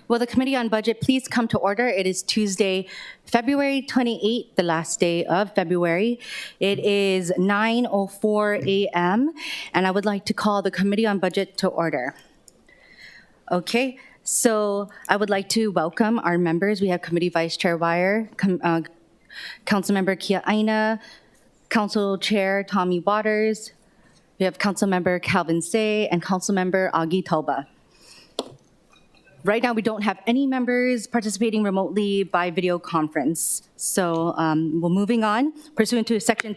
Will the Committee on Budget please come to order? It is Tuesday, February 28th, the last day of February. It is 9:04 a.m., and I would like to call the Committee on Budget to order. Okay, so I would like to welcome our members. We have Committee Vice Chair Wire, Councilmember Kia Aina, Council Chair Tommy Waters. We have Councilmember Calvin Say and Councilmember Agi Tauba. Right now, we don't have any members participating remotely by video conference. So we're moving on. Pursuant to Section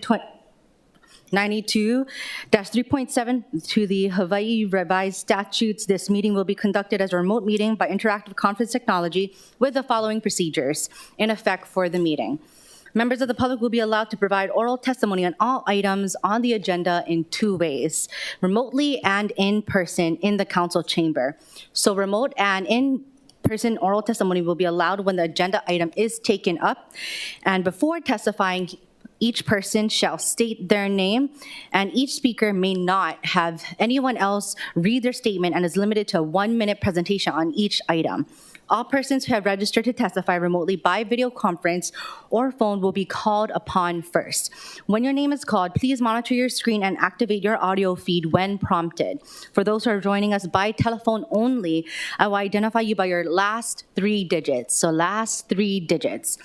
92-3.7 to the Hawaii Revised Statutes, this meeting will be conducted as a remote meeting by interactive conference technology with the following procedures in effect for the meeting. Members of the public will be allowed to provide oral testimony on all items on the agenda in two ways, remotely and in person in the council chamber. So remote and in-person oral testimony will be allowed when the agenda item is taken up. And before testifying, each person shall state their name, and each speaker may not have anyone else read their statement and is limited to a 1-minute presentation on each item. All persons who have registered to testify remotely by video conference or phone will be called upon first. When your name is called, please monitor your screen and activate your audio feed when prompted. For those who are joining us by telephone only, I will identify you by your last 3 digits. So last 3 digits.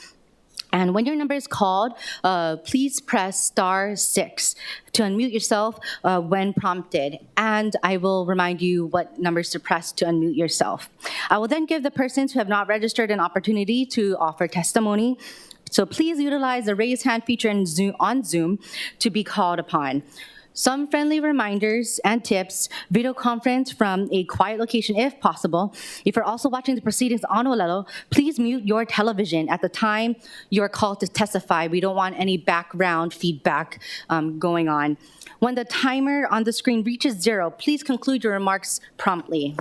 And when your number is called, please press *6 to unmute yourself when prompted. And I will remind you what numbers to press to unmute yourself. I will then give the persons who have not registered an opportunity to offer testimony. So please utilize the raise hand feature on Zoom to be called upon. Some friendly reminders and tips: video conference from a quiet location if possible. If you're also watching the proceedings on Honolulu, please mute your television at the time you're called to testify. We don't want any background feedback going on. When the timer on the screen reaches 0, please conclude your remarks promptly.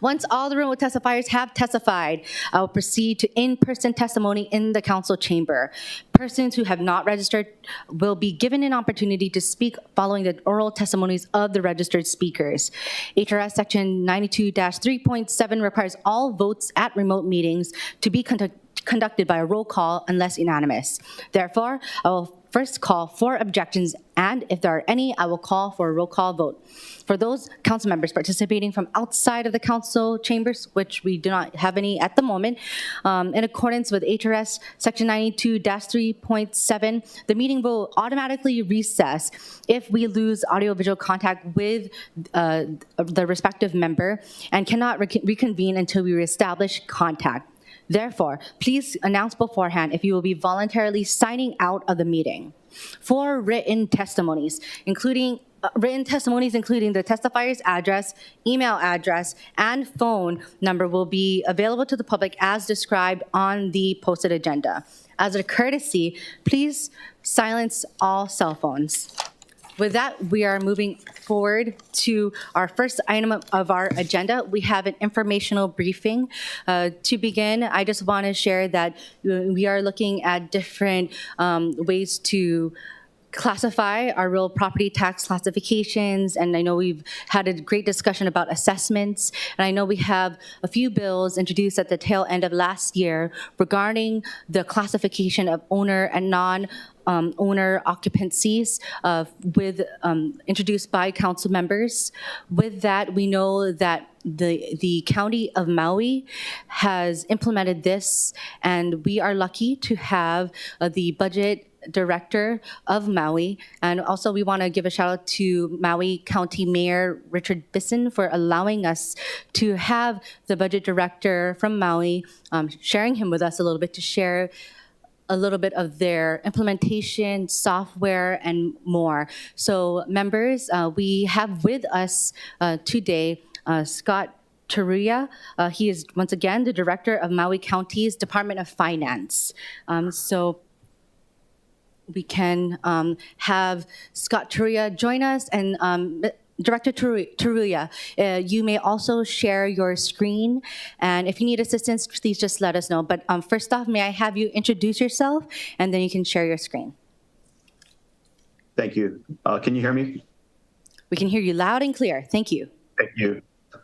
Once all the remote testifiers have testified, I will proceed to in-person testimony in the council chamber. Persons who have not registered will be given an opportunity to speak following the oral testimonies of the registered speakers. HRS Section 92-3.7 requires all votes at remote meetings to be conducted by a roll call unless unanimous. Therefore, I will first call for objections, and if there are any, I will call for a roll call vote. For those council members participating from outside of the council chambers, which we do not have any at the moment, in accordance with HRS Section 92-3.7, the meeting will automatically recess if we lose audiovisual contact with the respective member and cannot reconvene until we reestablish contact. Therefore, please announce beforehand if you will be voluntarily signing out of the meeting. For written testimonies, including the testifier's address, email address, and phone number will be available to the public as described on the posted agenda. As a courtesy, please silence all cell phones. With that, we are moving forward to our first item of our agenda. We have an informational briefing. To begin, I just want to share that we are looking at different ways to classify our real property tax classifications, and I know we've had a great discussion about assessments, and I know we have a few bills introduced at the tail end of last year regarding the classification of owner and non-owner occupancies introduced by council members. With that, we know that the County of Maui has implemented this, and we are lucky to have the budget director of Maui. And also we want to give a shout out to Maui County Mayor Richard Bisson for allowing us to have the budget director from Maui, sharing him with us a little bit to share a little bit of their implementation, software, and more. So members, we have with us today Scott Taruya. He is once again the director of Maui County's Department of Finance. So we can have Scott Taruya join us, and Director Taruya, you may also share your screen, and if you need assistance, please just let us know. But first off, may I have you introduce yourself, and then you can share your screen. Thank you. Can you hear me? We can hear you loud and clear. Thank you. Thank you.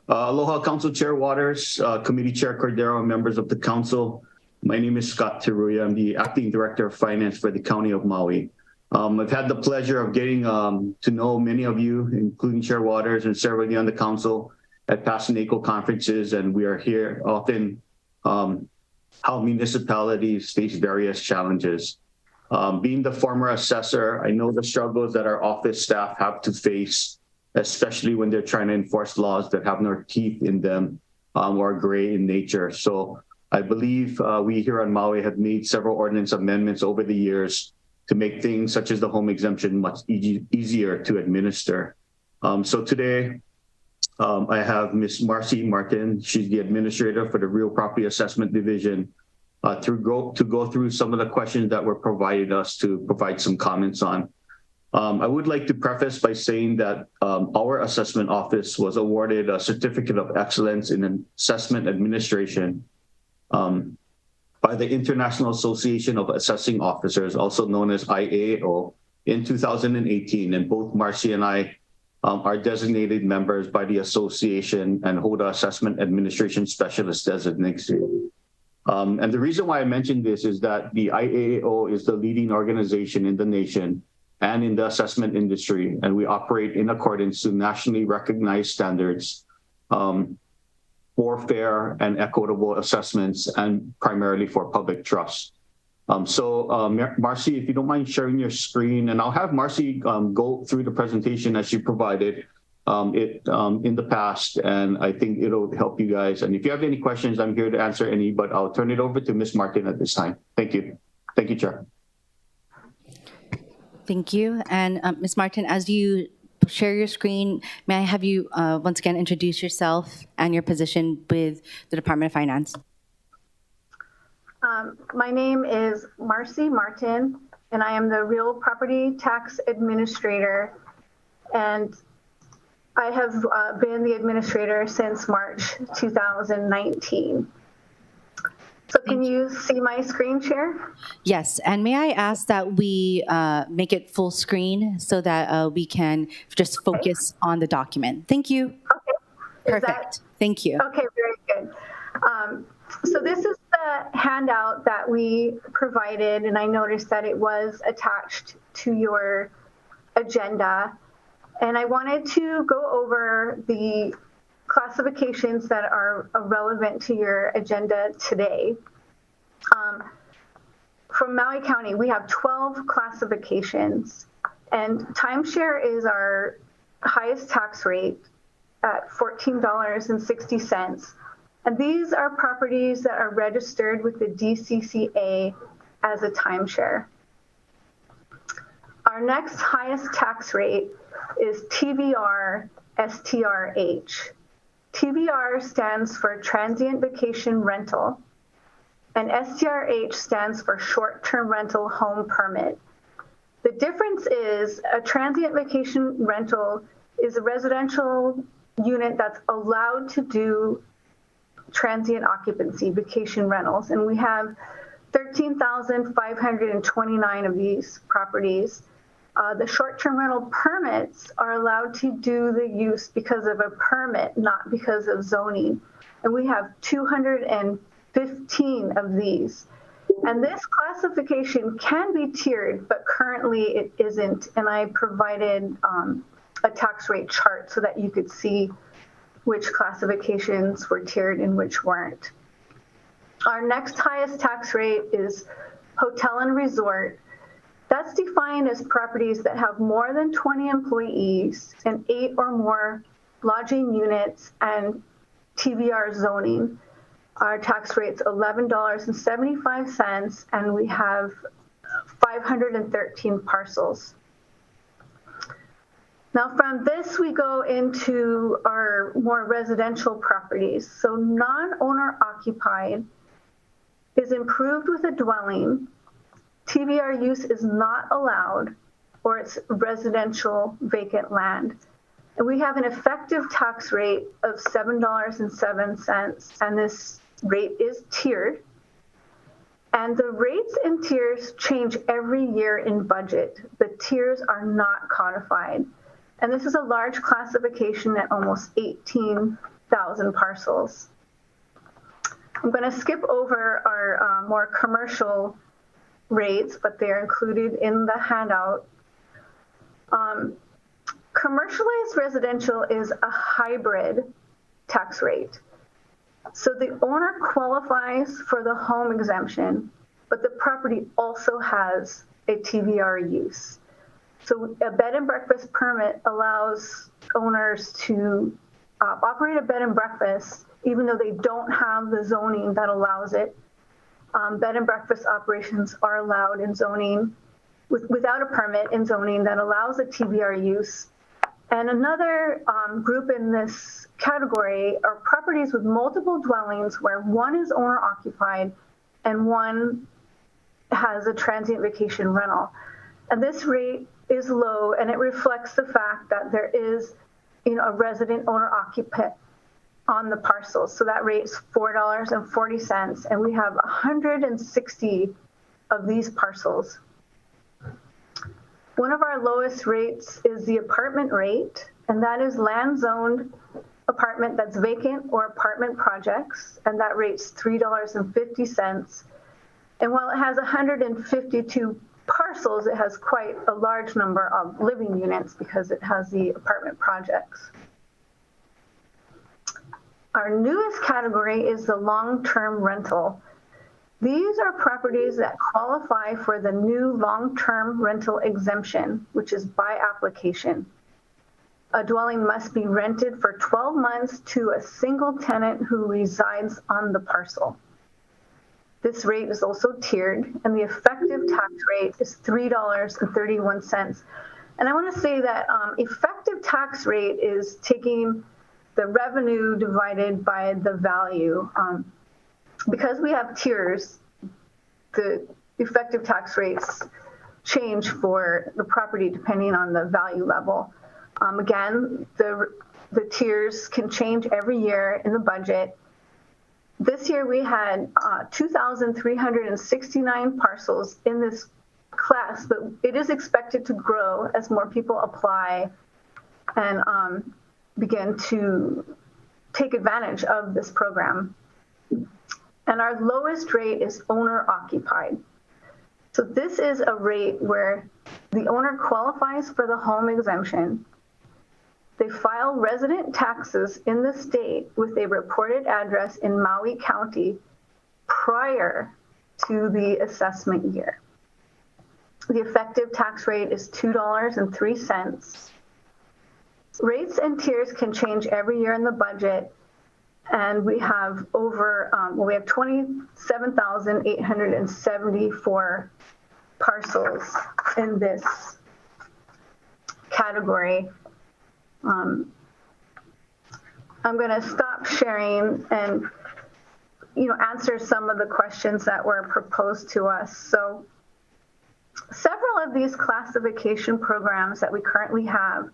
Aloha Council Chair Waters, Committee Chair Cordero, and members of the Council. My name is Scott Teruya. I'm the Acting Director of Finance for the County of Maui. I've had the pleasure of getting to know many of you, including Chair Waters and several of you on the Council at past NACO conferences, and we are here often how municipalities face various challenges. Being the former assessor, I know the struggles that our office staff have to face, especially when they're trying to enforce laws that have no teeth in them or are gray in nature. So I believe we here on Maui have made several ordinance amendments over the years to make things such as the home exemption much easier to administer. So today, I have Ms. Marcy Martin. She's the administrator for the Real Property Assessment Division to go through some of the questions that were provided us to provide some comments on. I would like to preface by saying that our assessment office was awarded a Certificate of Excellence in Assessment Administration by the International Association of Assessing Officers, also known as IAAO, in 2018. And both Marcy and I are designated members by the association and hold an Assessment Administration Specialist designation. And the reason why I mentioned this is that the IAAO is the leading organization in the nation and in the assessment industry, and we operate in accordance to nationally recognized standards for fair and equitable assessments and primarily for public trust. Marcy, if you don't mind sharing your screen, and I'll have Marcy go through the presentation as she provided it in the past, and I think it'll help you guys. And if you have any questions, I'm here to answer any, but I'll turn it over to Ms. Martin at this time. Thank you. Thank you, Chair. Thank you. And Ms. Martin, as you share your screen, may I have you once again introduce yourself and your position with the Department of Finance? My name is Marcy Martin, and I am the Real Property Tax Administrator, and I have been the administrator since March 2019. So can you see my screen share? Yes, and may I ask that we make it full screen so that we can just focus on the document. Thank you. Okay. Perfect. Thank you. Okay, very good. So this is the handout that we provided, and I noticed that it was attached to your agenda. And I wanted to go over the classifications that are relevant to your agenda today. From Maui County, we have 12 classifications, and timeshare is our highest tax rate at $14.60. And these are properties that are registered with the DCCA as a timeshare. Our next highest tax rate is TVR STRH. TVR stands for Transient Vacation Rental, and STRH stands for Short-Term Rental Home Permit. The difference is a transient vacation rental is a residential unit that's allowed to do transient occupancy, vacation rentals, and we have 13,529 of these properties. The short-term rental permits are allowed to do the use because of a permit, not because of zoning. And we have 215 of these. And this classification can be tiered, but currently it isn't. And I provided a tax rate chart so that you could see which classifications were tiered and which weren't. Our next highest tax rate is hotel and resort. That's defined as properties that have more than 20 employees and 8 or more lodging units and TVR zoning. Our tax rate's $11.75, and we have 513 parcels. Now from this, we go into our more residential properties. So non-owner occupied is improved with a dwelling. TVR use is not allowed, or it's residential vacant land. And we have an effective tax rate of $7.07, and this rate is tiered. And the rates and tiers change every year in budget. The tiers are not codified. And this is a large classification at almost 18 1,000 parcels. I'm going to skip over our more commercial rates, but they're included in the handout. Commercialized residential is a hybrid tax rate. So the owner qualifies for the home exemption, but the property also has a TVR use. So a bed and breakfast permit allows owners to operate a bed and breakfast even though they don't have the zoning that allows it. Bed and breakfast operations are allowed in zoning without a permit in zoning that allows a TVR use. And another group in this category are properties with multiple dwellings where one is owner occupied and one has a transient vacation rental. And this rate is low, and it reflects the fact that there is, a resident owner occupant on the parcel. So that rate is $4.40, and we have 160 of these parcels. One of our lowest rates is the apartment rate, and that is land zoned apartment that's vacant or apartment projects, and that rate's $3.50. And while it has 152 parcels, it has quite a large number of living units because it has the apartment projects. Our newest category is the long-term rental. These are properties that qualify for the new long-term rental exemption, which is by application. A dwelling must be rented for 12 months to a single tenant who resides on the parcel. This rate is also tiered, and the effective tax rate is $3.31. And I want to say that effective tax rate is taking the revenue divided by the value. Because we have tiers, the effective tax rates change for the property depending on the value level. Again, the tiers can change every year in the budget. This year we had 2,369 parcels in this class, but it is expected to grow as more people apply and begin to take advantage of this program. And our lowest rate is owner occupied. So this is a rate where the owner qualifies for the home exemption. They file resident taxes in the state with a reported address in Maui County prior to the assessment year. The effective tax rate is $2.03. Rates and tiers can change every year in the budget, and we have we have 27,874 parcels in this category. I'm going to stop sharing and answer some of the questions that were proposed to us. So several of these classification programs that we currently have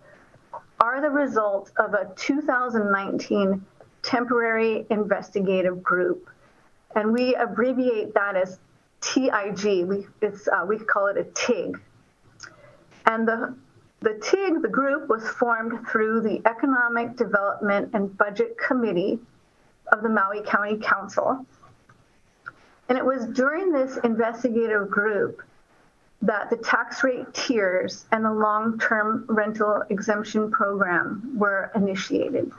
are the result of a 2019 temporary investigative group, and we abbreviate that as TIG. We call it a TIG, and the TIG, the group, was formed through the Economic Development and Budget Committee of the Maui County Council. And it was during this investigative group that the tax rate tiers and the long-term rental exemption program were initiated.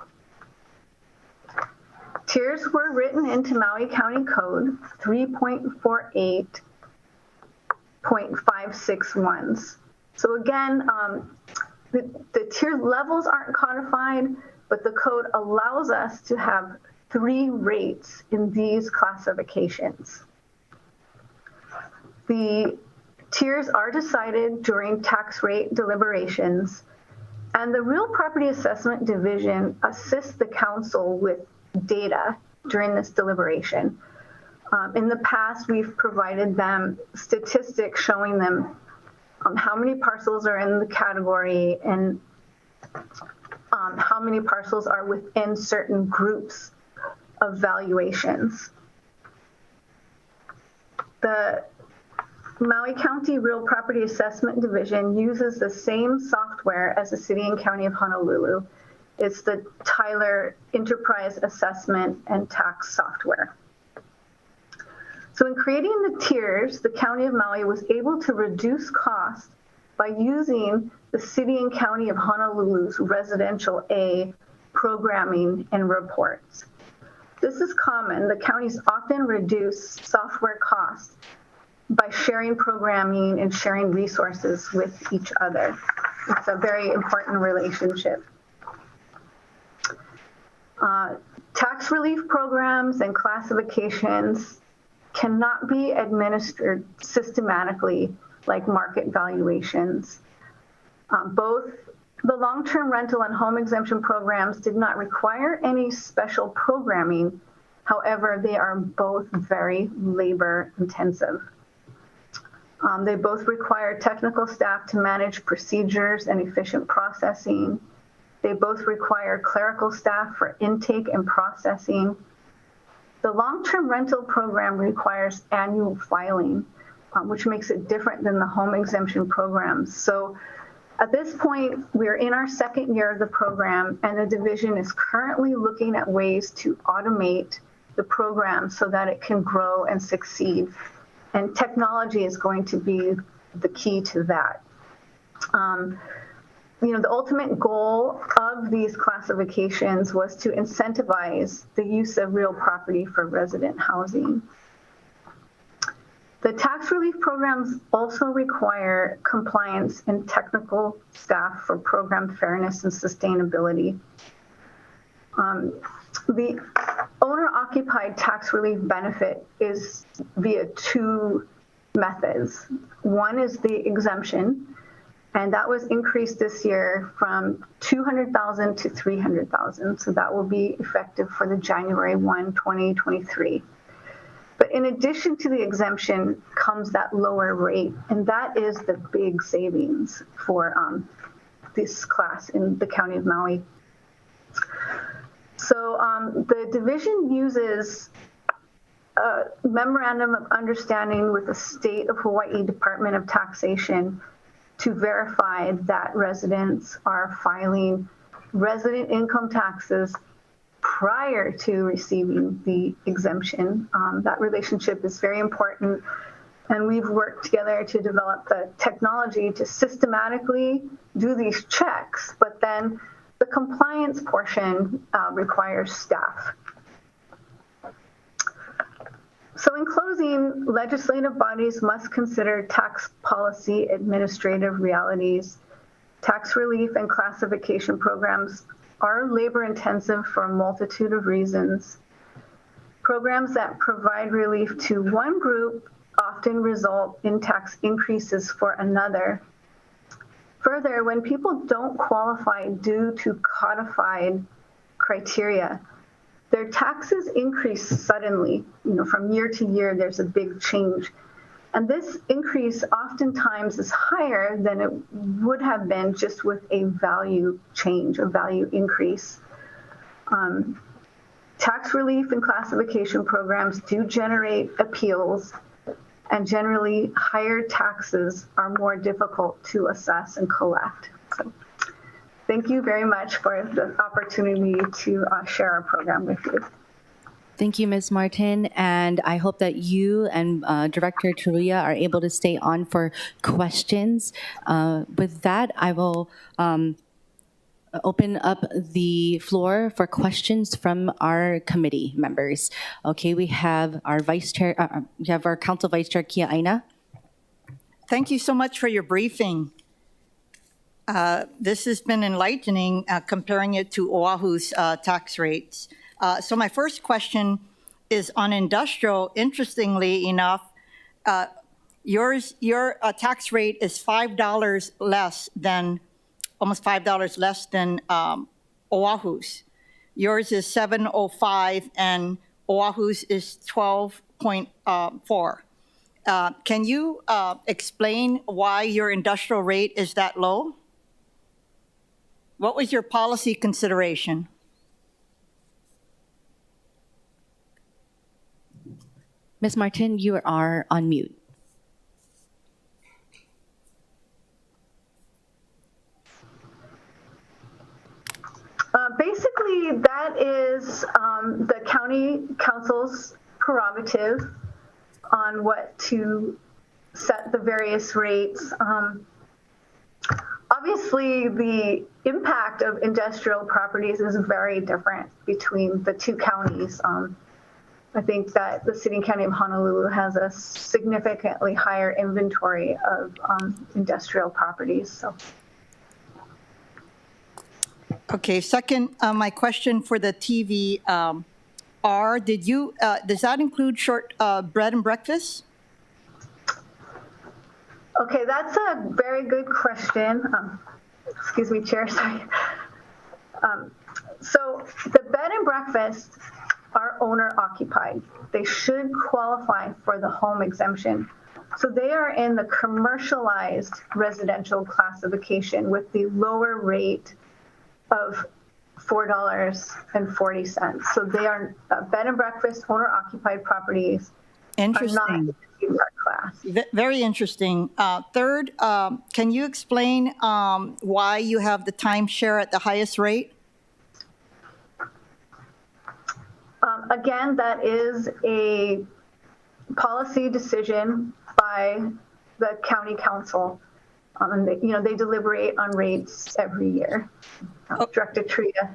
Tiers were written into Maui County Code 3.48.561. So again, the tier levels aren't codified, but the code allows us to have 3 rates in these classifications. The tiers are decided during tax rate deliberations, and the Real Property Assessment Division assists the council with data during this deliberation. In the past, we've provided them statistics showing them how many parcels are in the category and how many parcels are within certain groups of valuations. The Maui County Real Property Assessment Division uses the same software as the City and County of Honolulu. It's the Tyler Enterprise Assessment and Tax Software. So in creating the tiers, the County of Maui was able to reduce costs by using the City and County of Honolulu's Residential A programming and reports. This is common. The counties often reduce software costs by sharing programming and sharing resources with each other. It's a very important relationship. Tax relief programs and classifications cannot be administered systematically like market valuations. Both the long-term rental and home exemption programs did not require any special programming. However, they are both very labor intensive. They both require technical staff to manage procedures and efficient processing. They both require clerical staff for intake and processing. The long-term rental program requires annual filing, which makes it different than the home exemption programs. So at this point, we're in our second year of the program, and the division is currently looking at ways to automate the program so that it can grow and succeed. And technology is going to be the key to that. The ultimate goal of these classifications was to incentivize the use of real property for resident housing. The tax relief programs also require compliance and technical staff for program fairness and sustainability. The owner-occupied tax relief benefit is via two methods. One is the exemption, and that was increased this year from $200,000 to $300,000. So that will be effective for the January 1, 2023. But in addition to the exemption comes that lower rate, and that is the big savings for this class in the County of Maui. So the division uses a memorandum of understanding with the State of Hawaii Department of Taxation to verify that residents are filing resident income taxes prior to receiving the exemption. That relationship is very important, and we've worked together to develop the technology to systematically do these checks, but then the compliance portion requires staff. So in closing, legislative bodies must consider tax policy administrative realities. Tax relief and classification programs are labor intensive for a multitude of reasons. Programs that provide relief to one group often result in tax increases for another. Further, when people don't qualify due to codified criteria, their taxes increase suddenly. From year to year, there's a big change. And this increase oftentimes is higher than it would have been just with a value change, a value increase. Tax relief and classification programs do generate appeals, and generally higher taxes are more difficult to assess and collect. So thank you very much for the opportunity to share our program with you. Thank you, Ms. Martin, and I hope that you and Director Teruya are able to stay on for questions. With that, I will open up the floor for questions from our committee members. Okay, we have our Vice Chair, we have our Council Vice Chair, Kia Aina. Thank you so much for your briefing. This has been enlightening, comparing it to Oahu's tax rates. So my first question is on industrial. Interestingly enough, your tax rate is $5 less than, almost $5 less than Oahu's. Yours is $7.05 and Oahu's is 12.4. Can you explain why your industrial rate is that low? What was your policy consideration? Ms. Martin, you are on mute. it's the county council's prerogative on what to set the various rates. Obviously, the impact of industrial properties is very different between the two counties. I think that the city and county of Honolulu has a significantly higher inventory of industrial properties. So. Okay, second, my question for the TV does that include short bread and breakfast? Okay, that's a very good question. Excuse me, Chair, sorry. So the bed and breakfast are owner occupied. They should qualify for the home exemption. So they are in the commercialized residential classification with the lower rate of $4.40. So they are bed and breakfast owner occupied properties. Interesting. Are not in the TVR class. Very interesting. Third, can you explain why you have the timeshare at the highest rate? Again, that is a policy decision by the county council. They deliberate on rates every year. Director Tria.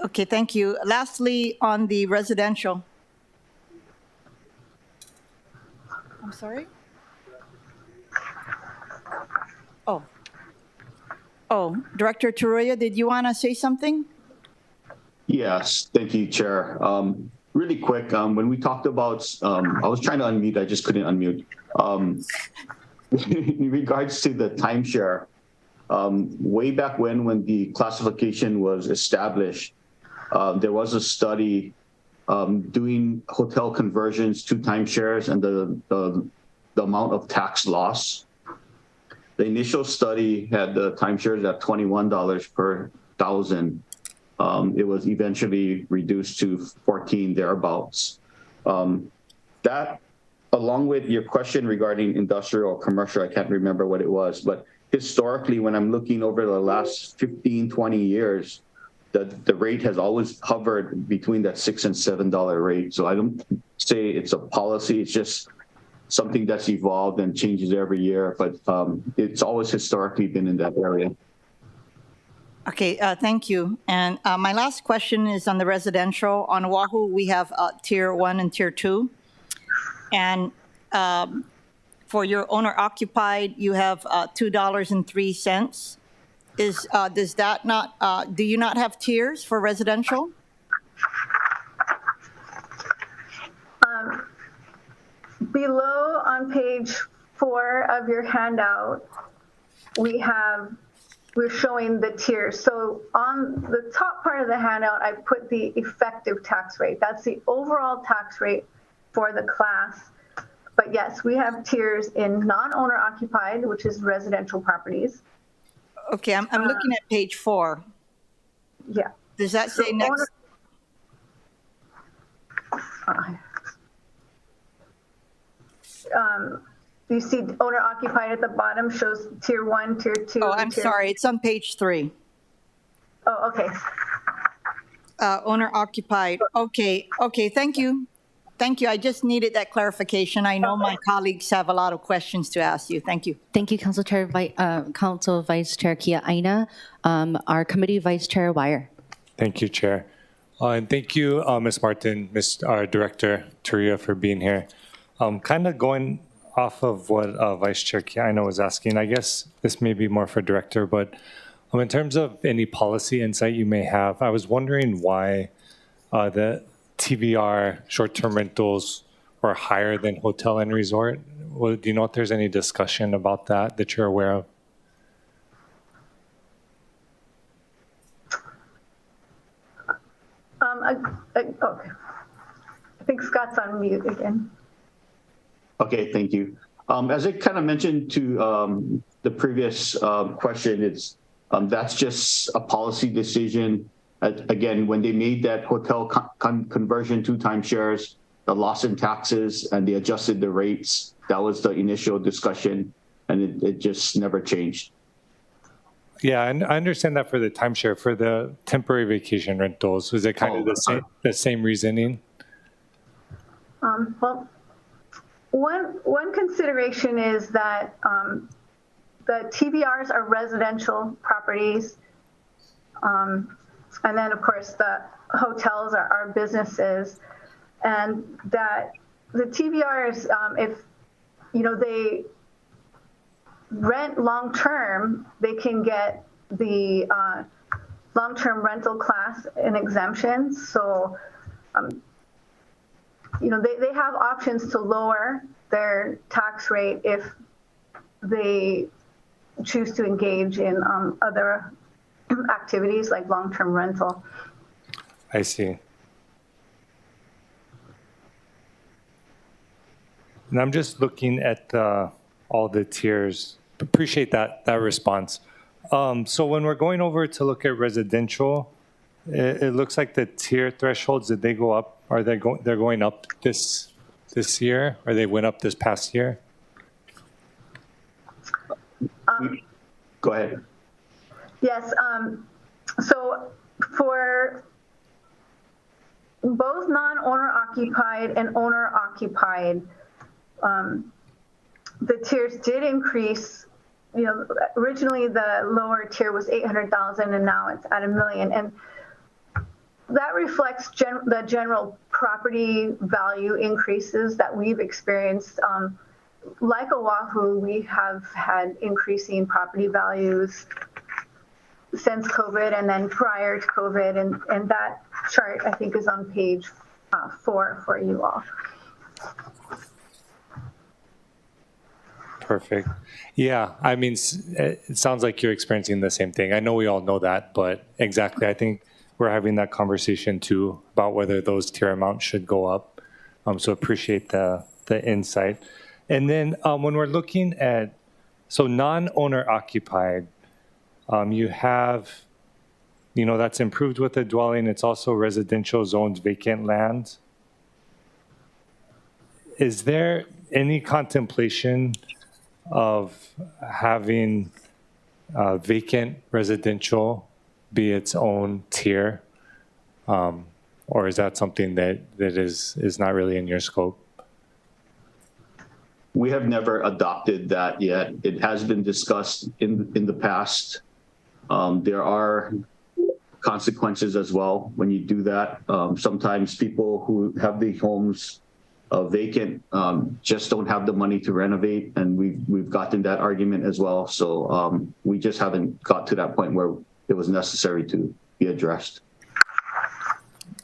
Okay, thank you. Lastly, on the residential. I'm sorry? Oh, Director Taruya, did you want to say something? Yes, thank you, Chair. Really quick, when we talked about, I was trying to unmute, I just couldn't unmute. In regards to the timeshare, way back when the classification was established, there was a study doing hotel conversions to timeshares and the amount of tax loss. The initial study had the timeshares at $21 per thousand. It was eventually reduced to 14 thereabouts. That, along with your question regarding industrial or commercial, I can't remember what it was, but historically, when I'm looking over the last 15, 20 years, the rate has always hovered between that $6 and $7 rate. So I don't say it's a policy, it's just something that's evolved and changes every year, but it's always historically been in that area. Okay, thank you. And my last question is on the residential. On Oahu, we have Tier 1 and Tier 2. And for your owner-occupied, you have $2.03. Does that not, do you not have tiers for residential? Below on page 4 of your handout, we're showing the tiers. So on the top part of the handout, I put the effective tax rate. That's the overall tax rate for the class. But yes, we have tiers in non-owner occupied, which is residential properties. Okay, I'm looking at page 4. Yeah. Does that say next? You see owner occupied at the bottom shows tier 1, tier 2. Oh, I'm sorry. It's on page 3. Oh, okay. Owner occupied. Okay. Thank you. I just needed that clarification. I know my colleagues have a lot of questions to ask you. Thank you. Thank you, Council Vice Chair Kia Aina. Our Committee Vice Chair Wire. Thank you, Chair. And thank you, Ms. Martin, Director Taria, for being here. Kind of going off of what Vice Chair Kia Aina was asking, I guess this may be more for Director, but in terms of any policy insight you may have, I was wondering why the TVR short-term rentals were higher than hotel and resort. Well, do you know if there's any discussion about that you're aware of? Okay. I think Scott's on mute again. Okay, thank you. As I kind of mentioned to the previous question, that's just a policy decision. Again, when they made that hotel conversion to timeshares, the loss in taxes, and they adjusted the rates, that was the initial discussion, and it just never changed. Yeah, and I understand that for the timeshare. For the temporary vacation rentals, was it kind of the same reasoning? Well, one consideration is that the TVRs are residential properties, and then of course the hotels are businesses, and that the TVRs, if they rent long term, they can get the long-term rental class and exemptions. So, they have options to lower their tax rate if they choose to engage in other activities like long-term rental. I see. And I'm just looking at all the tiers. Appreciate that response. So when we're going over to look at residential, it looks like the tier thresholds, did they go up? Are they they're going up this year, or they went up this past year? Go ahead. Yes. So for both non-owner occupied and owner occupied, the tiers did increase. Originally the lower tier was 800,000, and now it's at $1 million, and that reflects the general property value increases that we've experienced. Like Oahu, we have had increasing property values since COVID and then prior to COVID, and that chart I think is on page 4 for you all. Perfect. Yeah, I mean, it sounds like you're experiencing the same thing. I know we all know that, but exactly, I think we're having that conversation too about whether those tier amounts should go up. So appreciate the insight. And then when we're looking at, so non-owner occupied, you have, that's improved with the dwelling. It's also residential zones, vacant land. Is there any contemplation of having vacant residential be its own tier? Or is that something that is not really in your scope? We have never adopted that yet. It has been discussed in the past. There are consequences as well when you do that. Sometimes people who have the homes vacant just don't have the money to renovate, and we've gotten that argument as well. So we just haven't got to that point where it was necessary to be addressed.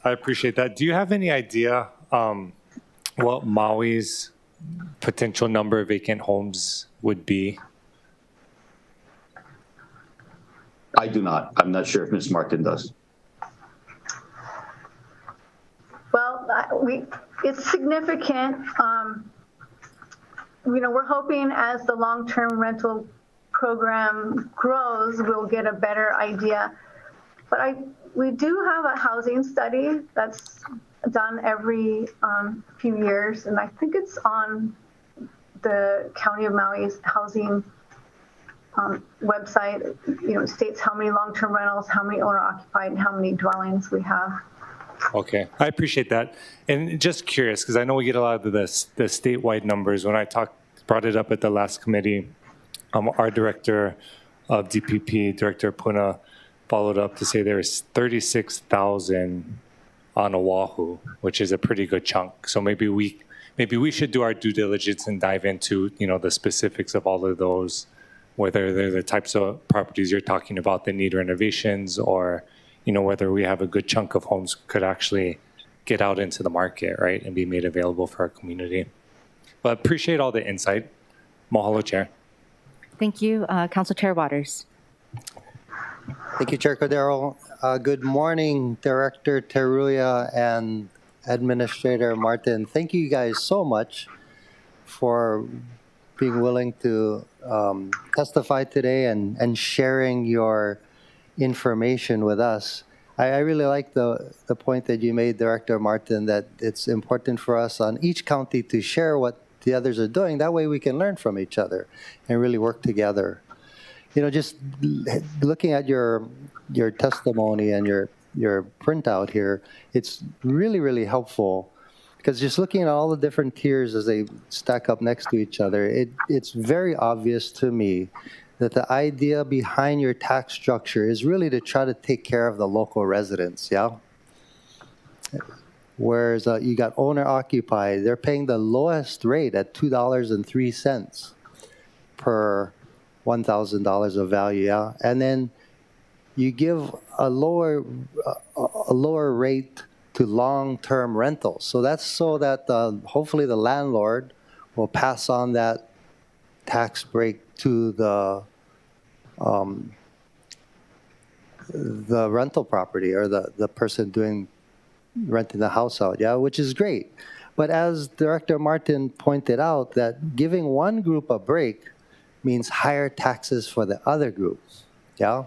I appreciate that. Do you have any idea what Maui's potential number of vacant homes would be? I do not. I'm not sure if Ms. Martin does. Well, it's significant. We're hoping as the long-term rental program grows, we'll get a better idea. But we do have a housing study that's done every few years, and I think it's on the County of Maui's housing website. It states how many long-term rentals, how many owner-occupied, and how many dwellings we have. Okay, I appreciate that. And just curious, because I know we get a lot of the statewide numbers. When I brought it up at the last committee, our director of DPP, Director Puna, followed up to say there's 36,000 on Oahu, which is a pretty good chunk. So maybe we should do our due diligence and dive into the specifics of all of those, whether they're the types of properties you're talking about that need renovations, or whether we have a good chunk of homes could actually get out into the market, right, and be made available for our community. But appreciate all the insight. Mahalo, Chair. Thank you. Council Chair Waters. Thank you, Chair Cordero. Good morning, Director Teruya and Administrator Martin. Thank you guys so much for being willing to testify today and sharing your information with us. I really like the point that you made, Director Martin, that it's important for us on each county to share what the others are doing. That way we can learn from each other and really work together. just looking at your testimony and your printout here, it's really, really helpful because just looking at all the different tiers as they stack up next to each other, it's very obvious to me that the idea behind your tax structure is really to try to take care of the local residents, yeah? Whereas you got owner occupied, they're paying the lowest rate at $2.03 per $1,000 of value, yeah? And then you give a lower rate to long-term rentals. So that's so that hopefully the landlord will pass on that tax break to the rental property or the person renting the house out, yeah, which is great. But as Director Martin pointed out, that giving one group a break means higher taxes for the other groups, yeah?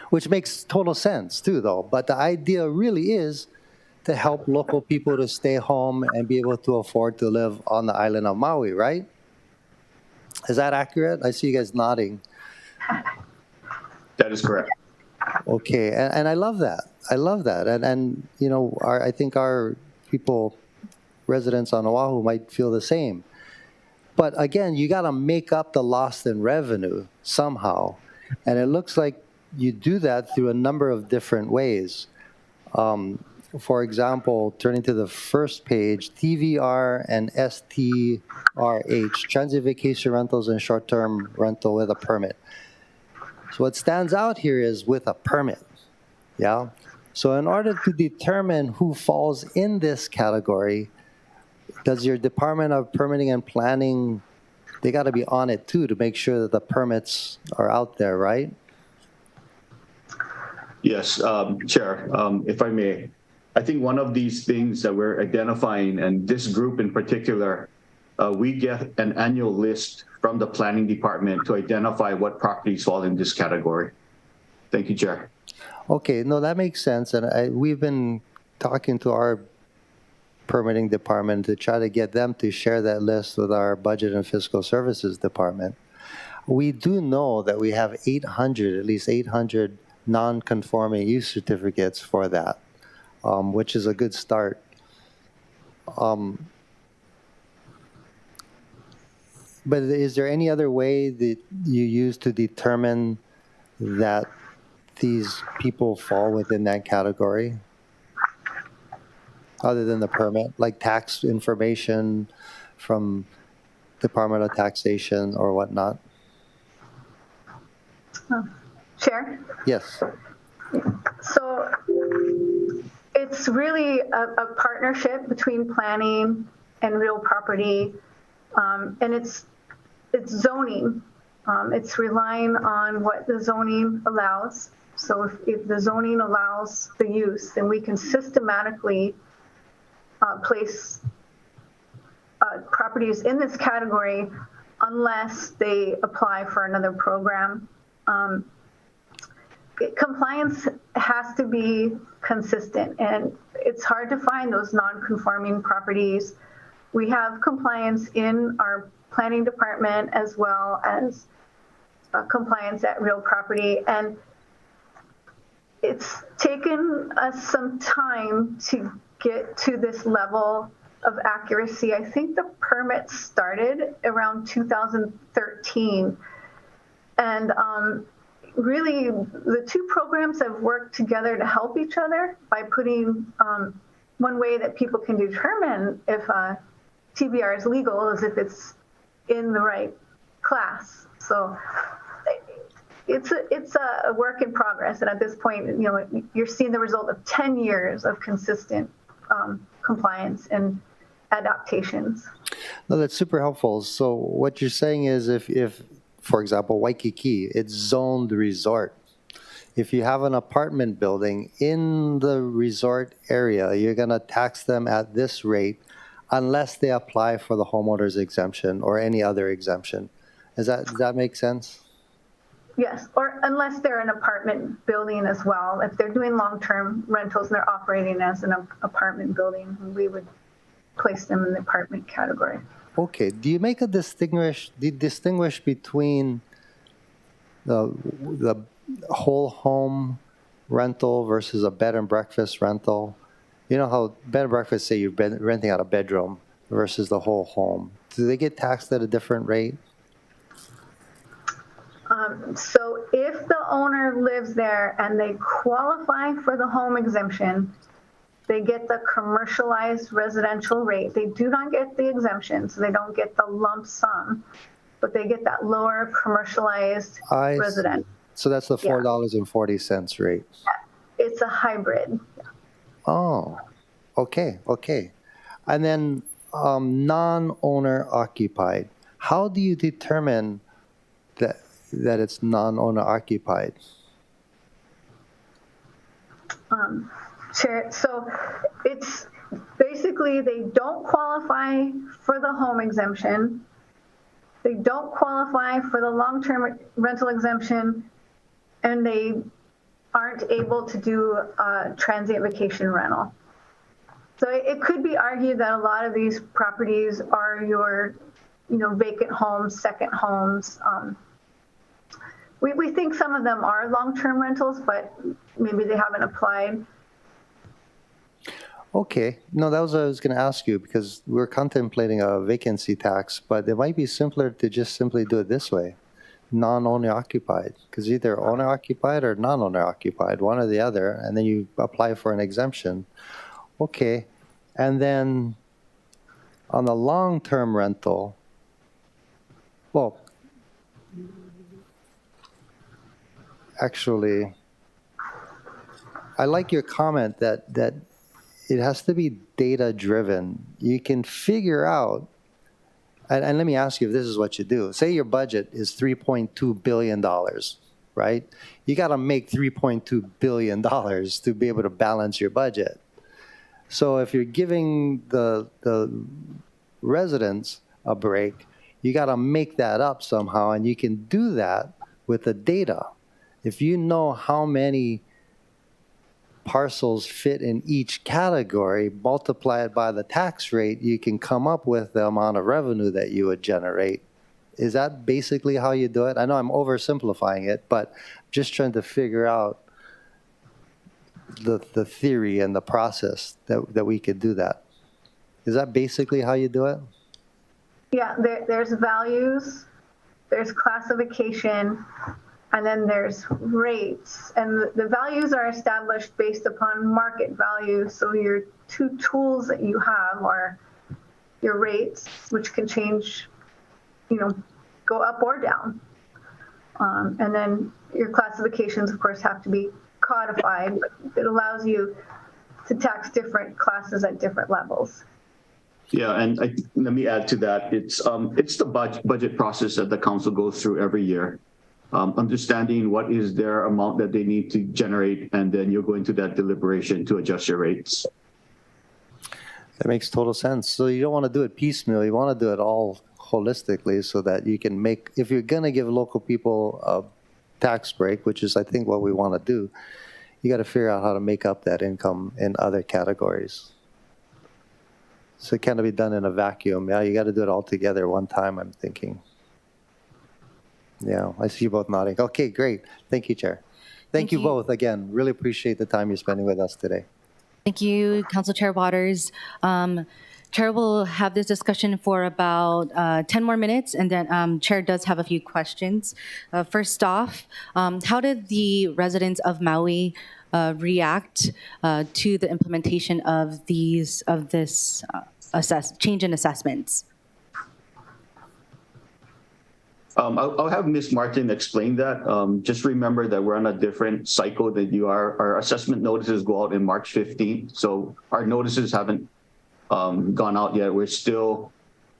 Which makes total sense too, though. But the idea really is to help local people to stay home and be able to afford to live on the island of Maui, right? Is that accurate? I see you guys nodding. That is correct. Okay, and I love that. I love that. And I think our people, residents on Oahu, might feel the same. But again, you got to make up the loss in revenue somehow. And it looks like you do that through a number of different ways. For example, turning to the first page, TVR and STRH, Transit Vacation Rentals and Short-Term Rental with a Permit. So what stands out here is with a permit, yeah? So in order to determine who falls in this category, does your Department of Permitting and Planning, they got to be on it too to make sure that the permits are out there, right? Yes, Chair, if I may. I think one of these things that we're identifying, and this group in particular, we get an annual list from the planning department to identify what properties fall in this category. Thank you, Chair. Okay, no, that makes sense. And we've been talking to our permitting department to try to get them to share that list with our budget and fiscal services department. We do know that we have at least 800 non-conforming use certificates for that, which is a good start. But is there any other way that you use to determine that these people fall within that category? Other than the permit, like tax information from Department of Taxation or whatnot? Chair? Yes. So it's really a partnership between planning and real property, and it's zoning. It's relying on what the zoning allows. So if the zoning allows the use, then we can systematically place properties in this category unless they apply for another program. Compliance has to be consistent, and it's hard to find those non-conforming properties. We have compliance in our planning department as well as compliance at real property, and it's taken us some time to get to this level of accuracy. I think the permit started around 2013, and really the two programs have worked together to help each other by putting one way that people can determine if TBR is legal is if it's in the right class. So it's a work in progress, and at this point, you're seeing the result of 10 years of consistent compliance and adaptations. No, that's super helpful. So what you're saying is if for example, Waikiki, it's zoned resort. If you have an apartment building in the resort area, you're going to tax them at this rate unless they apply for the homeowner's exemption or any other exemption. Does that make sense? Yes, or unless they're an apartment building as well. If they're doing long-term rentals and they're operating as an apartment building, we would place them in the apartment category. Okay. Do you make a distinguish between the whole home rental versus a bed and breakfast rental. You know how bed and breakfast say you've been renting out a bedroom versus the whole home. Do they get taxed at a different rate? So if the owner lives there and they qualify for the home exemption, they get the commercialized residential rate. They do not get the exemption, so they don't get the lump sum, but they get that lower commercialized I see. resident. So that's the $4.40 rate. It's a hybrid. Oh, okay. And then non-owner occupied. How do you determine that it's non-owner occupied? Chair, so it's basically they don't qualify for the home exemption. They don't qualify for the long-term rental exemption, and they aren't able to do a transient vacation rental. So it could be argued that a lot of these properties are your, vacant homes, second homes. We think some of them are long-term rentals, but maybe they haven't applied. Okay. No, that was what I was going to ask you, because we're contemplating a vacancy tax, but it might be simpler to just simply do it this way, non-owner occupied, because either owner occupied or non-owner occupied, one or the other, and then you apply for an exemption. Okay. And then on the long-term rental, well, actually, I like your comment that it has to be data driven. You can figure out, and let me ask you if this is what you do. Say your budget is $3.2 billion, right? You got to make $3.2 billion to be able to balance your budget. So if you're giving the residents a break, you got to make that up somehow, and you can do that with the data. If you know how many parcels fit in each category, multiply it by the tax rate, you can come up with the amount of revenue that you would generate. Is that basically how you do it? I know I'm oversimplifying it, but just trying to figure out the theory and the process that we could do that. Is that basically how you do it? Yeah, there's values, there's classification, and then there's rates. And the values are established based upon market value. So your two tools that you have are your rates, which can change, go up or down. And then your classifications, of course, have to be codified. It allows you to tax different classes at different levels. Yeah, and let me add to that. It's the budget process that the council goes through every year. Understanding what is their amount that they need to generate, and then you're going to that deliberation to adjust your rates. That makes total sense. So you don't want to do it piecemeal. You want to do it all holistically so that you can make, if you're going to give local people a tax break, which is I think what we want to do, you got to figure out how to make up that income in other categories. So it can't be done in a vacuum. Yeah, you got to do it all together one time, I'm thinking. Yeah, I see you both nodding. Okay, great. Thank you, Chair. Thank you both again. Really appreciate the time you're spending with us today. Thank you, Council Chair Waters. Chair will have this discussion for about 10 more minutes, and then Chair does have a few questions. First off, how did the residents of Maui react to the implementation of this change in assessments? I'll have Ms. Martin explain that. Just remember that we're on a different cycle than you are. Our assessment notices go out in March 15th, so our notices haven't gone out yet. We're still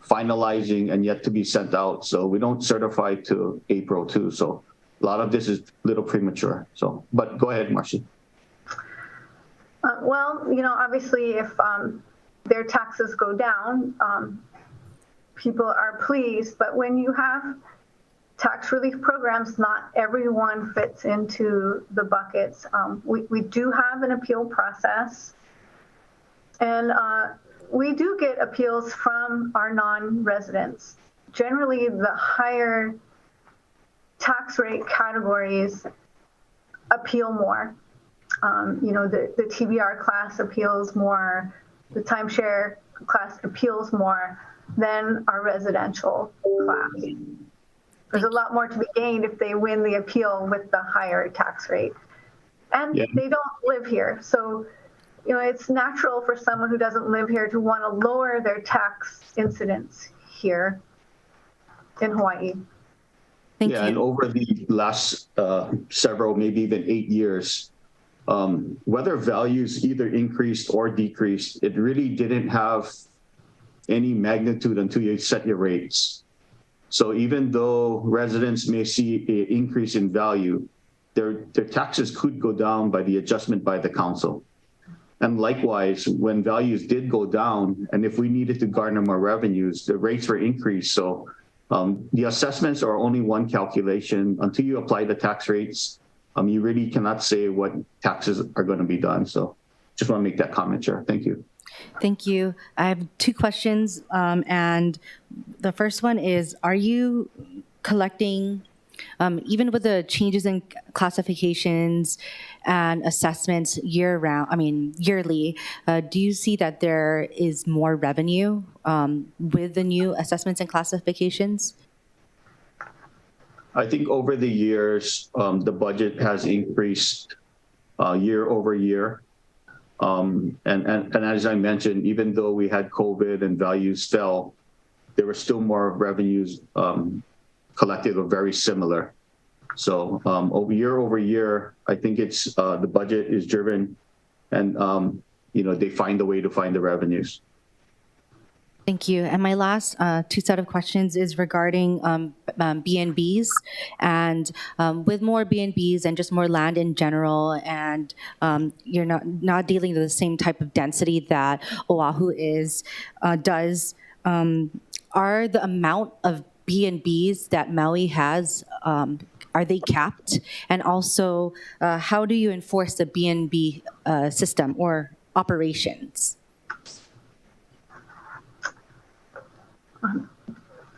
finalizing and yet to be sent out, so we don't certify to April too. So a lot of this is a little premature. So, but go ahead, Marcy. Well, obviously, if their taxes go down, people are pleased. But when you have tax relief programs, not everyone fits into the buckets. We do have an appeal process, and we do get appeals from our non-residents. Generally, the higher tax rate categories appeal more. The TBR class appeals more, the timeshare class appeals more than our residential class. There's a lot more to be gained if they win the appeal with the higher tax rate. And they don't live here. So, it's natural for someone who doesn't live here to want to lower their tax incidence here in Hawaii. Thank you. And over the last several, maybe even 8 years, whether values either increased or decreased, it really didn't have any magnitude until you set your rates. So even though residents may see an increase in value, their taxes could go down by the adjustment by the council. And likewise, when values did go down, and if we needed to garner more revenues, the rates were increased. So the assessments are only one calculation. Until you apply the tax rates, you really cannot say what taxes are going to be done. So just want to make that comment, Chair. Thank you. Thank you. I have 2 questions. And the first one is, are you collecting, even with the changes in classifications and assessments yearly, do you see that there is more revenue with the new assessments and classifications? I think over the years, the budget has increased year over year. And as I mentioned, even though we had COVID and values fell, there were still more revenues collected or very similar. So year over year, I think it's the budget is driven, and they find a way to find the revenues. Thank you. And my last 2 set of questions is regarding B&Bs. And with more B&Bs and just more land in general, and you're not dealing with the same type of density that Oahu does, are the amount of B&Bs that Maui has, are they capped? And also, how do you enforce the B&B system or operations?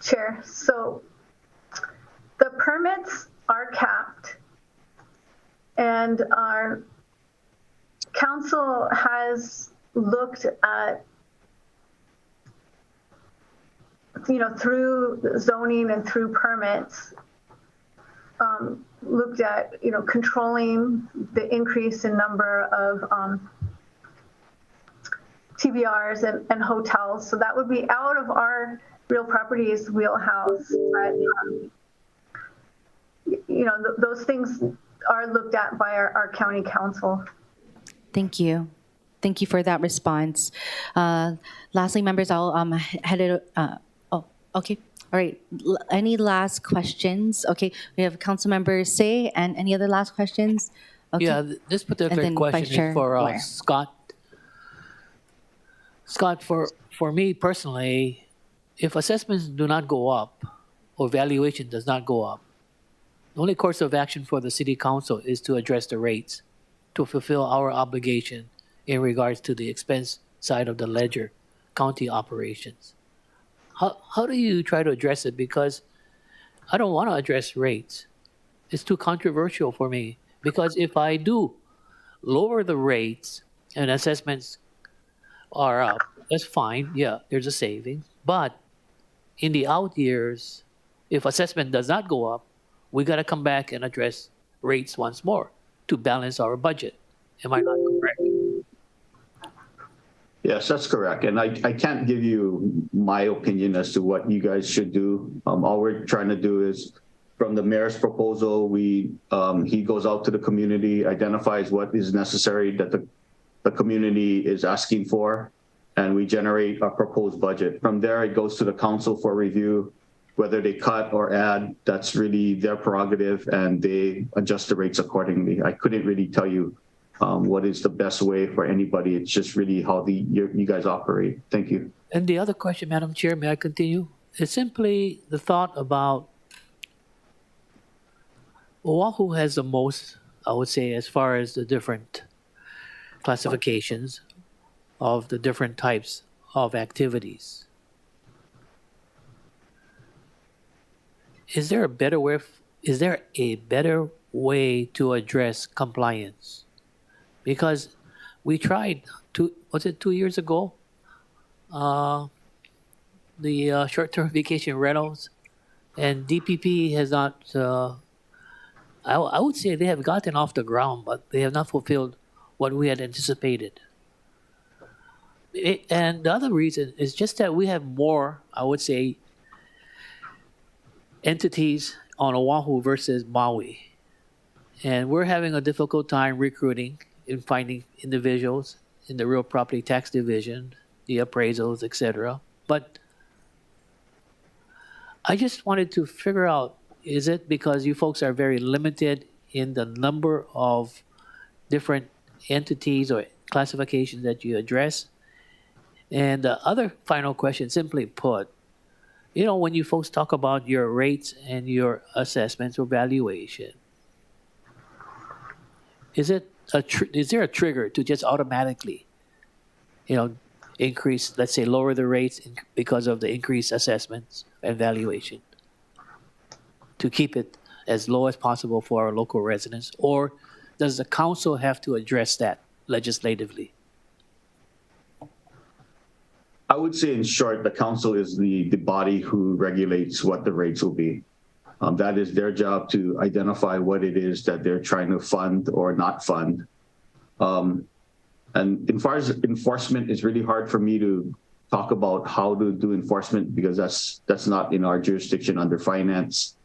Chair, so the permits are capped, and our council has looked at, through zoning and through permits, looked at, controlling the increase in number of TBRs and hotels. So that would be out of our real properties wheelhouse. But, those things are looked at by our county council. Thank you. Thank you for that response. Lastly, members, I'll head it. Okay. All right. Any last questions? Okay. We have Councilmember Say, and any other last questions? Okay. Yeah, this particular question is for Scott. Scott, for me personally, if assessments do not go up or valuation does not go up, the only course of action for the City Council is to address the rates to fulfill our obligation in regards to the expense side of the ledger, county operations. How do you try to address it? Because I don't want to address rates. It's too controversial for me. Because if I do lower the rates and assessments are up, that's fine. Yeah, there's a saving. But in the out years, if assessment does not go up, we got to come back and address rates once more to balance our budget. Am I not correct? Yes, that's correct. And I can't give you my opinion as to what you guys should do. All we're trying to do is, from the mayor's proposal, he goes out to the community, identifies what is necessary that the community is asking for, and we generate a proposed budget. From there, it goes to the council for review. Whether they cut or add, that's really their prerogative, and they adjust the rates accordingly. I couldn't really tell you what is the best way for anybody. It's just really how you guys operate. Thank you. And the other question, Madam Chair, may I continue? It's simply the thought about Oahu has the most, I would say, as far as the different classifications of the different types of activities. Is there a better way is there a better way to address compliance? Because we tried, was it 2 years ago? The short-term vacation rentals, and DPP has not, I would say they have gotten off the ground, but they have not fulfilled what we had anticipated. And the other reason is just that we have more, I would say, entities on Oahu versus Maui. And we're having a difficult time recruiting and finding individuals in the real property tax division, the appraisals, etc. But I just wanted to figure out, is it because you folks are very limited in the number of different entities or classifications that you address? And the other final question, simply put, you know, when you folks talk about your rates and your assessments or valuation, is there a trigger to just automatically, you know, increase, let's say, lower the rates because of the increased assessments and valuation to keep it as low as possible for our local residents? Or does the council have to address that legislatively? I would say, in short, the council is the body who regulates what the rates will be. That is their job, to identify what it is that they're trying to fund or not fund. And as far as enforcement, it's really hard for me to talk about how to do enforcement, because that's not in our jurisdiction under finance.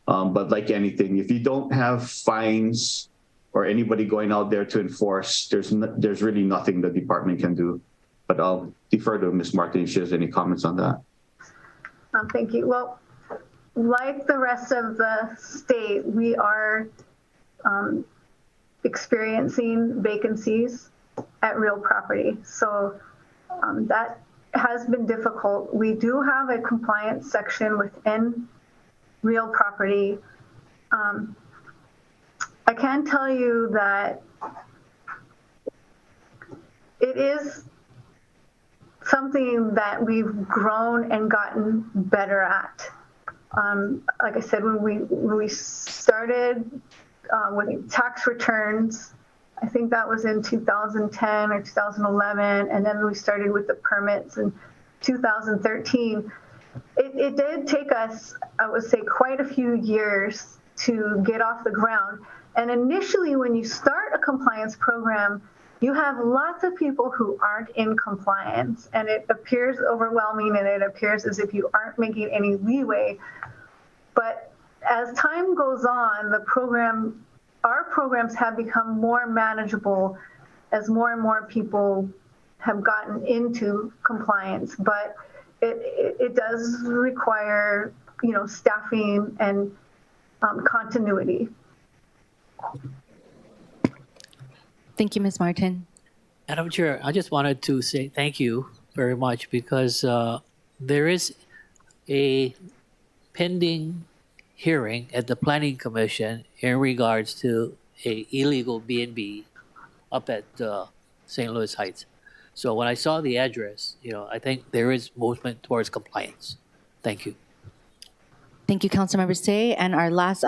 But like anything, if you don't have fines or anybody going out there to enforce, there's really nothing the department can do. But I'll defer to Ms. Martin if she has any comments on that. Thank you. Well, like the rest of the state, we are experiencing vacancies at real property. So that has been difficult. We do have a compliance section within real property. I can tell you that it is something that we've grown and gotten better at. Like I said, when we started with tax returns, I think that was in 2010 or 2011, and then we started with the permits in 2013. It did take us, I would say, quite a few years to get off the ground. And initially, when you start a compliance program, you have lots of people who aren't in compliance, and it appears overwhelming, and it appears as if you aren't making any leeway. But as time goes on, our programs have become more manageable as more and more people have gotten into compliance. But it does require, staffing and continuity. Thank you, Ms. Martin. Madam Chair, I just wanted to say thank you very much, because there is a pending hearing at the Planning Commission in regards to a illegal B&B up at St. Louis Heights. So when I saw the address, I think there is movement towards compliance. Thank you. Thank you, Councilmember Say. And our last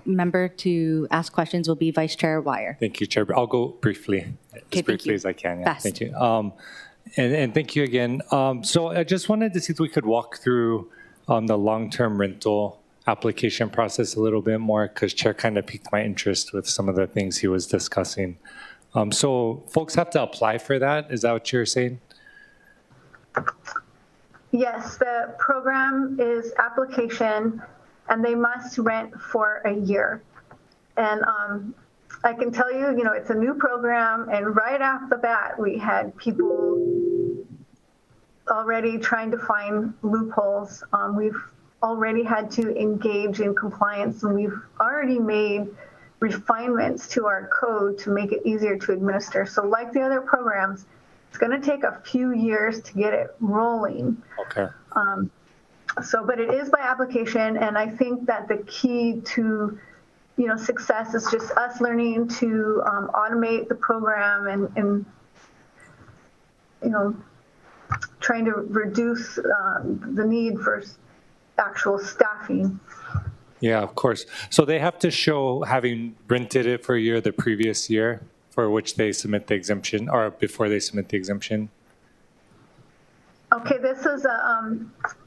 member to ask questions will be Vice Chair Wire. Thank you, Chair. I'll go briefly, Okay, as briefly as I can. Yeah. Fast. Thank you. And thank you again. So I just wanted to see if we could walk through the long-term rental application process a little bit more, because Chair kind of piqued my interest with some of the things he was discussing. So folks have to apply for that. Is that what you're saying? Yes, the program is application, and they must rent for a year. And I can tell you, it's a new program, and right off the bat, we had people already trying to find loopholes. We've already had to engage in compliance, and we've already made refinements to our code to make it easier to administer. So like the other programs, it's going to take a few years to get it rolling. Okay. But it is by application, and I think that the key to, success is just us learning to automate the program and trying to reduce the need for actual staffing. Yeah, of course. So they have to show having rented it for a year the previous year for which they submit the exemption or before they submit the exemption? Okay, this is a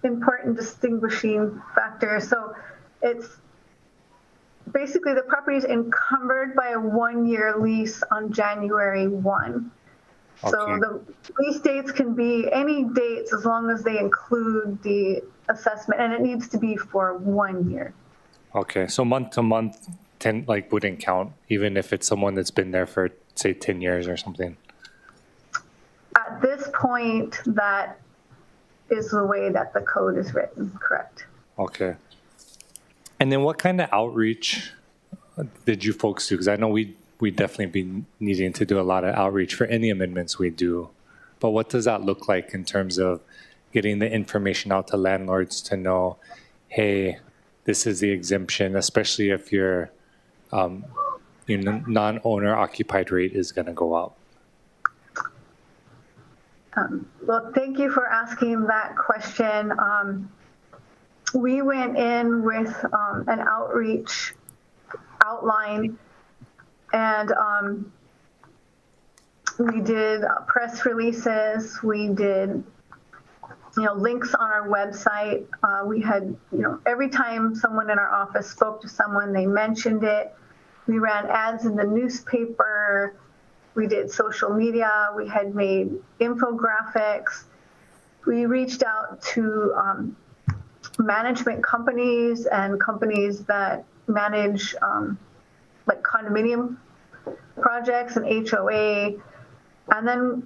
important distinguishing factor. So it's basically the property is encumbered by a 1-year lease on January 1. So Okay. the lease dates can be any dates as long as they include the assessment, and it needs to be for 1 year. Okay, so month to month, 10 like wouldn't count, even if it's someone that's been there for say 10 years or something. At this point, that is the way that the code is written, correct? Okay. And then what kind of outreach did you folks do? Because I know we definitely be needing to do a lot of outreach for any amendments we do. But what does that look like in terms of getting the information out to landlords to know, hey, this is the exemption, especially if your non-owner occupied rate is going to go up? Well, thank you for asking that question. We went in with an outreach outline, and we did press releases. We did, links on our website. We had, every time someone in our office spoke to someone, they mentioned it. We ran ads in the newspaper. We did social media. We had made infographics. We reached out to management companies and companies that manage like condominium projects and HOA. And then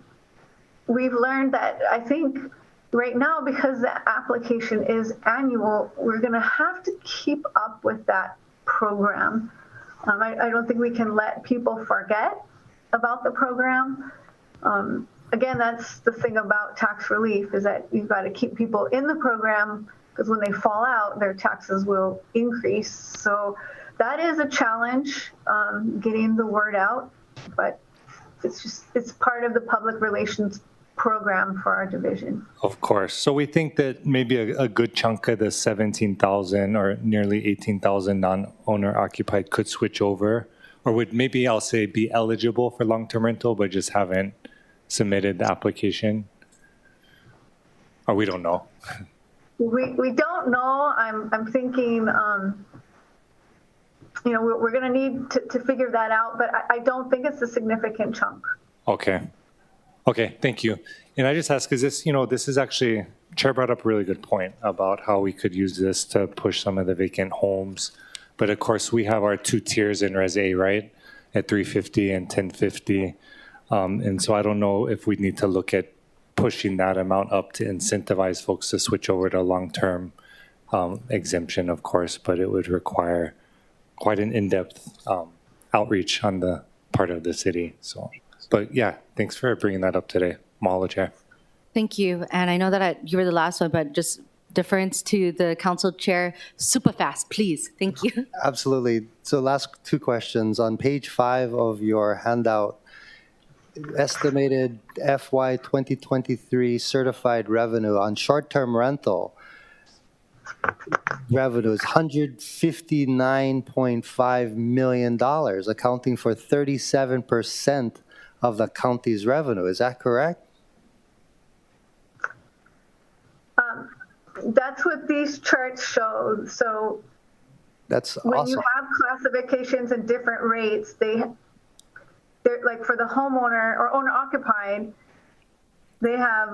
we've learned that I think right now, because the application is annual, we're going to have to keep up with that program. I don't think we can let people forget about the program. Again, that's the thing about tax relief, is that you've got to keep people in the program, because when they fall out, their taxes will increase. So that is a challenge, getting the word out, but it's part of the public relations program for our division. Of course. So we think that maybe a good chunk of the 17,000 or nearly 18,000 non-owner occupied could switch over, or would maybe I'll say be eligible for long-term rental, but just haven't submitted the application? Or we don't know. We don't know. I'm thinking, we're going to need to figure that out, but I don't think it's a significant chunk. Okay, thank you. And I just ask, because this is actually, Chair brought up a really good point about how we could use this to push some of the vacant homes. But of course, we have our 2 tiers in Res A, right? At 350 and 1050. And so I don't know if we need to look at pushing that amount up to incentivize folks to switch over to long-term exemption, of course, but it would require quite an in-depth outreach on the part of the city. So, but yeah, thanks for bringing that up today, Mahalo, Chair. Thank you. And I know that you were the last one, but just deference to the council chair, super fast, please. Thank you. Absolutely. So last 2 questions. On page 5 of your handout, estimated FY 2023 certified revenue on short-term rental revenue is $159.5 million, accounting for 37% of the county's revenue. Is that correct? That's what these charts show. So That's when awesome. you have classifications and different rates, they're like for the homeowner or owner occupied, they have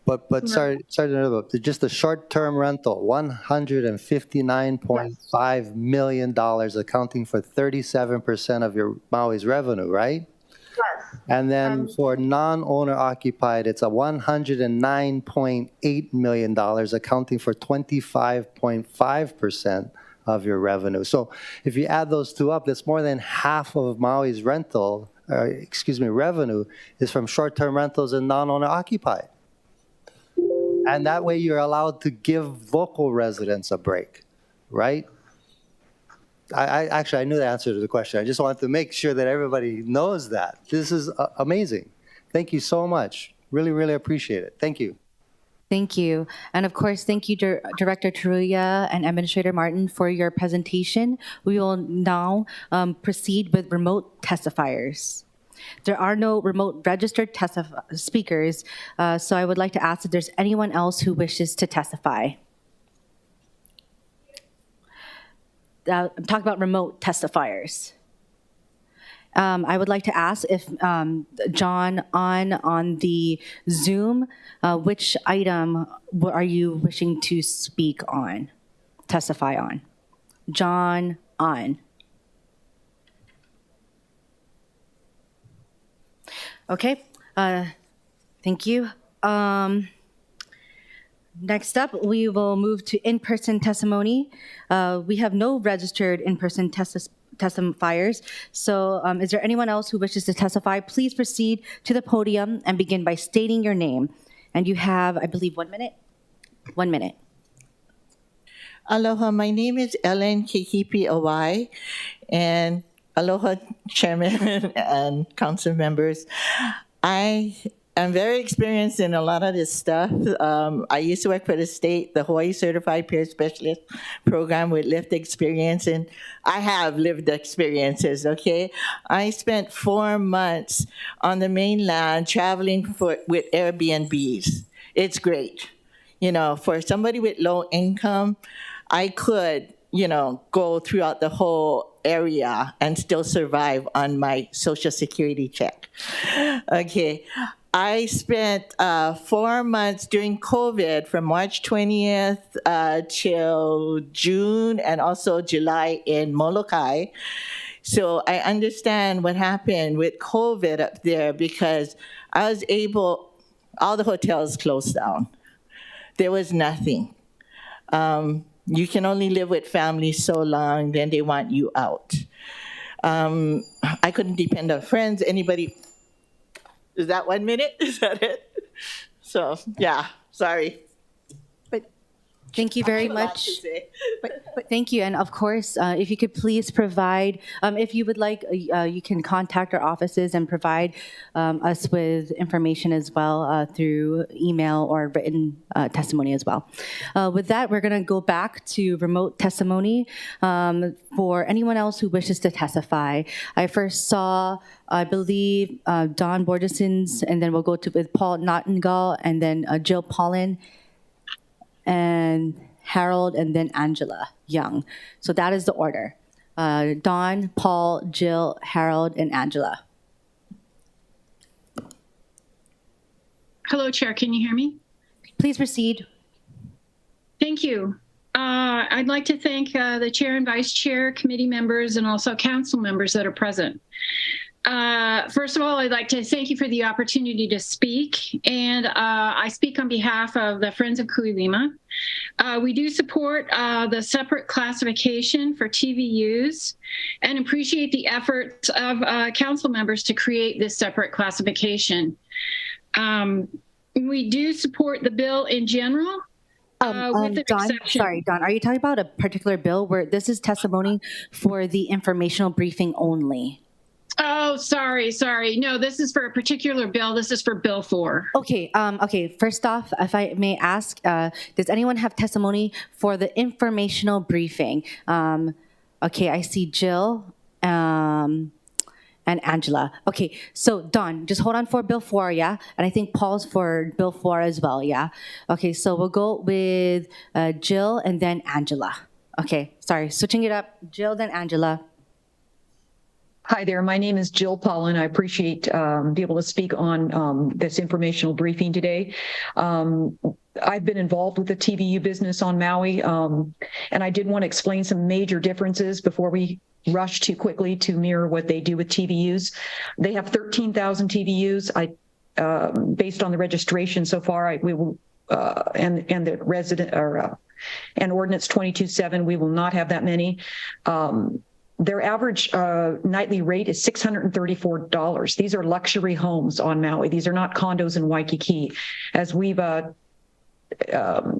But sorry to interrupt. Just the short-term rental, $159.5 million, accounting for 37% of your Maui's revenue, right? yes. And then for non-owner occupied, it's a $109.8 million, accounting for 25.5% of your revenue. So if you add those 2 up, that's more than half of Maui's revenue is from short-term rentals and non-owner occupied. And that way you're allowed to give local residents a break, right? I actually, I knew the answer to the question. I just wanted to make sure that everybody knows that. This is amazing. Thank you so much. Really, really appreciate it. Thank you. Thank you. And of course, thank you, Director Taruya and Administrator Martin, for your presentation. We will now proceed with remote testifiers. There are no remote registered speakers, so I would like to ask if there's anyone else who wishes to testify. I'm talking about remote testifiers. I would like to ask if John on the Zoom, which item are you wishing to speak on, testify on? John on. Okay, thank you. Next up, we will move to in-person testimony. We have no registered in-person testifiers. So is there anyone else who wishes to testify? Please proceed to the podium and begin by stating your name. And you have, I believe, 1 minute? 1 minute. Aloha, my name is Ellen Kekipi Awai, and aloha, Chairman and council members. I am very experienced in a lot of this stuff. I used to work for the state, the Hawaii Certified Peer Specialist program with lived experience, and I have lived experiences, okay? I spent 4 months on the mainland traveling with Airbnbs. It's great. You know, for somebody with low income, I could, go throughout the whole area and still survive on my Social Security check. Okay. I spent 4 months during COVID from March 20th till June and also July in Molokai. So I understand what happened with COVID up there because I was able, all the hotels closed down. There was nothing. You can only live with family so long, then they want you out. I couldn't depend on friends, anybody. Is that 1 minute? Is that it? So, yeah, sorry. But thank you very much. But thank you. And of course, if you could please provide, if you would like, you can contact our offices and provide us with information as well through email or written testimony as well. With that, we're going to go back to remote testimony for anyone else who wishes to testify. I first saw, I believe, Don Borgeson's, and then we'll go to with Paul Nottinghall, and then Jill Paulin, and Harold, and then Angela Young. So that is the order. Don, Paul, Jill, Harold, and Angela. Hello, Chair. Can you hear me? Please proceed. Thank you. I'd like to thank the Chair and Vice Chair, committee members, and also council members that are present. First of all, I'd like to thank you for the opportunity to speak, and I speak on behalf of the Friends of Kuilima. We do support the separate classification for TVUs and appreciate the efforts of council members to create this separate classification. We do support the bill in general. With an Don, exception. sorry, Don, are you talking about a particular bill where this is testimony for the informational briefing only? Oh, sorry. No, this is for a particular bill. This is for Bill 4. Okay, okay. First off, if I may ask, does anyone have testimony for the informational briefing? Okay, I see Jill and Angela. Okay, so Don, just hold on for Bill 4, yeah? And I think Paul's for Bill 4 as well, yeah? Okay, so we'll go with Jill and then Angela. Okay, sorry, switching it up. Jill, then Angela. Hi there, my name is Jill Paulin. I appreciate being able to speak on this informational briefing today. I've been involved with the TVU business on Maui, and I did want to explain some major differences before we rush too quickly to mirror what they do with TVUs. They have 13,000 TVUs. Based on the registration so far, we will and the resident or and ordinance 22.7, we will not have that many. Their average nightly rate is $634. These are luxury homes on Maui. These are not condos in Waikiki. As we've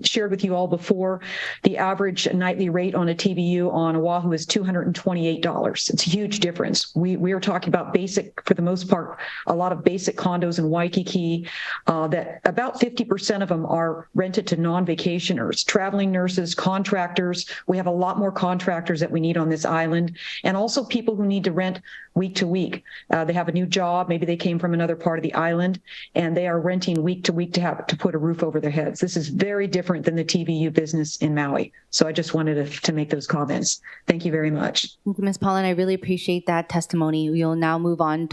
shared with you all before, the average nightly rate on a TBU on Oahu is $228. It's a huge difference. We are talking about basic, for the most part, a lot of basic condos in Waikiki, that about 50% of them are rented to non-vacationers, traveling nurses, contractors. We have a lot more contractors that we need on this island, and also people who need to rent week to week. They have a new job, maybe they came from another part of the island, and they are renting week to week to put a roof over their heads. This is very different than the TBU business in Maui. So I just wanted to make those comments. Thank you very much. Thank you, Ms. Paulin. I really appreciate that testimony. We will now move on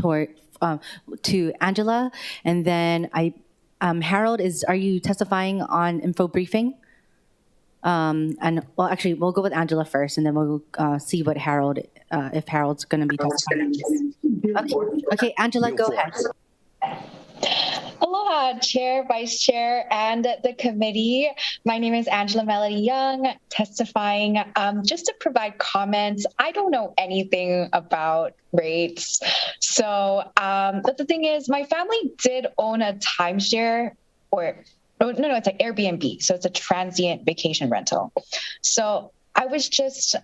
to Angela, and then Harold, are you testifying on info briefing? And well, actually, we'll go with Angela first, and then we'll see what Harold, if Harold's going to be testifying. Okay, Angela, go ahead. Aloha, Chair, Vice Chair, and the committee. My name is Angela Melody Young, testifying just to provide comments. I don't know anything about rates. So, but the thing is, my family did own a timeshare, it's an Airbnb. So it's a transient vacation rental. So I just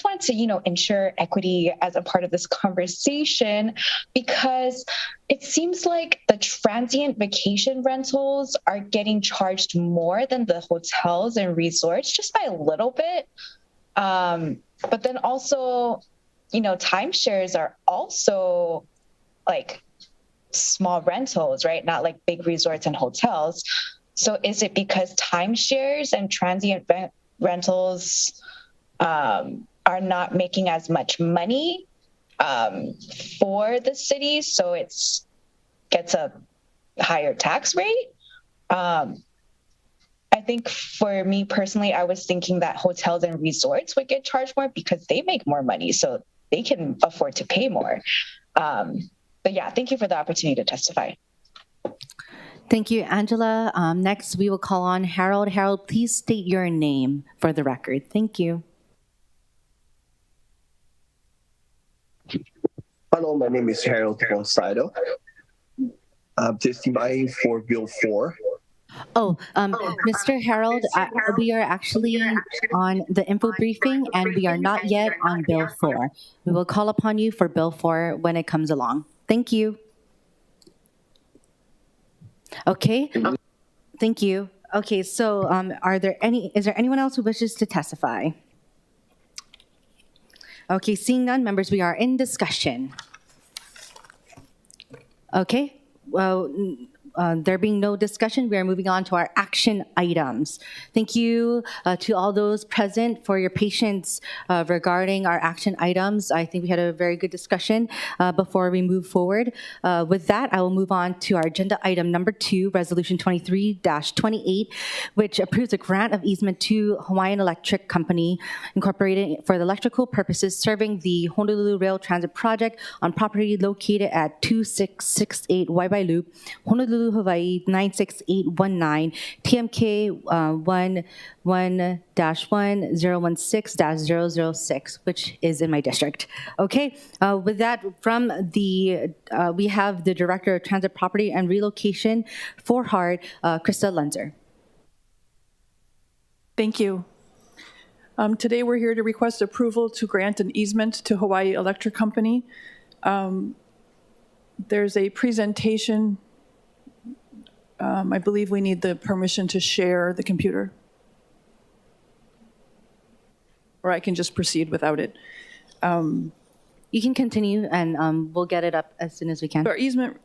wanted to, ensure equity as a part of this conversation, because it seems like the transient vacation rentals are getting charged more than the hotels and resorts, just by a little bit. But then also, timeshares are also like small rentals, right? Not like big resorts and hotels. So is it because timeshares and transient rentals are not making as much money for the city, so it's gets a higher tax rate? I think for me personally, I was thinking that hotels and resorts would get charged more because they make more money, so they can afford to pay more. But yeah, thank you for the opportunity to testify. Thank you, Angela. Next, we will call on Harold. Harold, please state your name for the record. Thank you. Hello, my name is Harold Gonzalo. I'm testifying for Bill 4. Mr. Harold, we are actually on the info briefing, and we are not yet on Bill 4. We will call upon you for Bill 4 when it comes along. Thank you. Okay. Thank you. Okay, so is there anyone else who wishes to testify? Okay, seeing none, members, we are in discussion. Okay, well, there being no discussion, we are moving on to our action items. Thank you to all those present for your patience regarding our action items. I think we had a very good discussion before we move forward. With that, I will move on to our agenda item number 2, Resolution 23-28, which approves a grant of easement to Hawaiian Electric Company, Incorporated, for the electrical purposes serving the Honolulu Rail Transit Project on property located at 2668 Waibai Loop, Honolulu, Hawaii 96819, TMK 11-1016-006, which is in my district. Okay, with that, we have the Director of Transit Property and Relocation for HARD, Krista Lenzer. Thank you. Today we're here to request approval to grant an easement to Hawaii Electric Company. There's a presentation. I believe we need the permission to share the computer. Or I can just proceed without it. You can continue, and we'll get it up as soon as we can. Our easement,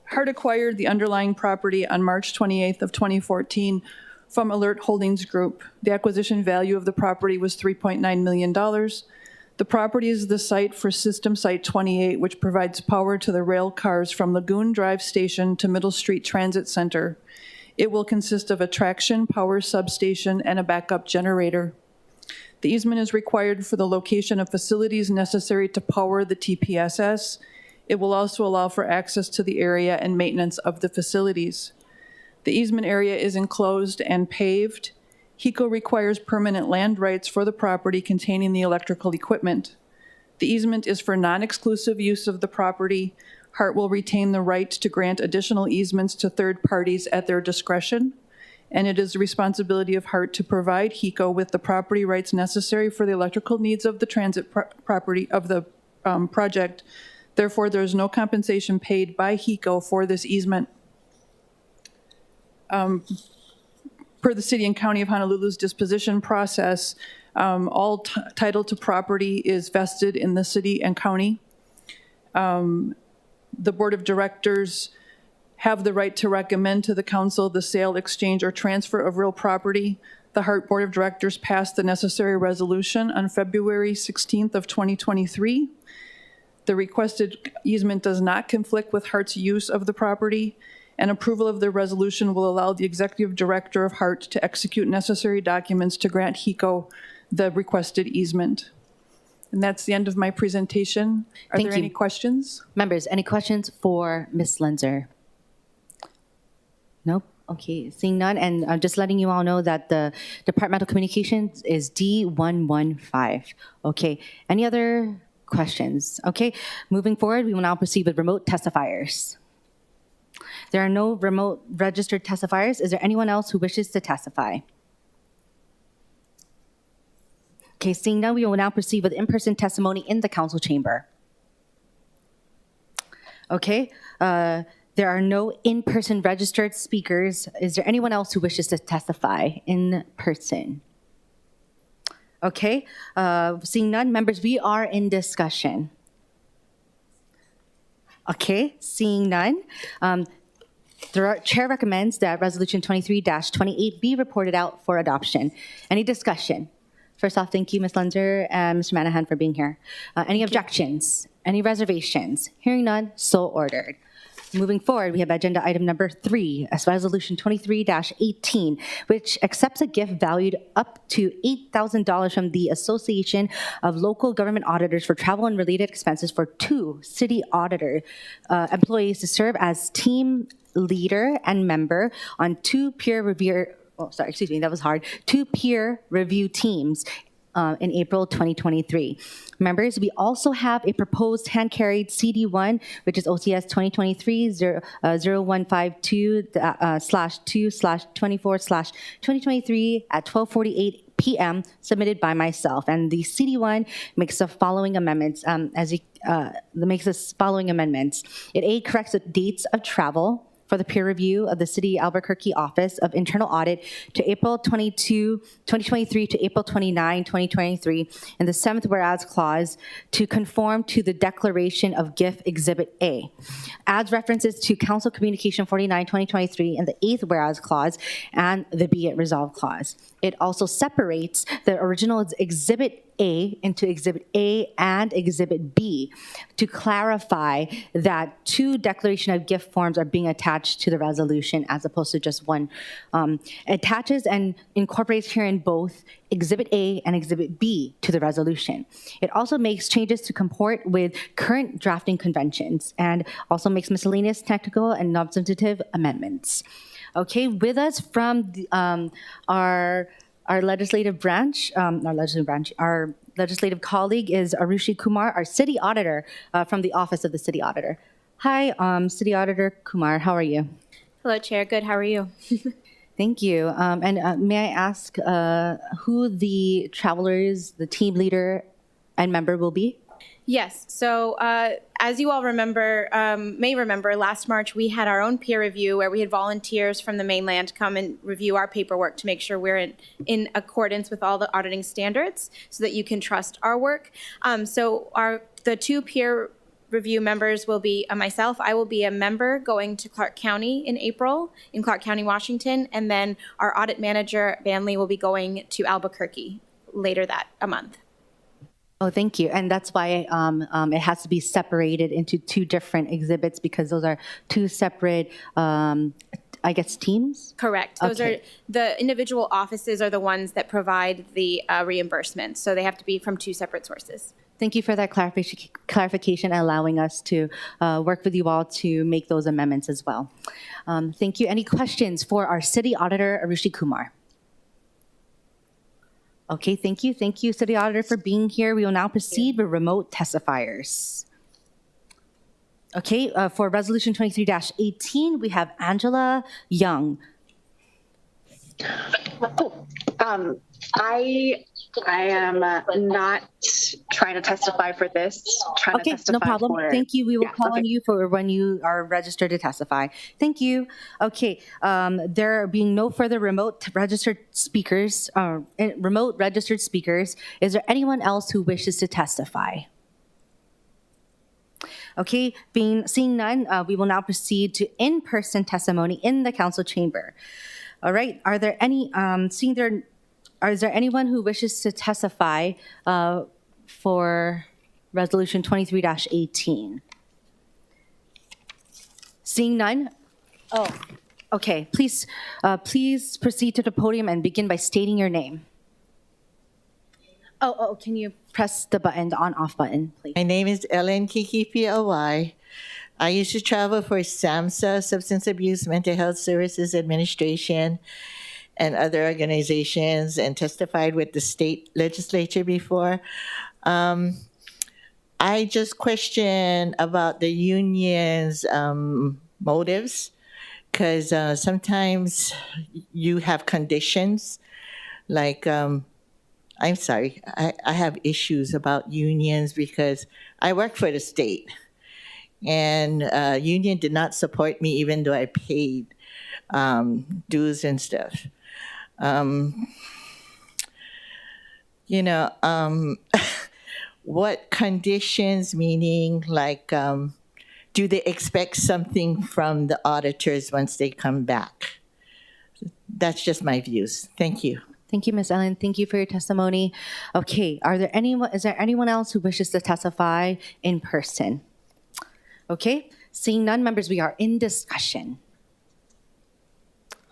HARD acquired the underlying property on March 28th of 2014 from Alert Holdings Group. The acquisition value of the property was $3.9 million. The property is the site for System Site 28, which provides power to the rail cars from Lagoon Drive Station to Middle Street Transit Center. It will consist of a traction power substation and a backup generator. The easement is required for the location of facilities necessary to power the TPSS. It will also allow for access to the area and maintenance of the facilities. The easement area is enclosed and paved. HECO requires permanent land rights for the property containing the electrical equipment. The easement is for non-exclusive use of the property. HART will retain the right to grant additional easements to third parties at their discretion. and it is the responsibility of HART to provide HECO with the property rights necessary for the electrical needs of the transit property of the project. Therefore, there is no compensation paid by HECO for this easement. Per the City and County of Honolulu's disposition process, all title to property is vested in the city and county. The Board of Directors have the right to recommend to the council the sale, exchange, or transfer of real property. The HART Board of Directors passed the necessary resolution on February 16th of 2023. The requested easement does not conflict with HART's use of the property, and approval of the resolution will allow the Executive Director of HART to execute necessary documents to grant HECO the requested easement. And that's the end of my presentation. Are there any questions? Members, any questions for Ms. Lenzer? Nope. Okay, seeing none, and I'm just letting you all know that the departmental communications is D115. Okay, any other questions? Okay, moving forward, we will now proceed with remote testifiers. There are no remote registered testifiers. Is there anyone else who wishes to testify? Okay, seeing none, we will now proceed with in-person testimony in the council chamber. Okay, there are no in-person registered speakers. Is there anyone else who wishes to testify in person? Okay, seeing none, members, we are in discussion. Okay, seeing none, the chair recommends that Resolution 23-28 be reported out for adoption. Any discussion? First off, thank you, Ms. Lenzer and Mr. Manahan, for being here. Any objections? Any reservations? Hearing none, so ordered. Moving forward, we have agenda item number 3, as Resolution 23-18, which accepts a gift valued up to $8,000 from the Association of Local Government Auditors for travel and related expenses for 2 city auditor employees to serve as team leader and member on 2 peer review. Oh, sorry, excuse me, that was hard. 2 peer review teams in April 2023. Members, we also have a proposed hand-carried CD1, which is OCS 2023-0152/2/24/2023 at 12:48 p.m. submitted by myself. And the CD1 makes the following amendments. It corrects the dates of travel for the peer review of the City Albuquerque Office of Internal Audit to April 22, 2023 to April 29, 2023, and the 7th whereas clause to conform to the Declaration of Gift Exhibit A. Adds references to Council Communication 49, 2023, and the 8th whereas clause and the Be It Resolved clause. It also separates the original Exhibit A into Exhibit A and Exhibit B to clarify that 2 declaration of gift forms are being attached to the resolution as opposed to just one. Attaches and incorporates herein both Exhibit A and Exhibit B to the resolution. It also makes changes to comport with current drafting conventions and also makes miscellaneous technical and non-substantive amendments. Okay, with us from the, our legislative branch, our legislative colleague is Arushi Kumar, our city auditor from the Office of the City Auditor. Hi, City Auditor Kumar, how are you? Hello, Chair. Good. How are you? Thank you. And may I ask who the travelers, the team leader and member will be? Yes. So as you all may remember, last March we had our own peer review where we had volunteers from the mainland come and review our paperwork to make sure we're in accordance with all the auditing standards so that you can trust our work. So the 2 peer review members will be myself. I will be a member going to Clark County in April, in Clark County, Washington, and then our audit manager, Banley, will be going to Albuquerque later that month. Oh, thank you. And that's why it has to be separated into 2 different exhibits because those are 2 separate, I guess, teams? Correct. Those Okay. are the individual offices are the ones that provide the reimbursement. So they have to be from 2 separate sources. Thank you for that clarification, allowing us to work with you all to make those amendments as well. Thank you. Any questions for our City Auditor, Arushi Kumar? Okay, thank you. Thank you, City Auditor, for being here. We will now proceed with remote testifiers. Okay, for Resolution 23-18, we have Angela Young. I am not trying to testify for this. Trying to Okay, testify no problem. for, Thank you. We will yeah, call okay. on you for when you are registered to testify. Thank you. Okay, there being no further remote registered speakers, is there anyone else who wishes to testify? Okay, seeing none, we will now proceed to in-person testimony in the council chamber. All right, are there any, is there anyone who wishes to testify for Resolution 23-18? Seeing none? Oh, okay, please proceed to the podium and begin by stating your name. Oh, can you press the button, the on-off button, please? My name is Ellen Kikipi-Awai. I used to travel for SAMHSA, Substance Abuse Mental Health Services Administration, and other organizations, and testified with the state legislature before. I just question about the union's motives, because sometimes you have conditions like, I'm sorry, I have issues about unions because I work for the state, and union did not support me even though I paid dues and stuff. What conditions, meaning like, do they expect something from the auditors once they come back? That's just my views. Thank you. Thank you, Ms. Ellen. Thank you for your testimony. Okay, is there anyone else who wishes to testify in person? Okay, seeing none, members, we are in discussion.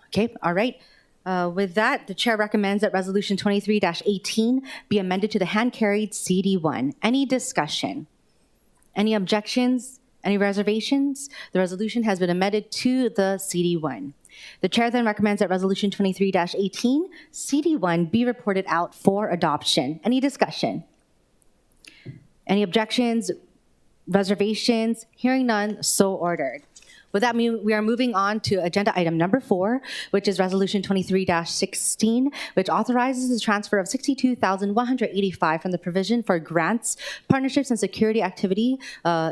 Okay, all right. With that, the chair recommends that Resolution 23-18 be amended to the hand-carried CD1. Any discussion? Any objections? Any reservations? The resolution has been amended to the CD1. The chair then recommends that Resolution 23-18, CD1, be reported out for adoption. Any discussion? Any objections? Reservations? Hearing none, so ordered. With that, we are moving on to agenda item number 4, which is Resolution 23-16, which authorizes the transfer of $62,185 from the provision for grants, partnerships, and security activity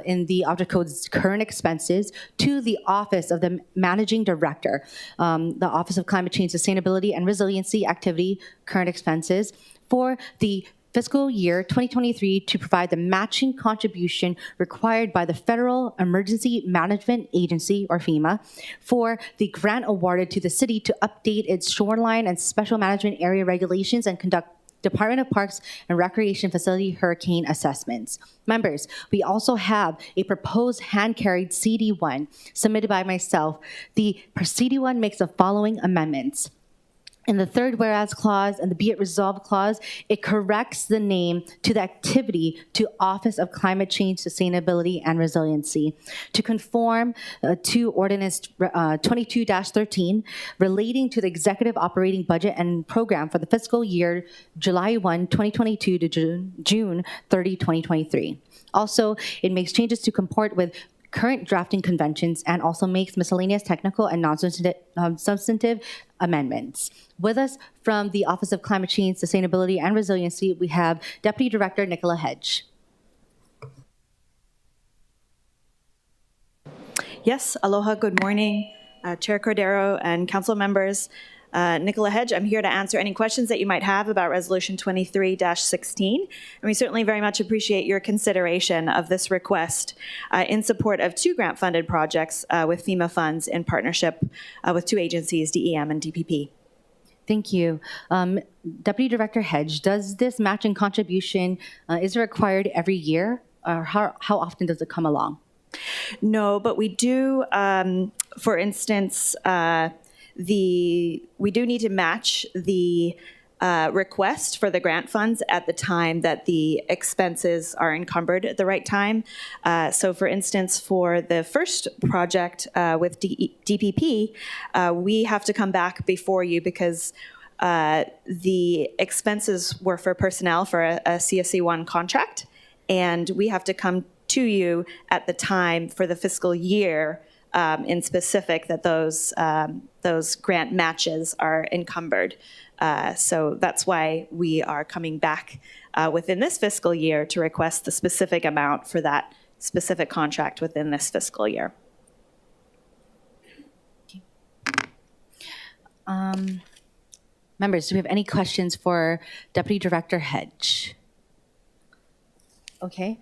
in the Object Code's current expenses to the Office of the Managing Director, the Office of Climate Change, Sustainability, and Resiliency Activity current expenses for the fiscal year 2023 to provide the matching contribution required by the Federal Emergency Management Agency, or FEMA, for the grant awarded to the city to update its shoreline and special management area regulations and conduct Department of Parks and Recreation facility hurricane assessments. Members, we also have a proposed hand-carried CD1 submitted by myself. The CD1 makes the following amendments. In the third whereas clause and the be it resolved clause, it corrects the name to the activity to Office of Climate Change, Sustainability, and Resiliency to conform to Ordinance 22-13 relating to the Executive Operating Budget and Program for the fiscal year July 1, 2022 to June 30, 2023. Also, it makes changes to comport with current drafting conventions and also makes miscellaneous technical and non-substantive amendments. With us from the Office of Climate Change, Sustainability, and Resiliency, we have Deputy Director Nicola Hedge. Yes, aloha, good morning, Chair Cordero and council members. Nicola Hedge, I'm here to answer any questions that you might have about Resolution 23-16. And we certainly very much appreciate your consideration of this request in support of 2 grant-funded projects with FEMA funds in partnership with 2 agencies, DEM and DPP. Thank you. Deputy Director Hedge, does this matching contribution, is it required every year? Or how often does it come along? No, but we do, for instance, we do need to match the request for the grant funds at the time that the expenses are encumbered at the right time. So for instance, for the first project with DPP, we have to come back before you because the expenses were for personnel for a CSC1 contract, and we have to come to you at the time for the fiscal year in specific that those grant matches are encumbered. So that's why we are coming back within this fiscal year to request the specific amount for that specific contract within this fiscal year. Members, do we have any questions for Deputy Director Hedge? Okay.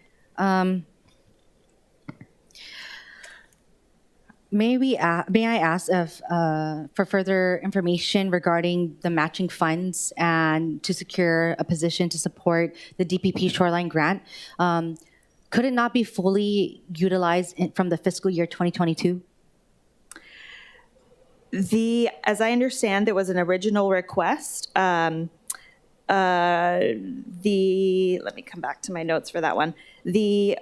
May I ask if, for further information regarding the matching funds and to secure a position to support the DPP Shoreline Grant? Could it not be fully utilized from the fiscal year 2022? As I understand, there was an original request. Let me come back to my notes for that one. The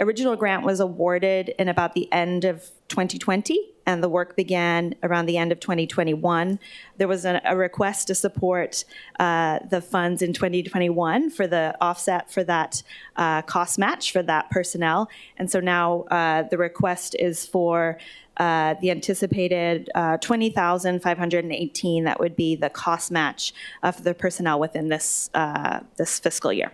original grant was awarded in about the end of 2020, and the work began around the end of 2021. There was a request to support the funds in 2021 for the offset for that cost match for that personnel. And so now the request is for the anticipated $20,518. That would be the cost match for the personnel within this fiscal year.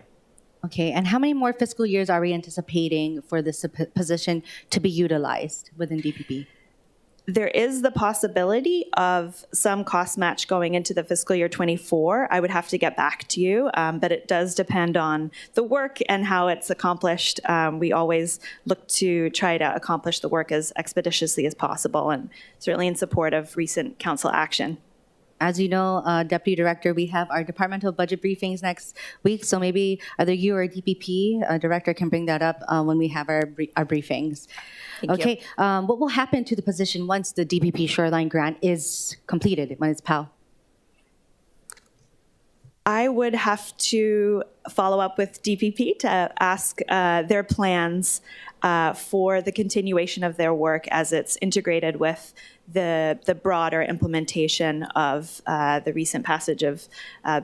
Okay, and how many more fiscal years are we anticipating for this position to be utilized within DPP? There is the possibility of some cost match going into the fiscal year 24. I would have to get back to you, but it does depend on the work and how it's accomplished. We always look to try to accomplish the work as expeditiously as possible, and certainly in support of recent council action. As you know, Deputy Director, we have our departmental budget briefings next week, so maybe either you or DPP Director can bring that up when we have our briefings. Okay, what will happen to the position once the DPP Shoreline Grant is completed, when it's POW? I would have to follow up with DPP to ask their plans for the continuation of their work as it's integrated with the broader implementation of the recent passage of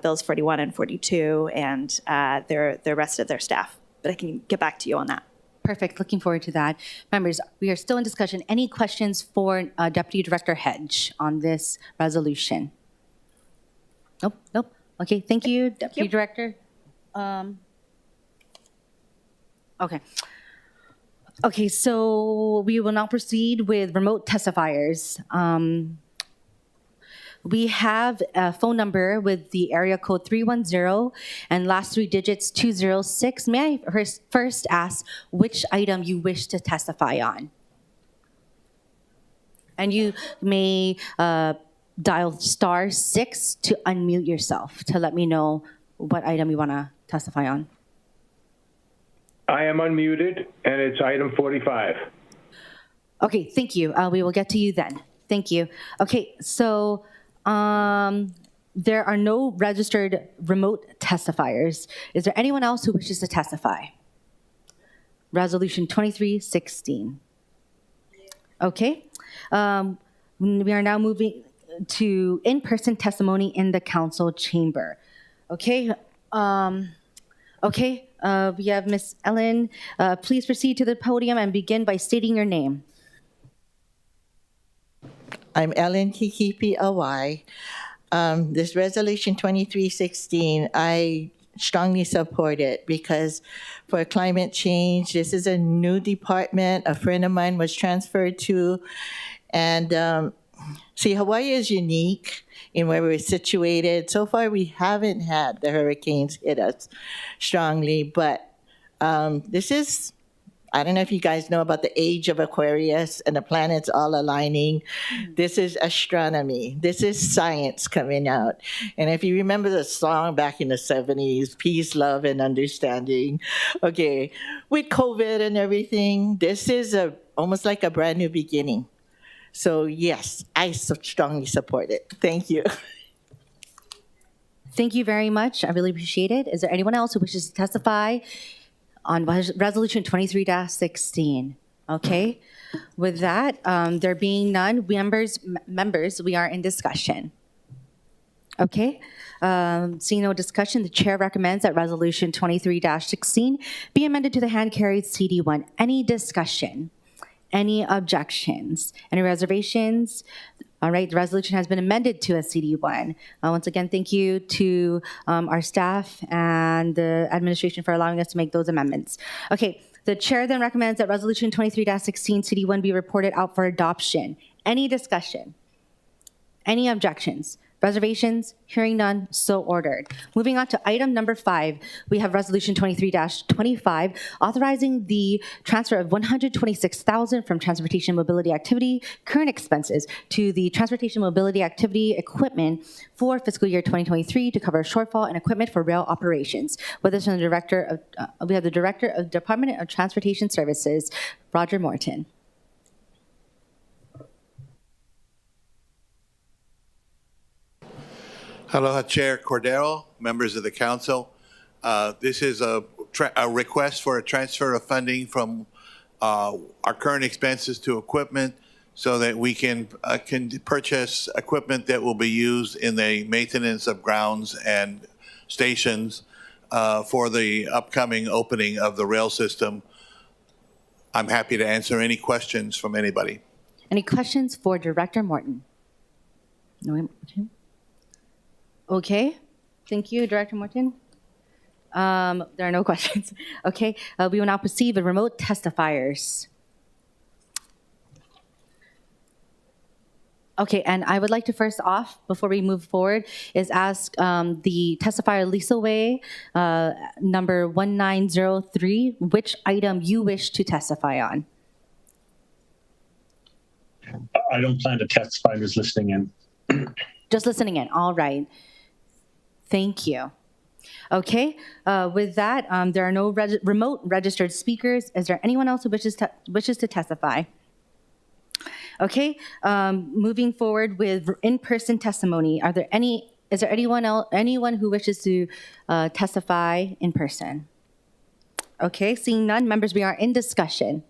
Bills 41 and 42 and the rest of their staff. But I can get back to you on that. Perfect. Looking forward to that. Members, we are still in discussion. Any questions for Deputy Director Hedge on this resolution? Nope, nope. Okay, thank you, Deputy Director. Okay. Okay, so we will now proceed with remote testifiers. We have a phone number with the area code 310 and last three digits 206. May I first ask which item you wish to testify on? And you may dial *6 to unmute yourself to let me know what item you want to testify on. I am unmuted, and it's item 45. Okay, thank you. We will get to you then. Thank you. Okay, so there are no registered remote testifiers. Is there anyone else who wishes to testify? Resolution 2316. Okay. We are now moving to in-person testimony in the council chamber. Okay. We have Ms. Ellen. Please proceed to the podium and begin by stating your name. I'm Ellen Kikipi Awai. This resolution 2316, I strongly support it because for climate change, this is a new department a friend of mine was transferred to. And see, Hawaii is unique in where we're situated. So far, we haven't had the hurricanes hit us strongly, but this is, I don't know if you guys know about the age of Aquarius and the planets all aligning. This is astronomy. This is science coming out. And if you remember the song back in the 70s, Peace, Love, and Understanding, okay, with COVID and everything, this is almost like a brand new beginning. So yes, I strongly support it. Thank you. Thank you very much. I really appreciate it. Is there anyone else who wishes to testify on Resolution 23-16? Okay. With that, there being none, members, we are in discussion. Okay. Seeing no discussion, the chair recommends that Resolution 23-16 be amended to the hand-carried CD1. Any discussion? Any objections? Any reservations? All right, the resolution has been amended to a CD1. Once again, thank you to our staff and the administration for allowing us to make those amendments. Okay, the chair then recommends that Resolution 23-16 CD1 be reported out for adoption. Any discussion? Any objections? Reservations? Hearing none, so ordered. Moving on to item number 5, we have Resolution 23-25, authorizing the transfer of $126,000 from Transportation Mobility Activity current expenses to the Transportation Mobility Activity equipment for fiscal year 2023 to cover a shortfall in equipment for rail operations. With us from the Director of, we have the Director of Department of Transportation Services, Roger Morton. Aloha, Chair Cordero, members of the council. This is a request for a transfer of funding from our current expenses to equipment so that we can purchase equipment that will be used in the maintenance of grounds and stations for the upcoming opening of the rail system. I'm happy to answer any questions from anybody. Any questions for Director Morton? No. Okay, thank you, Director Morton. There are no questions. Okay, we will now proceed with remote testifiers. Okay, and I would like to first off, before we move forward, is ask the testifier Lisa Wei, number 1903, which item you wish to testify on. I don't plan to testify, I'm just listening in. Just listening in, all right. Thank you. Okay, with that, there are no remote registered speakers. Is there anyone else who wishes to testify? Okay, moving forward with in-person testimony. Is there anyone who wishes to testify in person? Okay, seeing none, members, we are in discussion.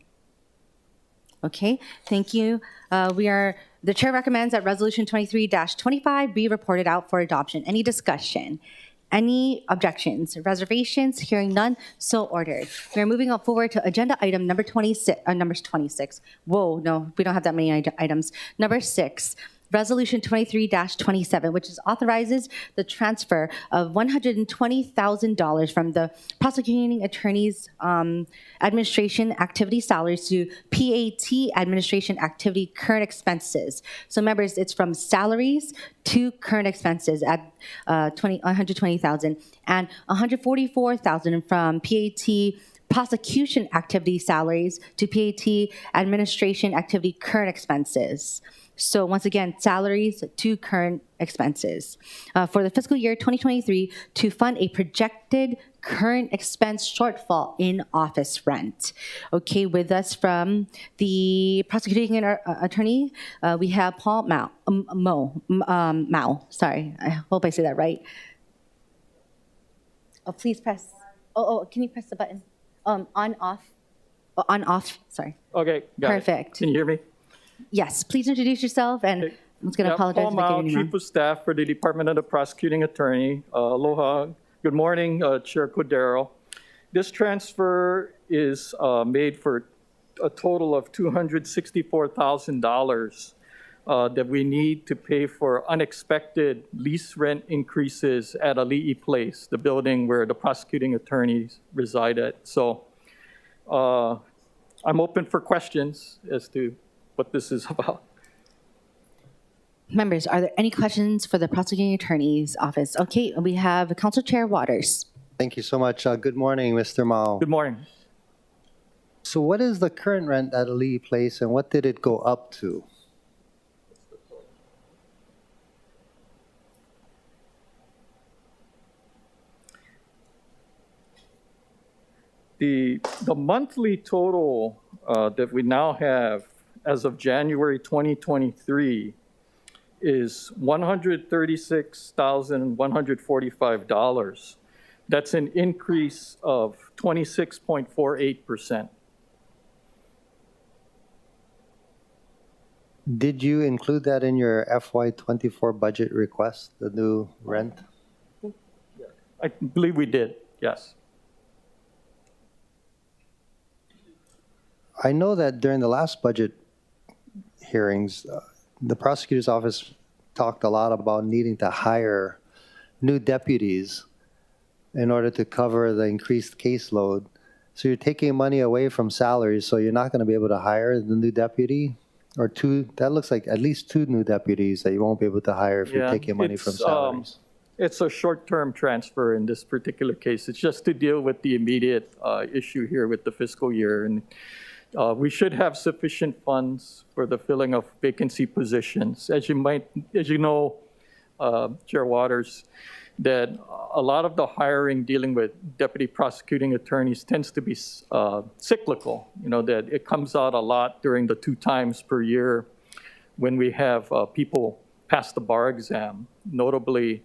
Okay, thank you. The chair recommends that Resolution 23-25 be reported out for adoption. Any discussion? Any objections? Reservations? Hearing none, so ordered. We are moving forward to agenda item number 26. Whoa, no, we don't have that many items. Number 6. Resolution 23-27, which authorizes the transfer of $120,000 from the prosecuting attorney's administration activity salaries to PAT administration activity current expenses. So members, it's from salaries to current expenses at $120,000 and $144,000 from PAT prosecution activity salaries to PAT administration activity current expenses. So once again, salaries to current expenses for the fiscal year 2023 to fund a projected current expense shortfall in office rent. Okay, with us from the prosecuting attorney, we have Paul Mao. Sorry, I hope I say that right. Oh, please press. Can you press the button? On, off. On, off. Sorry. Okay, got Perfect. It. Can you hear me? Yes, please introduce yourself, and Okay. I'm just going to apologize Paul for Mao, getting your name Chief of Staff for the Department of the Prosecuting Attorney. Aloha. Good morning, Chair Cordero. This transfer is made for a total of $264,000 that we need to pay for unexpected lease rent increases at Ali'i Place, the building where the prosecuting attorneys reside at. So I'm open for questions as to what this is about. Members, are there any questions for the prosecuting attorney's office? Okay, we have Council Chair Waters. Thank you so much. Good morning, Mr. Mao. Good morning. So what is the current rent at Ali'i Place and what did it go up to? The monthly total that we now have as of January 2023 is $136,145. That's an increase of 26.48%. Did you include that in your FY24 budget request, the new rent? I believe we did, yes. I know that during the last budget hearings, the prosecutor's office talked a lot about needing to hire new deputies in order to cover the increased caseload. So you're taking money away from salaries, so you're not going to be able to hire the new deputy? Or two, that looks like at least two new deputies that you won't be able to hire if you're taking money from salaries. It's a short-term transfer in this particular case. It's just to deal with the immediate issue here with the fiscal year. And we should have sufficient funds for the filling of vacancy positions. As you know, Chair Waters, that a lot of the hiring dealing with deputy prosecuting attorneys tends to be cyclical. You know, that it comes out a lot during the 2 times per year when we have people pass the bar exam. Notably,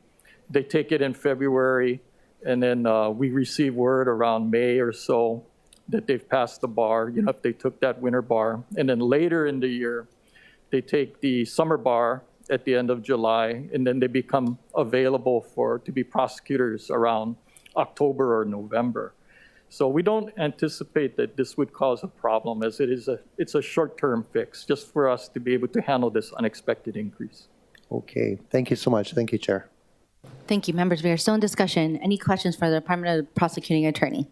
they take it in February, and then we receive word around May or so that they've passed the bar, you know, if they took that winter bar. And then later in the year, they take the summer bar at the end of July, and then they become available to be prosecutors around October or November. So we don't anticipate that this would cause a problem, as it's a short-term fix, just for us to be able to handle this unexpected increase. Okay, thank you so much. Thank you, Chair. Thank you. Members, we are still in discussion. Any questions for the Department of Prosecuting Attorney?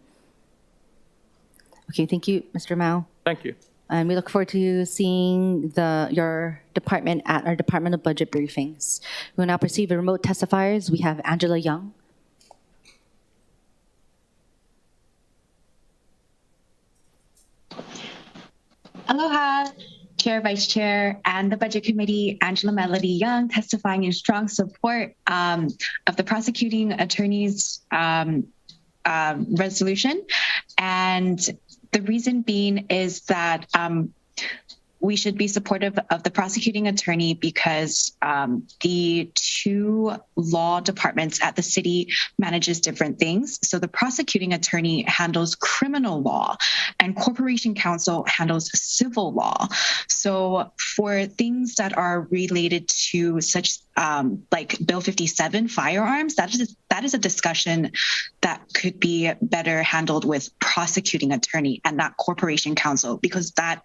Okay, thank you, Mr. Mao. Thank you. And we look forward to seeing your department at our Department of Budget briefings. We will now proceed with remote testifiers. We have Angela Young. Aloha, Chair, Vice Chair, and the Budget Committee, Angela Melody Young, testifying in strong support of the prosecuting attorney's resolution. And the reason being is that we should be supportive of the prosecuting attorney because the 2 law departments at the city manages different things. So the prosecuting attorney handles criminal law and corporation counsel handles civil law. So for things that are related to such like Bill 57 firearms, that is a discussion that could be better handled with prosecuting attorney and not corporation counsel, because that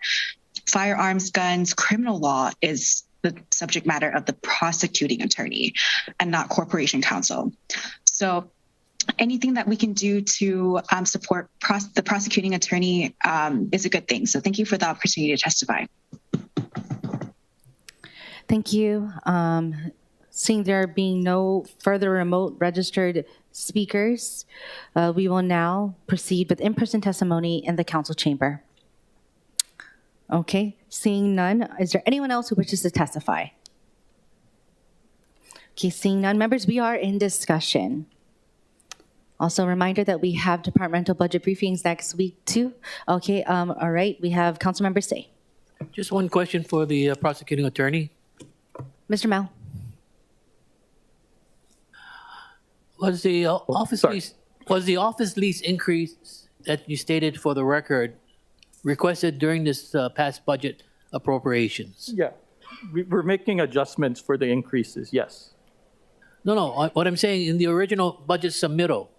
firearms, guns, criminal law is the subject matter of the prosecuting attorney and not corporation counsel. So anything that we can do to support the prosecuting attorney is a good thing. So thank you for the opportunity to testify. Thank you. Seeing there being no further remote registered speakers, we will now proceed with in-person testimony in the council chamber. Okay, seeing none, is there anyone else who wishes to testify? Okay, seeing none, members, we are in discussion. Also, a reminder that we have departmental budget briefings next week too. Okay, all right, we have Councilmember Say. Just one question for the prosecuting attorney. Mr. Mao. Was the office lease increase that you stated for the record requested during this past budget appropriations? Yeah, we're making adjustments for the increases, yes. No, what I'm saying, in the original budget submittal.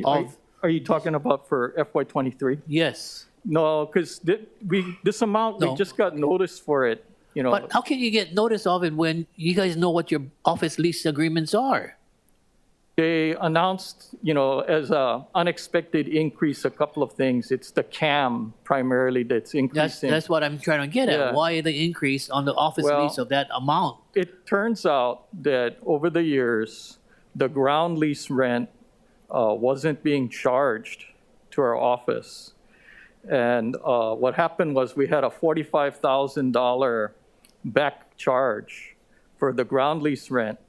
Are you talking about for FY23? Yes. No, because this amount, we just got notice for it, you know. But how can you get notice of it when you guys know what your office lease agreements are? They announced, you know, as an unexpected increase, a couple of things. It's the CAM primarily that's increasing. That's what I'm trying to get at. Why the increase on the office lease of that amount? It turns out that over the years, the ground lease rent wasn't being charged to our office. And what happened was we had a $45,000 back charge for the ground lease rent.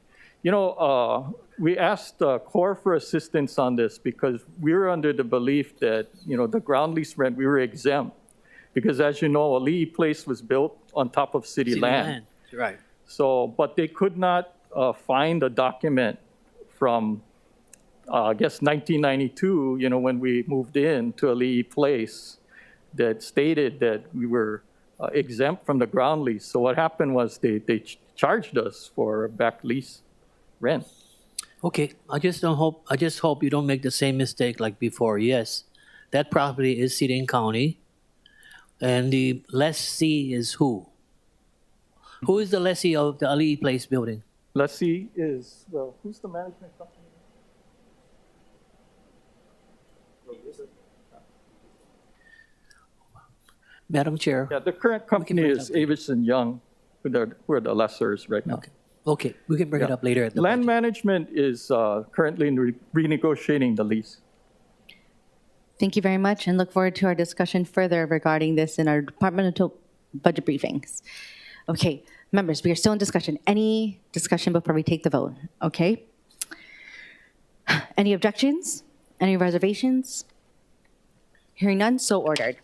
You know, we asked CORE for assistance on this because we were under the belief that, you know, the ground lease rent, we were exempt. Because as you know, Ali'i Place was built on top of city land. Right. So, but they could not find a document from, I guess, 1992, you know, when we moved in to Ali'i Place that stated that we were exempt from the ground lease. So what happened was they charged us for back lease rent. Okay, I just hope you don't make the same mistake like before. Yes, that property is City and County, And the lessee is who? Who is the lessee of the Ali Place building? Lessee is, well, who's the management company? Madam Chair. Yeah, the current company is Avis and Young, who are the lessors right now. Okay, we can bring it Yeah. up later. At the Land management is currently renegotiating the lease. Thank you very much, and look forward to our discussion further regarding this in our departmental budget briefings. Okay, members, we are still in discussion. Any discussion before we take the vote? Okay. Any objections? Any reservations? Hearing none, so ordered.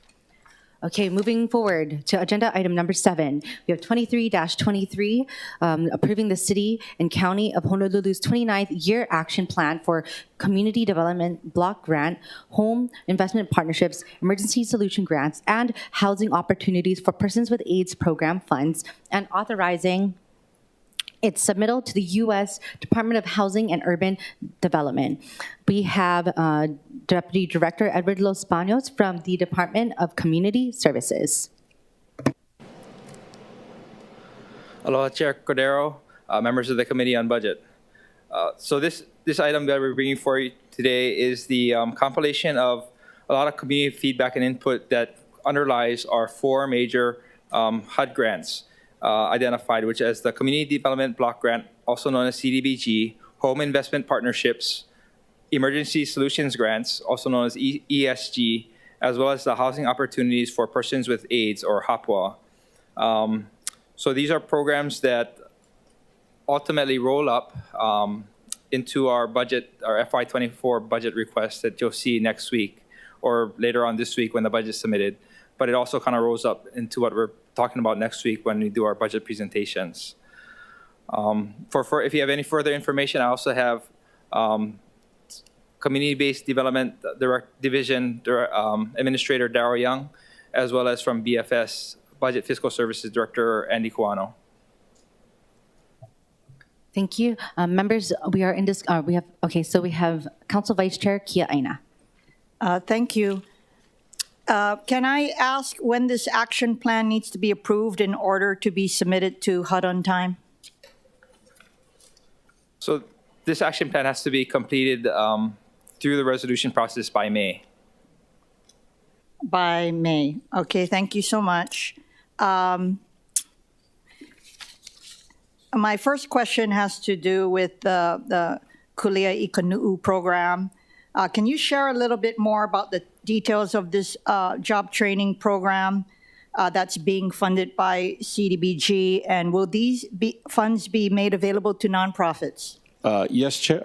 Okay, moving forward to agenda item number 7. We have 23-23, approving the City and County of Honolulu's 29th Year Action Plan for Community Development Block Grant, Home Investment Partnerships, Emergency Solution Grants, and Housing Opportunities for Persons with AIDS Program funds, and authorizing its submittal to the U.S. Department of Housing and Urban Development. We have Deputy Director Edward Los Baños from the Department of Community Services. Aloha, Chair Cordero, members of the Committee on Budget. So this item that we're bringing for you today is the compilation of a lot of community feedback and input that underlies our 4 major HUD grants identified, which is the Community Development Block Grant, also known as CDBG, Home Investment Partnerships, Emergency Solutions Grants, also known as ESG, as well as the Housing Opportunities for Persons with AIDS, or HOPWA. So these are programs that ultimately roll up into our budget, our FY24 budget request that you'll see next week or later on this week when the budget is submitted. But it also kind of rolls up into what we're talking about next week when we do our budget presentations. If you have any further information, I also have Community-Based Development Division Administrator Darryl Young, as well as from BFS Budget Fiscal Services Director Andy Cuano. Thank you. Members, we are in this, we have Council Vice Chair Kia Aina. Thank you. Can I ask when this action plan needs to be approved in order to be submitted to HUD on time? So this action plan has to be completed through the resolution process by May. By May. Okay, thank you so much. My first question has to do with the Kulia Ikanu'u program. Can you share a little bit more about the details of this job training program that's being funded by CDBG, and will these funds be made available to nonprofits? Yes, Chair.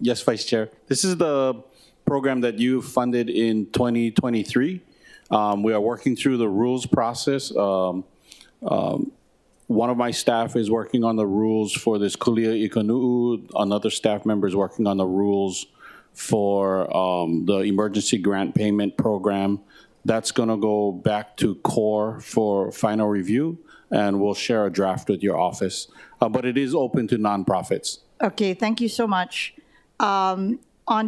Yes, Vice Chair. This is the program that you funded in 2023. We are working through the rules process. One of my staff is working on the rules for this Kulia Ikanu'u. Another staff member is working on the rules for the emergency grant payment program. That's going to go back to CORE for final review, and we'll share a draft with your office. But it is open to nonprofits. Okay, thank you so much. On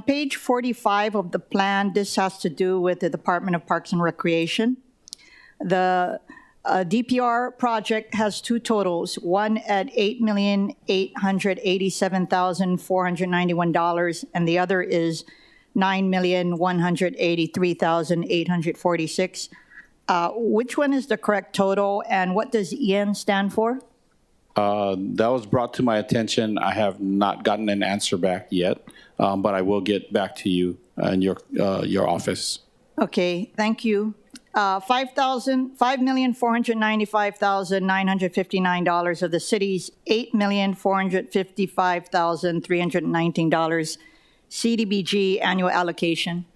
page 45 of the plan, this has to do with the Department of Parks and Recreation. The DPR project has 2 totals, one at $8,887,491, and the other is $9,183,846. Which one is the correct total, and what does EN stand for? That was brought to my attention. I have not gotten an answer back yet, but I will get back to you in your office. Okay, thank you. $5,495,959 of the city's $8,455,319 CDBG annual allocation,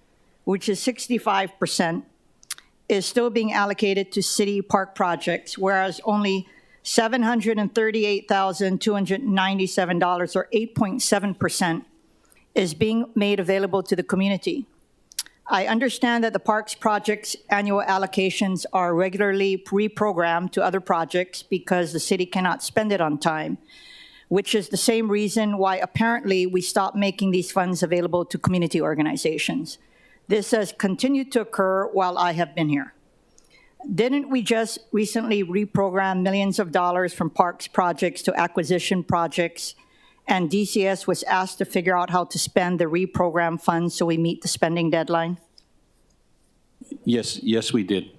which is 65%, is still being allocated to city park projects, whereas only $738,297, or 8.7%, is being made available to the community. I understand that the parks project's annual allocations are regularly reprogrammed to other projects because the city cannot spend it on time, which is the same reason why apparently we stopped making these funds available to community organizations. This has continued to occur while I have been here. Didn't we just recently reprogram millions of dollars from parks projects to acquisition projects? And DCS was asked to figure out how to spend the reprogram funds so we meet the spending deadline? Yes, we did.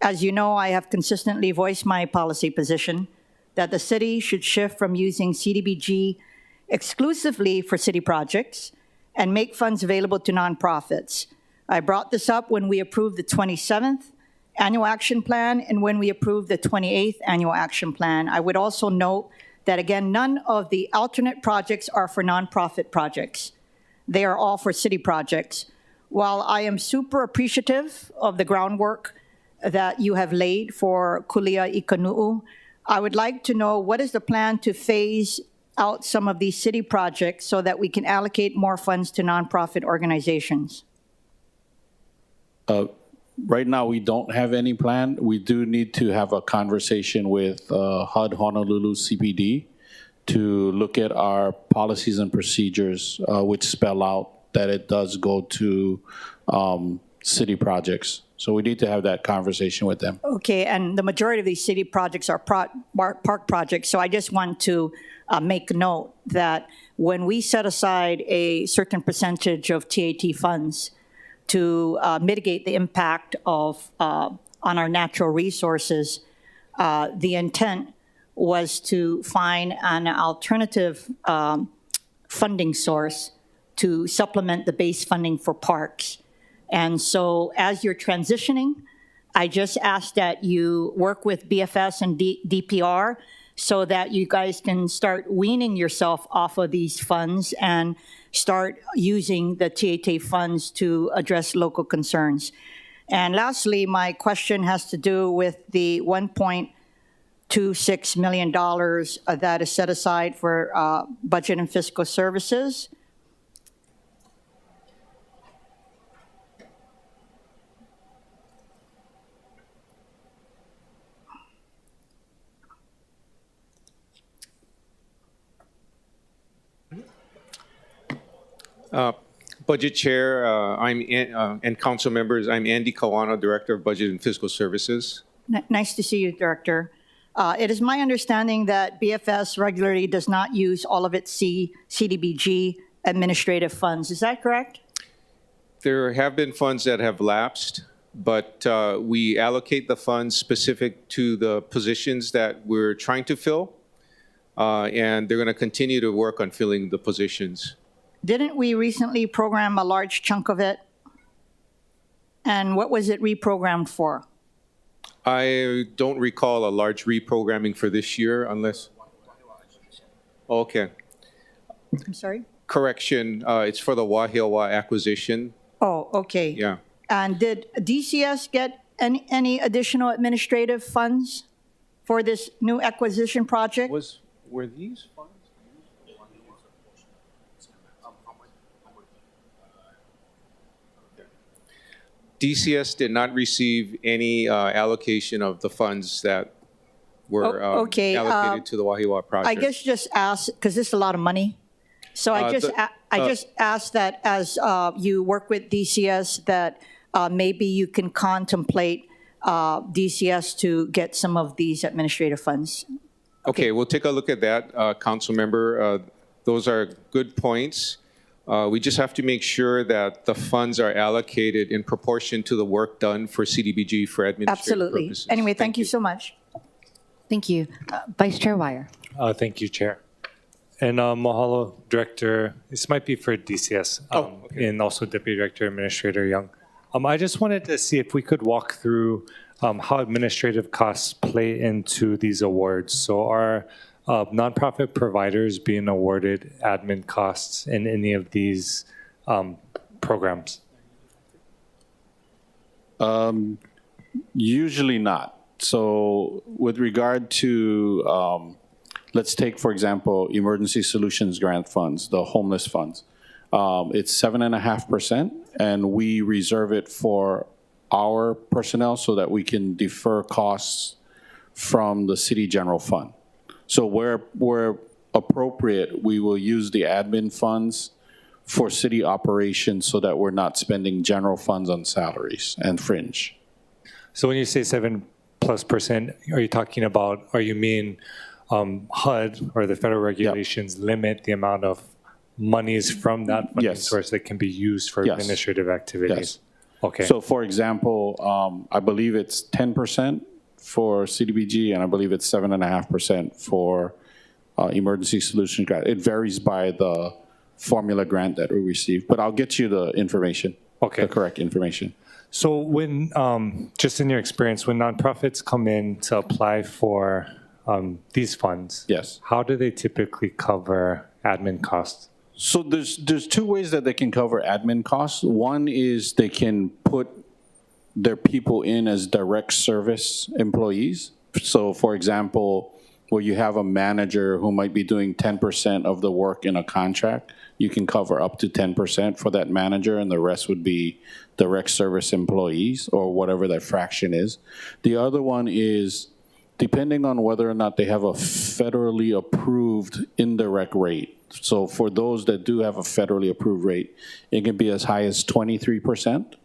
As you know, I have consistently voiced my policy position that the city should shift from using CDBG exclusively for city projects and make funds available to nonprofits. I brought this up when we approved the 27th Annual Action Plan and when we approved the 28th Annual Action Plan. I would also note that, again, none of the alternate projects are for nonprofit projects. They are all for city projects. While I am super appreciative of the groundwork that you have laid for Kulia Ikanu'u, I would like to know what is the plan to phase out some of these city projects so that we can allocate more funds to nonprofit organizations? Right now, we don't have any plan. We do need to have a conversation with HUD Honolulu CPD to look at our policies and procedures, which spell out that it does go to city projects. So we need to have that conversation with them. Okay, and the majority of these city projects are park projects, so I just want to make note that when we set aside a certain percentage of TAT funds to mitigate the impact of on our natural resources, the intent was to find an alternative funding source to supplement the base funding for parks. And so as you're transitioning, I just ask that you work with BFS and DPR so that you guys can start weaning yourself off of these funds and start using the TAT funds to address local concerns. And lastly, my question has to do with the $1.26 million that is set aside for budget and fiscal services. Budget Chair, and council members, I'm Andy Kawano, Director of Budget and Fiscal Services. Nice to see you, Director. It is my understanding that BFS regularly does not use all of its CDBG administrative funds. Is that correct? There have been funds that have lapsed, but we allocate the funds specific to the positions that we're trying to fill, and they're going to continue to work on filling the positions. Didn't we recently program a large chunk of it? And what was it reprogrammed for? I don't recall a large reprogramming for this year unless... Okay. I'm sorry? Correction, it's for the Wahiawa acquisition. Oh, okay. Yeah. And did DCS get any additional administrative funds for this new acquisition project? Were these funds? DCS did not receive any allocation of the funds that were allocated to the Wahiawa project. I guess just ask, because this is a lot of money. So I just ask that as you work with DCS that maybe you can contemplate DCS to get some of these administrative funds. Okay, we'll take a look at that, Council Member. Those are good points. We just have to make sure that the funds are allocated in proportion to the work done for CDBG for administrative purposes. Anyway, thank you so much. Thank you. Vice Chair Wire. Thank you, Chair. And mahalo, Director. This might be for DCS and also Deputy Director Administrator Young. I just wanted to see if we could walk through how administrative costs play into these awards. So are nonprofit providers being awarded admin costs in any of these programs? Usually not. So with regard to, let's take, for example, Emergency Solutions Grant Funds, the homeless funds. It's 7.5%, and we reserve it for our personnel so that we can defer costs from the city general fund. So where appropriate, we will use the admin funds for city operations so that we're not spending general funds on salaries and fringe. So when you say 7+%, are you talking about, or you mean HUD or the federal regulations limit the amount of monies from that funding source that can be used for administrative activities? Yes. Okay. So for example, I believe it's 10% for CDBG, and I believe it's 7.5% for emergency solution grant. It varies by the formula grant that we receive, but I'll get you the information, the correct information. So when, just in your experience, when nonprofits come in to apply for these funds, how do they typically cover admin costs? So there's two ways that they can cover admin costs. One is they can put their people in as direct service employees. So for example, where you have a manager who might be doing 10% of the work in a contract, you can cover up to 10% for that manager, and the rest would be direct service employees or whatever that fraction is. The other one is depending on whether or not they have a federally approved indirect rate. So for those that do have a federally approved rate, it can be as high as 23%.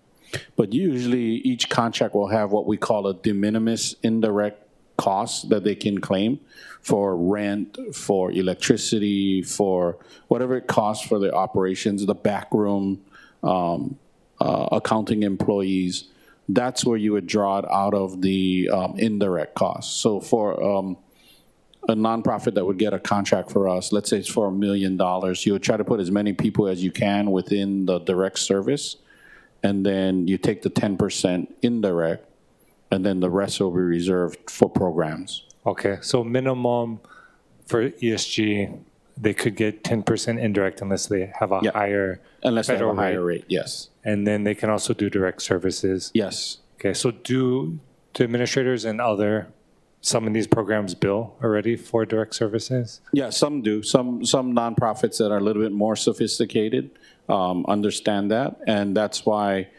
But usually each contract will have what we call a de minimis indirect cost that they can claim for rent, for electricity, for whatever it costs for their operations, the back room, accounting employees. That's where you would draw it out of the indirect costs. So for a nonprofit that would get a contract for us, let's say it's for $1 million, you would try to put as many people as you can within the direct service, and then you take the 10% indirect, and then the rest will be reserved for programs. Okay, so minimum for ESG, they could get 10% indirect unless they have a higher unless they have a federal higher rate, yes. And then they can also do direct services. Yes. Okay, so do administrators and some of these programs bill already for direct services? Yeah, some do. Some nonprofits that are a little bit more sophisticated understand that, and that's why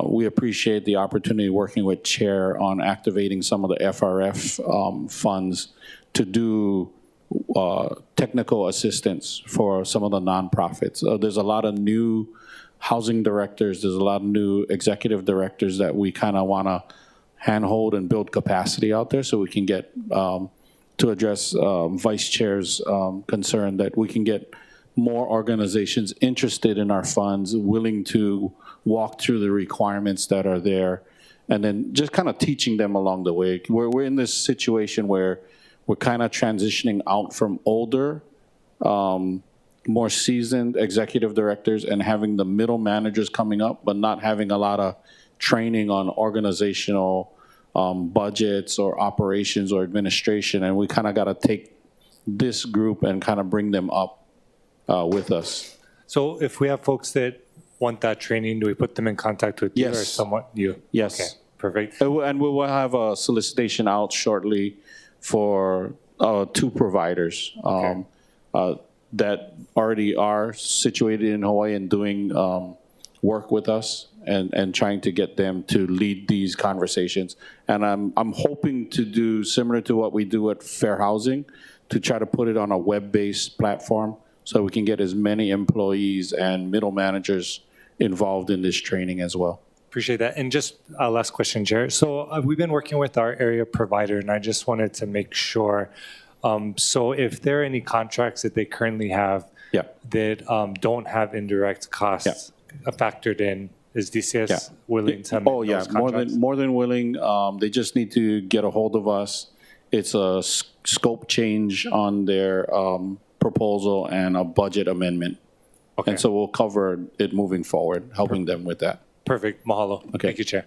we appreciate the opportunity working with Chair on activating some of the FRF funds to do technical assistance for some of the nonprofits. There's a lot of new housing directors, there's a lot of new executive directors that we kind of want to handhold and build capacity out there so we can get, to address Vice Chair's concern, that we can get more organizations interested in our funds, willing to walk through the requirements that are there, and then just kind of teaching them along the way. We're in this situation where we're kind of transitioning out from older, more seasoned executive directors and having the middle managers coming up, but not having a lot of training on organizational budgets or operations or administration. And we kind of got to take this group and kind of bring them up with us. So if we have folks that want that training, do we put them in contact with you or someone? You? Yes. Okay, perfect. And we will have a solicitation out shortly for 2 providers that already are situated in Hawaii and doing work with us and trying to get them to lead these conversations. And I'm hoping to do similar to what we do at Fair Housing, to try to put it on a web-based platform so we can get as many employees and middle managers involved in this training as well. Appreciate that. And just a last question, Jared. So we've been working with our area provider, and I just wanted to make sure. So if there are any contracts that they currently have that don't have indirect costs factored in, is DCS willing to make those contracts? more than willing. They just need to get a hold of us. It's a scope change on their proposal and a budget amendment. Okay. And so we'll cover it moving forward, helping them with that. Perfect. Mahalo. Okay. Thank you, Chair.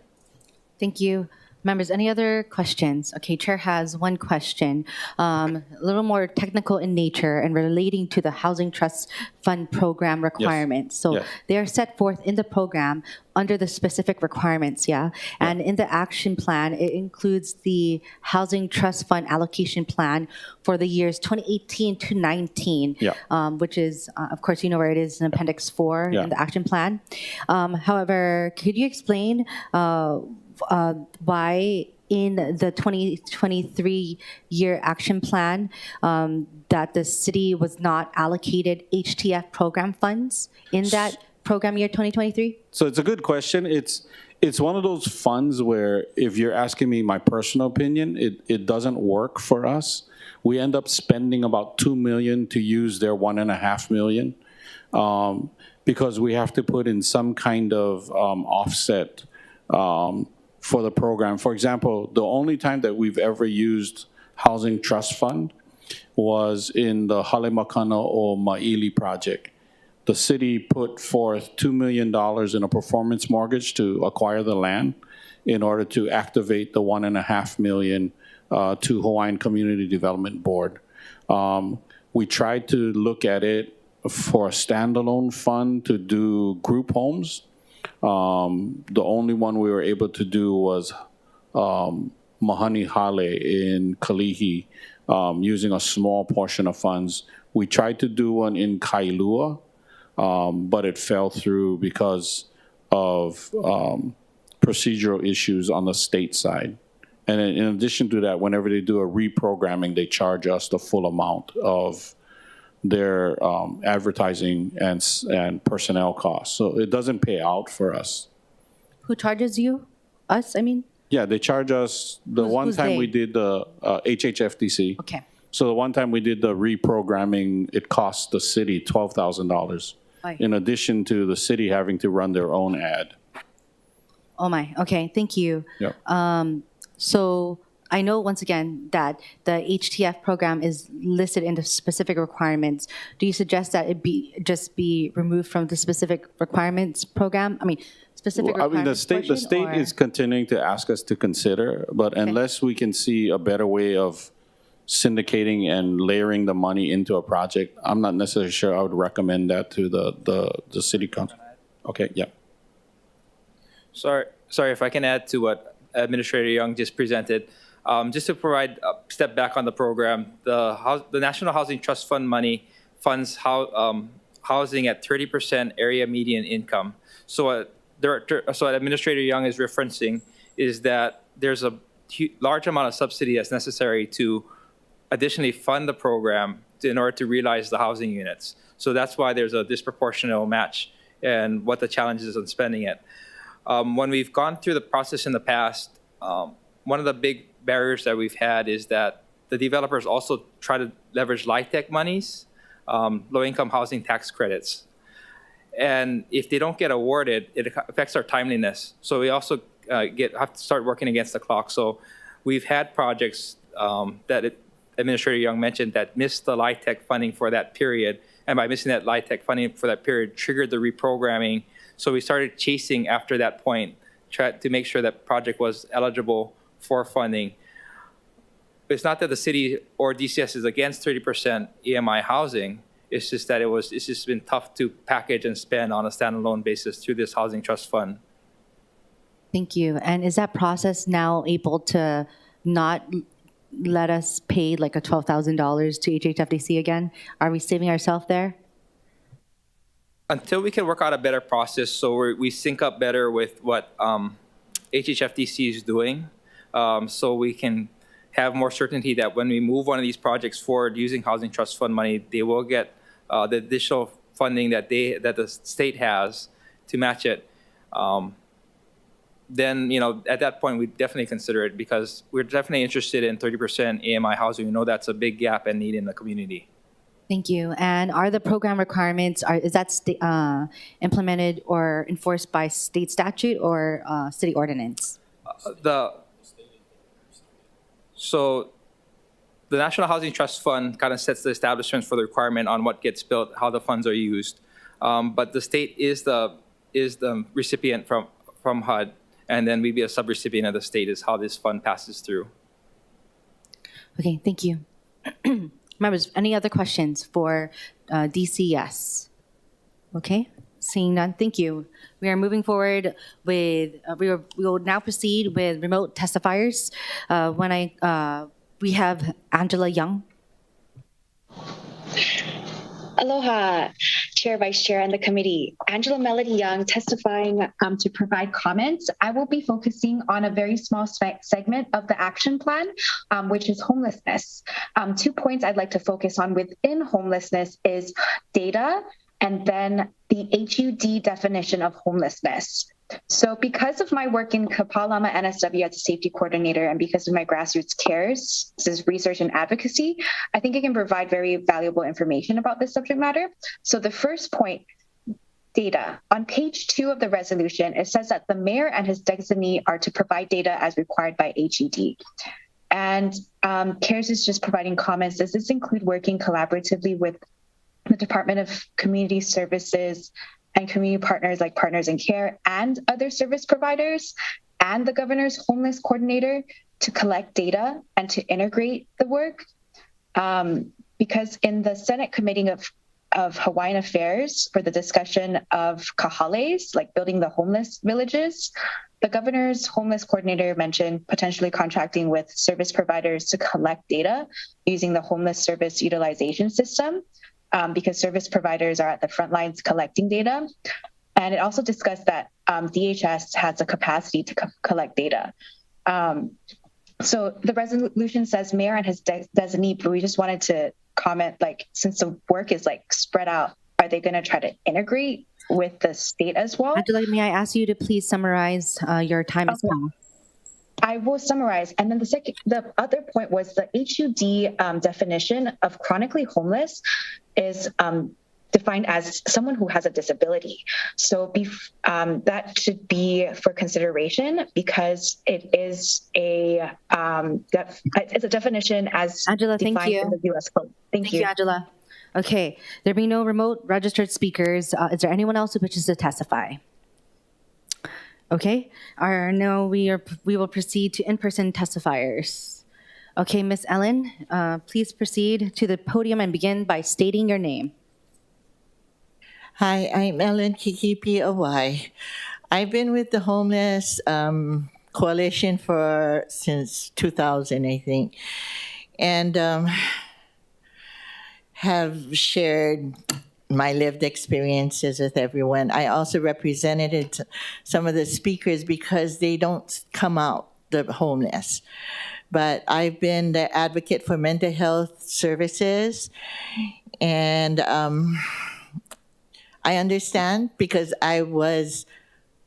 Thank you. Members, any other questions? Okay, Chair has one question, a little more technical in nature and relating to the Housing Trust Fund program requirements. So they are set forth in the program under the specific requirements, And in the action plan, it includes the Housing Trust Fund allocation plan for the years 2018 to 19, which is, of course, you know where it is in Appendix 4 in the action plan. However, could you explain why in the 2023 year action plan that the city was not allocated HTF program funds in that program year 2023? So it's a good question. It's one of those funds where, if you're asking me my personal opinion, it doesn't work for us. We end up spending about $2 million to use their $1.5 million, because we have to put in some kind of offset for the program. For example, the only time that we've ever used Housing Trust Fund was in the Halemakana o Maili project. The city put forth $2 million in a performance mortgage to acquire the land in order to activate the $1.5 million to Hawaiian Community Development Board. We tried to look at it for a standalone fund to do group homes. The only one we were able to do was Mahani Hale in Kalihi, using a small portion of funds. We tried to do one in Kailua, but it fell through because of procedural issues on the state side. And in addition to that, whenever they do a reprogramming, they charge us the full amount of their advertising and personnel costs. So it doesn't pay out for us. Who charges you? Us, I mean? Yeah, they charge us. The one time we did the HHFDC. Okay. So the one time we did the reprogramming, it cost the city $12,000, in addition to the city having to run their own ad. Oh my, okay, thank you. Yep. So I know, once again, that the HTF program is listed in the specific requirements. Do you suggest that it just be removed from the specific requirements program? I mean, specific Well, I mean, requirements the state is continuing to ask us to consider, but unless we can see a better way of syndicating and layering the money into a project, I'm not necessarily sure I would recommend that to the city council. Okay, yeah. Sorry if I can add to what Administrator Young just presented. Just to provide a step back on the program, the National Housing Trust Fund money funds housing at 30% area median income. So what Administrator Young is referencing is that there's a large amount of subsidy that's necessary to additionally fund the program in order to realize the housing units. So that's why there's a disproportionate match and what the challenge is on spending it. When we've gone through the process in the past, one of the big barriers that we've had is that the developers also try to leverage LIHTC monies, low-income housing tax credits. And if they don't get awarded, it affects our timeliness. So we also have to start working against the clock. So we've had projects that Administrator Young mentioned that missed the LIHTC funding for that period. And by missing that LIHTC funding for that period, triggered the reprogramming. So we started chasing after that point, to make sure that project was eligible for funding. It's not that the city or DCS is against 30% EMI housing. It's just that it's just been tough to package and spend on a standalone basis through this housing trust fund. Thank you. And is that process now able to not let us pay like a $12,000 to HHFDC again? Are we saving ourselves there? Until we can work out a better process so we sync up better with what HHFDC is doing, so we can have more certainty that when we move one of these projects forward using Housing Trust Fund money, they will get the additional funding that the state has to match it. Then, at that point, we definitely consider it, because we're definitely interested in 30% AMI housing. We know that's a big gap and need in the community. Thank you. And are the program requirements, is that implemented or enforced by state statute or city ordinance? So the National Housing Trust Fund kind of sets the establishments for the requirement on what gets built, how the funds are used. But the state is the recipient from HUD, and then we'd be a subrecipient of the state is how this fund passes through. Okay, thank you. Members, any other questions for DCS? Okay, seeing none, thank you. We are moving forward with, we will now proceed with remote testifiers. We have Angela Young. Aloha. Chair, Vice Chair, and the committee. Angela Melody Young testifying to provide comments. I will be focusing on a very small segment of the action plan, which is homelessness. 2 points I'd like to focus on within homelessness is data and then the HUD definition of homelessness. So because of my work in Kapalama NSW as a safety coordinator and because of my grassroots cares, this is research and advocacy, I think I can provide very valuable information about this subject matter. So the first point, data. On page 2 of the resolution, it says that the mayor and his designee are to provide data as required by HUD. And CARES is just providing comments. Does this include working collaboratively with the Department of Community Services and community partners like Partners in Care and other service providers and the governor's homeless coordinator to collect data and to integrate the work? Because in the Senate Committee of Hawaiian Affairs for the discussion of kahales, like building the homeless villages, the governor's homeless coordinator mentioned potentially contracting with service providers to collect data using the homeless service utilization system. Because service providers are at the front lines collecting data. And it also discussed that DHS has the capacity to collect data. So the resolution says mayor and his designee, but we just wanted to comment, like, since the work is like spread out, are they gonna try to integrate with the state as well? Angela, may I ask you to please summarize your time as well? I will summarize. And then the other point was the HUD definition of chronically homeless is defined as someone who has a disability. So that should be for consideration because it is it's a definition as Angela, defined thank you. in the U.S. Code. Thank you, Angela. Okay, there being no remote registered speakers, is there anyone else who wishes to testify? Okay, now we will proceed to in-person testifiers. Okay, Ms. Ellen, please proceed to the podium and begin by stating your name. Hi, I'm Ellen Kikipi Awai. I've been with the Homeless Coalition since 2000, I think, and have shared my lived experiences with everyone. I also represented some of the speakers because they don't come out, the homeless. But I've been the advocate for mental health services, and I understand because I was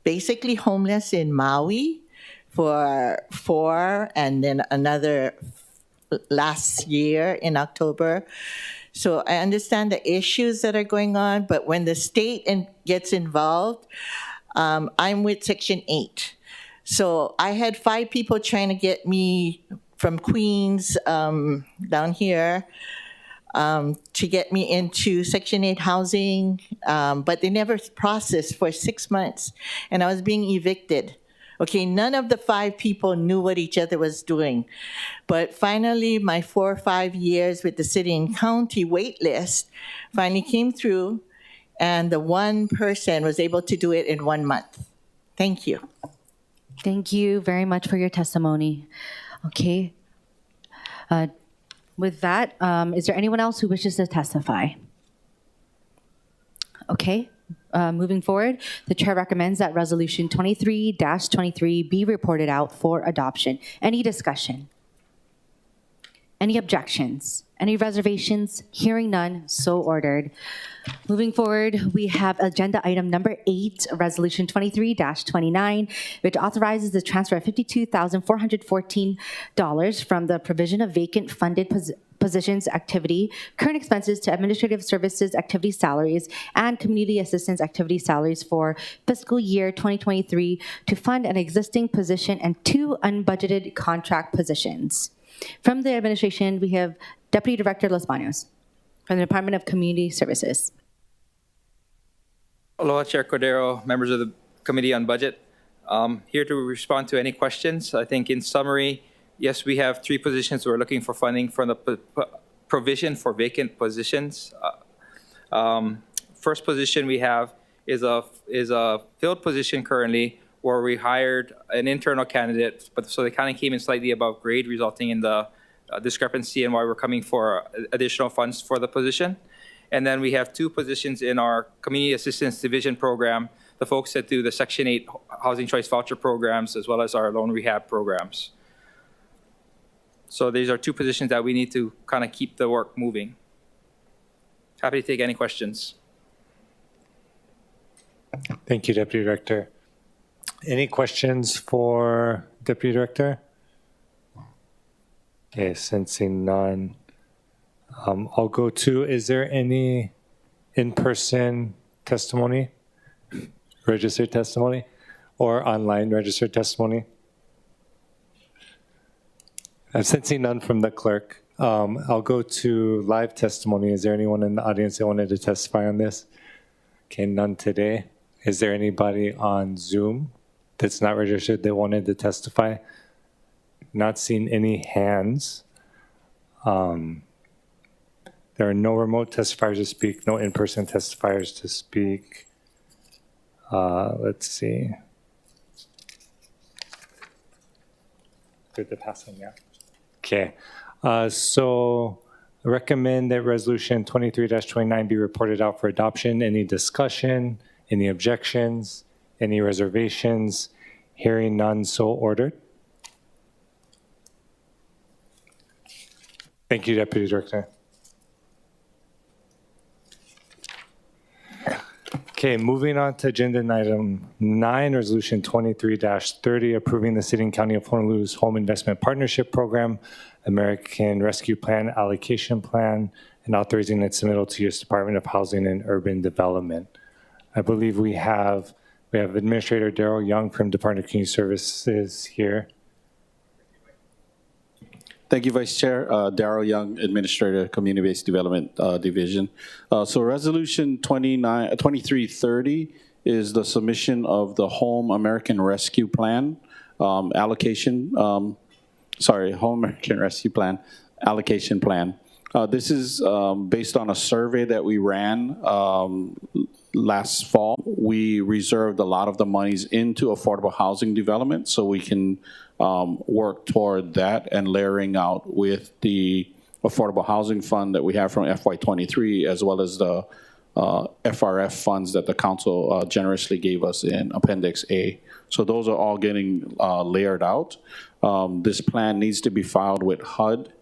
basically homeless in Maui for 4 and then another last year in October. So I understand the issues that are going on, but when the state gets involved, I'm with Section 8. So I had 5 people trying to get me from Queens down here to get me into Section 8 housing, but they never processed for 6 months, and I was being evicted. Okay, none of the 5 people knew what each other was doing. But finally, my 4 or 5 years with the city and county wait list finally came through, and the one person was able to do it in 1 month. Thank you. Thank you very much for your testimony. Okay. With that, is there anyone else who wishes to testify? Okay. Moving forward, the chair recommends that Resolution 23-23 be reported out for adoption. Any discussion? Any objections? Any reservations? Hearing none, so ordered. Moving forward, we have agenda item number 8, Resolution 23-29, which authorizes the transfer of $52,414 from the provision of vacant funded positions activity, current expenses to administrative services activity salaries, and community assistance activity salaries for fiscal year 2023 to fund an existing position and 2 unbudgeted contract positions. From the administration, we have Deputy Director Los Baños from the Department of Community Services. Aloha, Chair Cordero, members of the Committee on Budget. Here to respond to any questions. I think in summary, yes, we have 3 positions we're looking for funding from the provision for vacant positions. First position we have is a filled position currently where we hired an internal candidate, but so they kind of came in slightly above grade, resulting in the discrepancy and why we're coming for additional funds for the position. And then we have 2 positions in our Community Assistance Division program, the folks that do the Section 8 Housing Choice Voucher programs, as well as our loan rehab programs. So these are 2 positions that we need to kind of keep the work moving. Happy to take any questions. Thank you, Deputy Director. Any questions for Deputy Director? Okay, sensing none. I'll go to, is there any in-person testimony, registered testimony, or online registered testimony? I'm sensing none from the clerk. I'll go to live testimony. Is there anyone in the audience that wanted to testify on this? Okay, none today. Is there anybody on Zoom that's not registered that wanted to testify? Not seeing any hands. There are no remote testifiers to speak, no in-person testifiers to speak. Let's see. Good to pass on, yeah. Okay, so I recommend that resolution 23-29 be reported out for adoption. Any discussion, any objections, any reservations? Hearing none, so ordered. Thank you, Deputy Director. Okay, moving on to agenda item 9, resolution 23-30, approving the City and County of Honolulu's Home Investment Partnership Program, American Rescue Plan Allocation Plan, and authorizing its submittal to U.S. Department of Housing and Urban Development. I believe we have Administrator Daryl Young from Department of Community Services here. Thank you, Vice Chair. Daryl Young, Administrator, Community-Based Development Division. So Resolution 2330 is the submission of the Home American Rescue Plan allocation, Home American Rescue Plan allocation plan. This is based on a survey that we ran last fall. We reserved a lot of the monies into affordable housing development so we can work toward that and layering out with the affordable housing fund that we have from FY23, as well as the FRF funds that the council generously gave us in Appendix A. So those are all getting layered out. This plan needs to be filed with HUD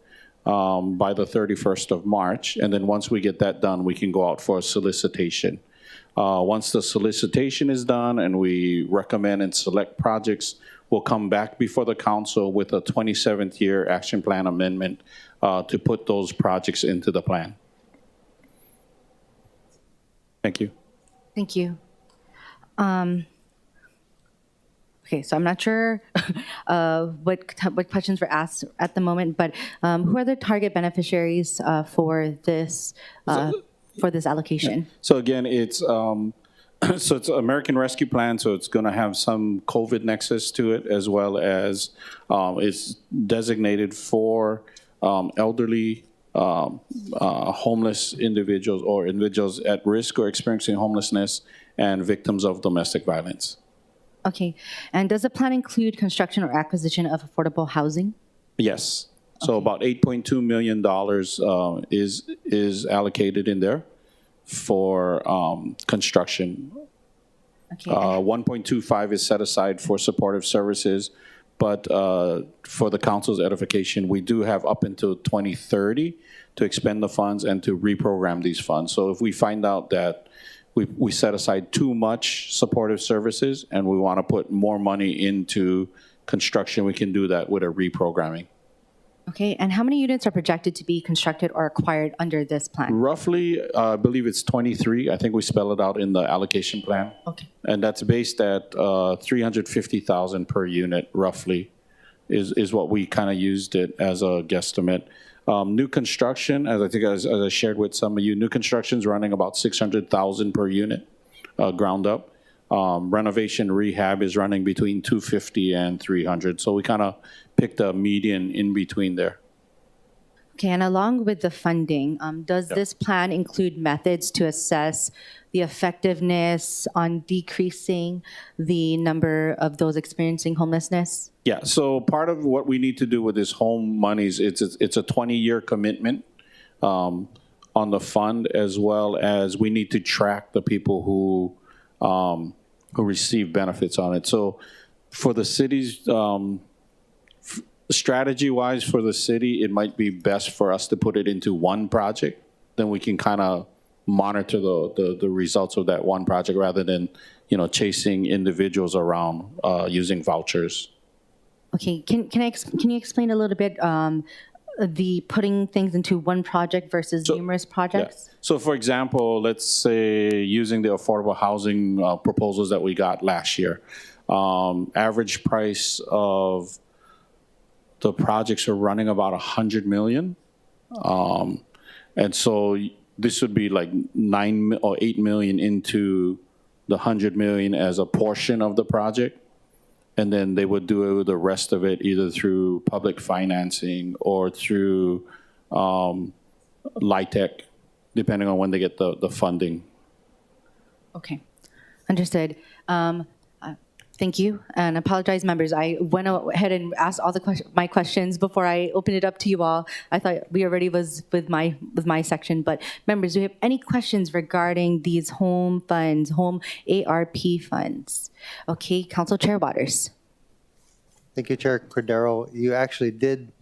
by the 31st of March. And then once we get that done, we can go out for a solicitation. Once the solicitation is done and we recommend and select projects, we'll come back before the council with a 27th year action plan amendment to put those projects into the plan. Thank you. Thank you. Okay, so I'm not sure what questions were asked at the moment, but who are the target beneficiaries for this allocation? So again, it's so it's American Rescue Plan, so it's going to have some COVID nexus to it, as well as it's designated for elderly, homeless individuals or individuals at risk or experiencing homelessness and victims of domestic violence. Okay, and does the plan include construction or acquisition of affordable housing? Yes. So about $8.2 million is allocated in there for construction. Okay. 1.25 is set aside for supportive services, but for the council's edification, we do have up until 2030 to expend the funds and to reprogram these funds. So if we find out that we set aside too much supportive services and we want to put more money into construction, we can do that with a reprogramming. Okay, and how many units are projected to be constructed or acquired under this plan? Roughly, I believe it's 23. I think we spell it out in the allocation plan. Okay. And that's based at $350,000 per unit, roughly, is what we kind of used it as a guesstimate. New construction, as I shared with some of you, new construction's running about $600,000 per unit, ground up. Renovation rehab is running between $250 and $300. So we kind of picked a median in between there. Okay, and along with the funding, does this plan include methods to assess the effectiveness on decreasing the number of those experiencing homelessness? Yeah, so part of what we need to do with this home monies, it's a 20-year commitment. On on the fund, as well as we need to track the people who receive benefits on it. So for the city's, strategy-wise for the city, it might be best for us to put it into one project. Then we can kind of monitor the results of that one project rather than, chasing individuals around using vouchers. Okay, can you explain a little bit the putting things into one project versus numerous projects? Yeah. So for example, let's say using the affordable housing proposals that we got last year, average price of the projects are running about 100 million. And so this would be like 9 or 8 million into the 100 million as a portion of the project. And then they would do the rest of it either through public financing or through LIHTC, depending on when they get the funding. Okay, understood. Thank you, and apologize, members. I went ahead and asked all my questions before I opened it up to you all. I thought we already was with my section, but members, do you have any questions regarding these home funds, home ARP funds? Okay, Council Chair Waters. Thank you, Chair Cordero. You actually did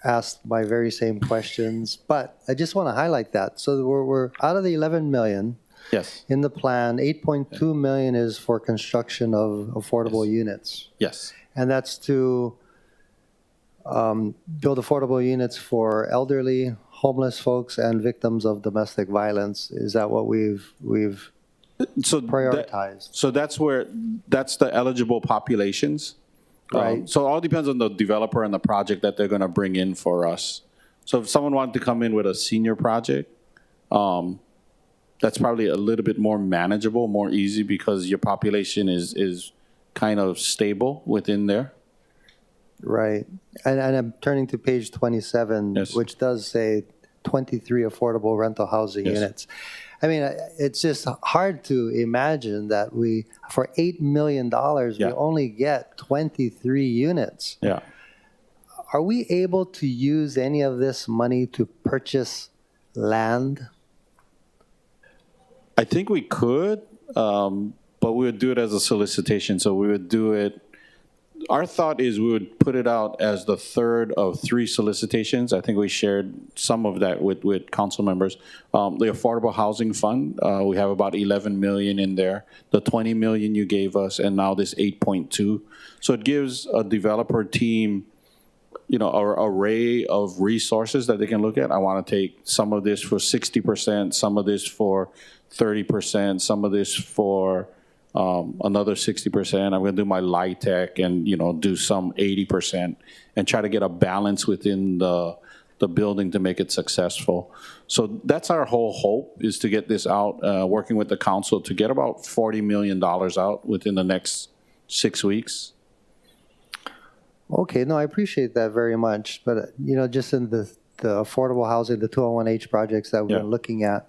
ask my very same questions, but I just want to highlight that. So we're out of the 11 million. Yes. In the plan, 8.2 million is for construction of affordable units. Yes. And that's to build affordable units for elderly, homeless folks, and victims of domestic violence. Is that what we've prioritized? That's the eligible populations. Right. So it all depends on the developer and the project that they're going to bring in for us. So if someone wanted to come in with a senior project, that's probably a little bit more manageable, more easy, because your population is kind of stable within there. Right. And I'm turning to page 27, Yes. which does say 23 affordable rental housing Yes. units. I mean, it's just hard to imagine that for $8 million, we only get 23 units. Yeah. Are we able to use any of this money to purchase land? I think we could, but we would do it as a solicitation. So we would do it. Our thought is we would put it out as the third of 3 solicitations. I think we shared some of that with council members. The Affordable Housing Fund, we have about 11 million in there. The 20 million you gave us, and now this 8.2. So it gives a developer team, an array of resources that they can look at. I want to take some of this for 60%, some of this for 30%, some of this for another 60%. I'm going to do my LIHTC and, do some 80% and try to get a balance within the building to make it successful. So that's our whole hope, is to get this out, working with the council to get about $40 million out within the next 6 weeks. Okay, no, I appreciate that very much. But, just in the affordable housing, the 201H projects that we're looking at,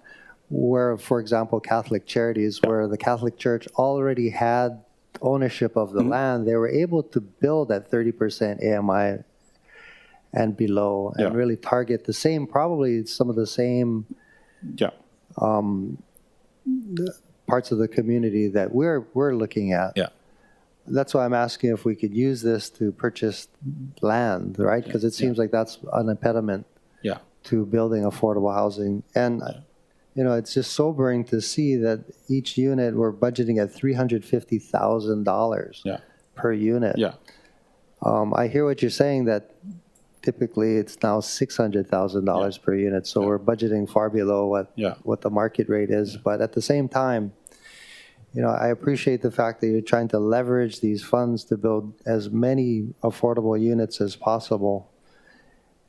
where, for example, Catholic Charities, where the Catholic Church already had ownership of the land, they were able to build at 30% AMI and below, and really target the same, probably some of the same parts of the community that we're looking at. Yeah. That's why I'm asking if we could use this to purchase land, right? Because it seems like that's an impediment to building affordable housing. And it's just sobering to see that each unit we're budgeting at $350,000 per unit. Yeah. I hear what you're saying, that typically it's now $600,000 per unit. So we're budgeting far below what the market rate is. But at the same time, I appreciate the fact that you're trying to leverage these funds to build as many affordable units as possible.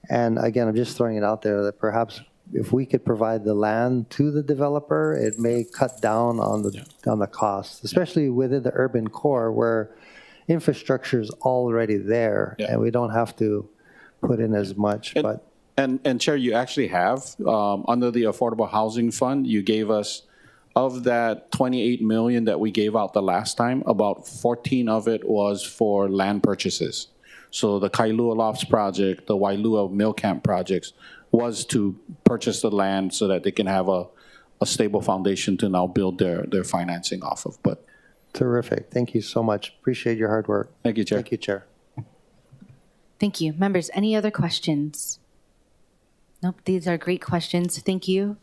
And again, I'm just throwing it out there that perhaps if we could provide the land to the developer, it may cut down on the costs, especially within the urban core where infrastructure is already there and we don't have to put in as much. And Chair, you actually have, under the Affordable Housing Fund, you gave us, of that 28 million that we gave out the last time, about 14 of it was for land purchases. So the Kailua Lofts project, the Wailua Mill Camp projects, was to purchase the land so that they can have a stable foundation to now build their financing off of. But Terrific. Thank you so much. Appreciate your hard work. thank you, Chair. Thank you, Chair. Thank you. Members, any other questions? Nope, these are great questions. Thank you.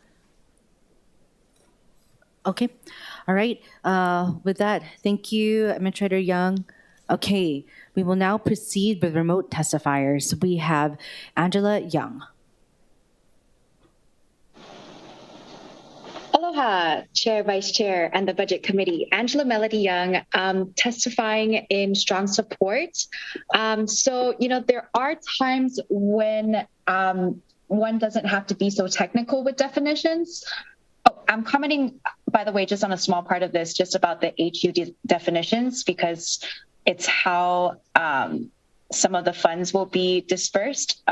Okay, all right. With that, thank you, Administrator Young. Okay, we will now proceed with remote testifiers. We have Angela Young. Aloha, Chair, Vice Chair, and the Budget Committee. Angela Melody Young, testifying in strong support. So, there are times when one doesn't have to be so technical with definitions. Oh, I'm commenting, by the way, just on a small part of this, just about the HU definitions, because it's how some of the funds will be dispersed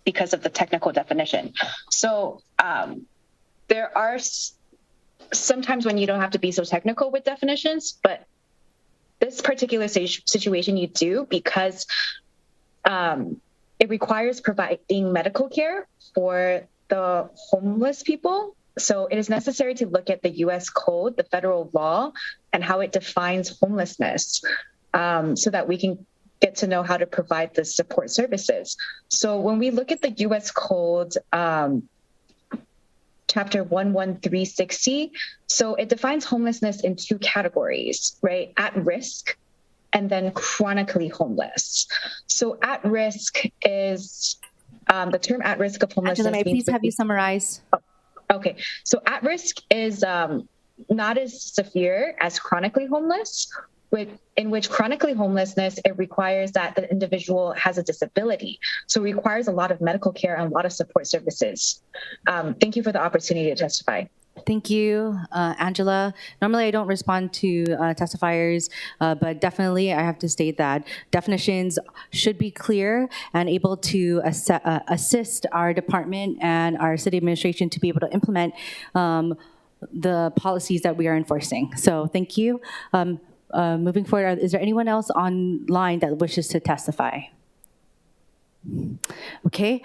because of the technical definition. So, there are sometimes when you don't have to be so technical with definitions, but this particular situation you do because it requires providing medical care for the homeless people. So it is necessary to look at the U.S. code, the federal law, and how it defines homelessness so that we can get to know how to provide the support services. So when we look at the U.S. code, Chapter 11360. So it defines homelessness in two categories, right? At risk and then chronically homeless. So at risk is the term at risk of homelessness. Angela, may I please have you summarize? Okay, so at risk is not as severe as chronically homeless, in which chronically homelessness, it requires that the individual has a disability. So it requires a lot of medical care and a lot of support services. Thank you for the opportunity to testify. Thank you, Angela. Normally, I don't respond to testifiers, but definitely I have to state that definitions should be clear and able to assist our department and our city administration to be able to implement the policies that we are enforcing. So thank you. Moving forward, is there anyone else online that wishes to testify? Okay,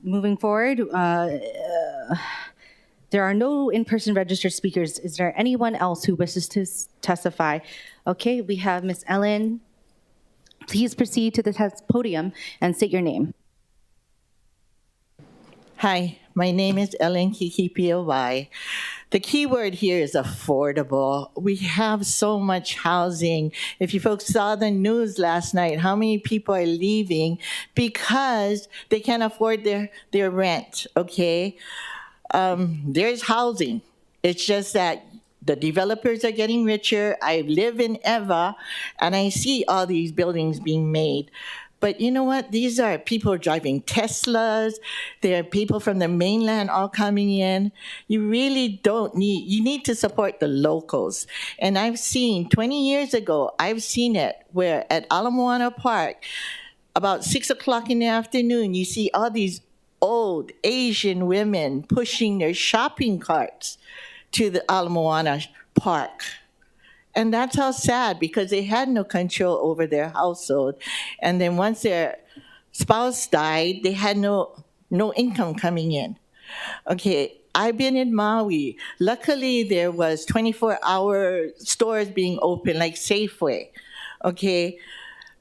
moving forward, there are no in-person registered speakers. Is there anyone else who wishes to testify? Okay, we have Ms. Ellen. Please proceed to the podium and state your name. Hi, my name is Ellen Kikipiowai. The key word here is affordable. We have so much housing. If you folks saw the news last night, how many people are leaving because they can't afford their rent, okay? There's housing. It's just that the developers are getting richer. I live in Eva, and I see all these buildings being made. But you know what? These are people driving Teslas. There are people from the mainland all coming in. You really don't need, you need to support the locals. And I've seen, 20 years ago, I've seen it where at Ala Moana Park, about 6 o'clock in the afternoon, you see all these old Asian women pushing their shopping carts to the Ala Moana Park. And that's how sad, because they had no control over their household. And then once their spouse died, they had no income coming in. Okay, I've been in Maui. Luckily, there was 24-hour stores being open, like Safeway. Okay,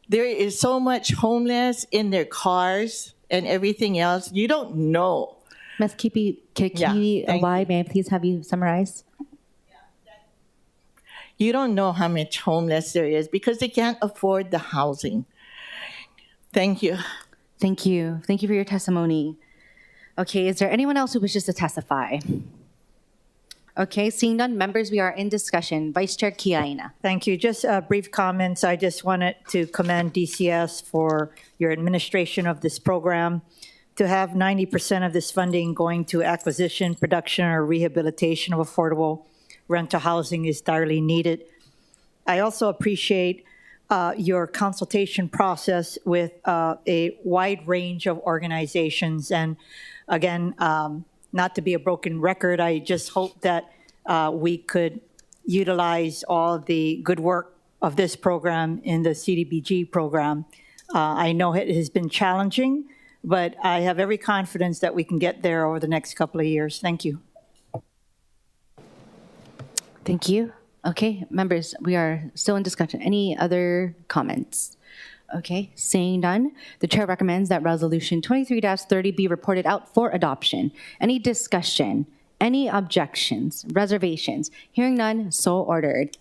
there is so much homeless in their cars and everything else. You don't know. Ms. Kipi, may I please have you summarize? You don't know how much homeless there is because they can't afford the housing. Thank you. Thank you. Thank you for your testimony. Okay, is there anyone else who wishes to testify? Okay, seeing none, members, we are in discussion. Vice Chair Kiaina. Thank you. Just brief comments. I just wanted to commend DCS for your administration of this program. To have 90% of this funding going to acquisition, production, or rehabilitation of affordable rental housing is direly needed. I also appreciate your consultation process with a wide range of organizations. And again, not to be a broken record, I just hope that we could utilize all the good work of this program in the CDBG program. I know it has been challenging, but I have every confidence that we can get there over the next couple of years. Thank you. Thank you. Okay, members, we are still in discussion. Any other comments? Okay, seeing none, the chair recommends that Resolution 23-30 be reported out for adoption. Any discussion? Any objections? Reservations? Hearing none, so ordered.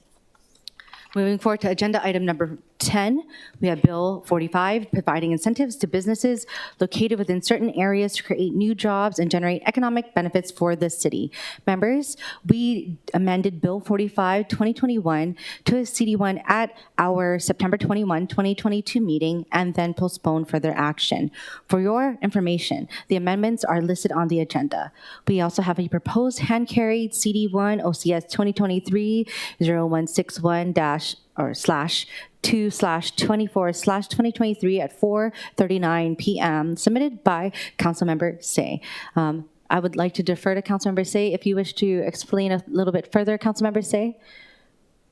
Moving forward to agenda item number 10, we have Bill 45, providing incentives to businesses located within certain areas to create new jobs and generate economic benefits for the city. Members, we amended Bill 45, 2021 to a CD1 at our September 21, 2022 meeting and then postponed further action. For your information, the amendments are listed on the agenda. We also have a proposed hand-carried CD1 OCS 2023-0161/2/24/2023 at 4:39 p.m. submitted by Councilmember Say. I would like to defer to Councilmember Say if you wish to explain a little bit further, Councilmember Say.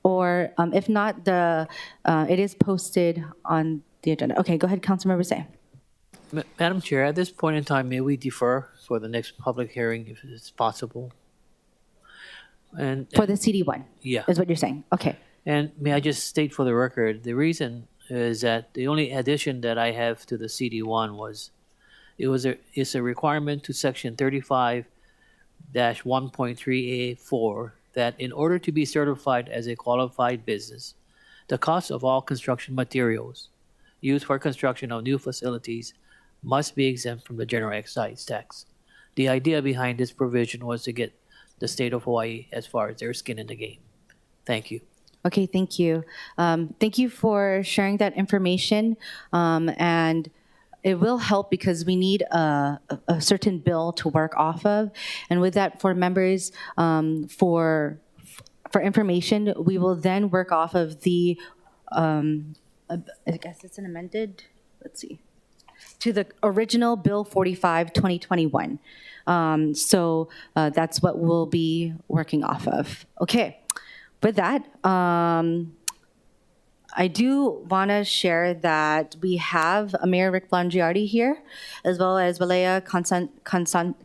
Or if not, it is posted on the agenda. Okay, go ahead, Councilmember Say. Madam Chair, at this point in time, may we defer for the next public hearing if it's possible? For the CD1? Yeah. Is what you're saying? Okay. And may I just state for the record, the reason is that the only addition that I have to the CD1 was, it's a requirement to section 35-1.3A4 that in order to be certified as a qualified business, the cost of all construction materials used for construction of new facilities must be exempt from the general excise tax. The idea behind this provision was to get the state of Hawaii as far as their skin in the game. Thank you. Okay, thank you. Thank you for sharing that information. And it will help because we need a certain bill to work off of. And with that, for members, for information, we will then work off of the, I guess it's an amended, let's see, to the original Bill 45, 2021. So that's what we'll be working off of. Okay. With that, I do want to share that we have Mayor Rick Blangiardi here, as well as Valea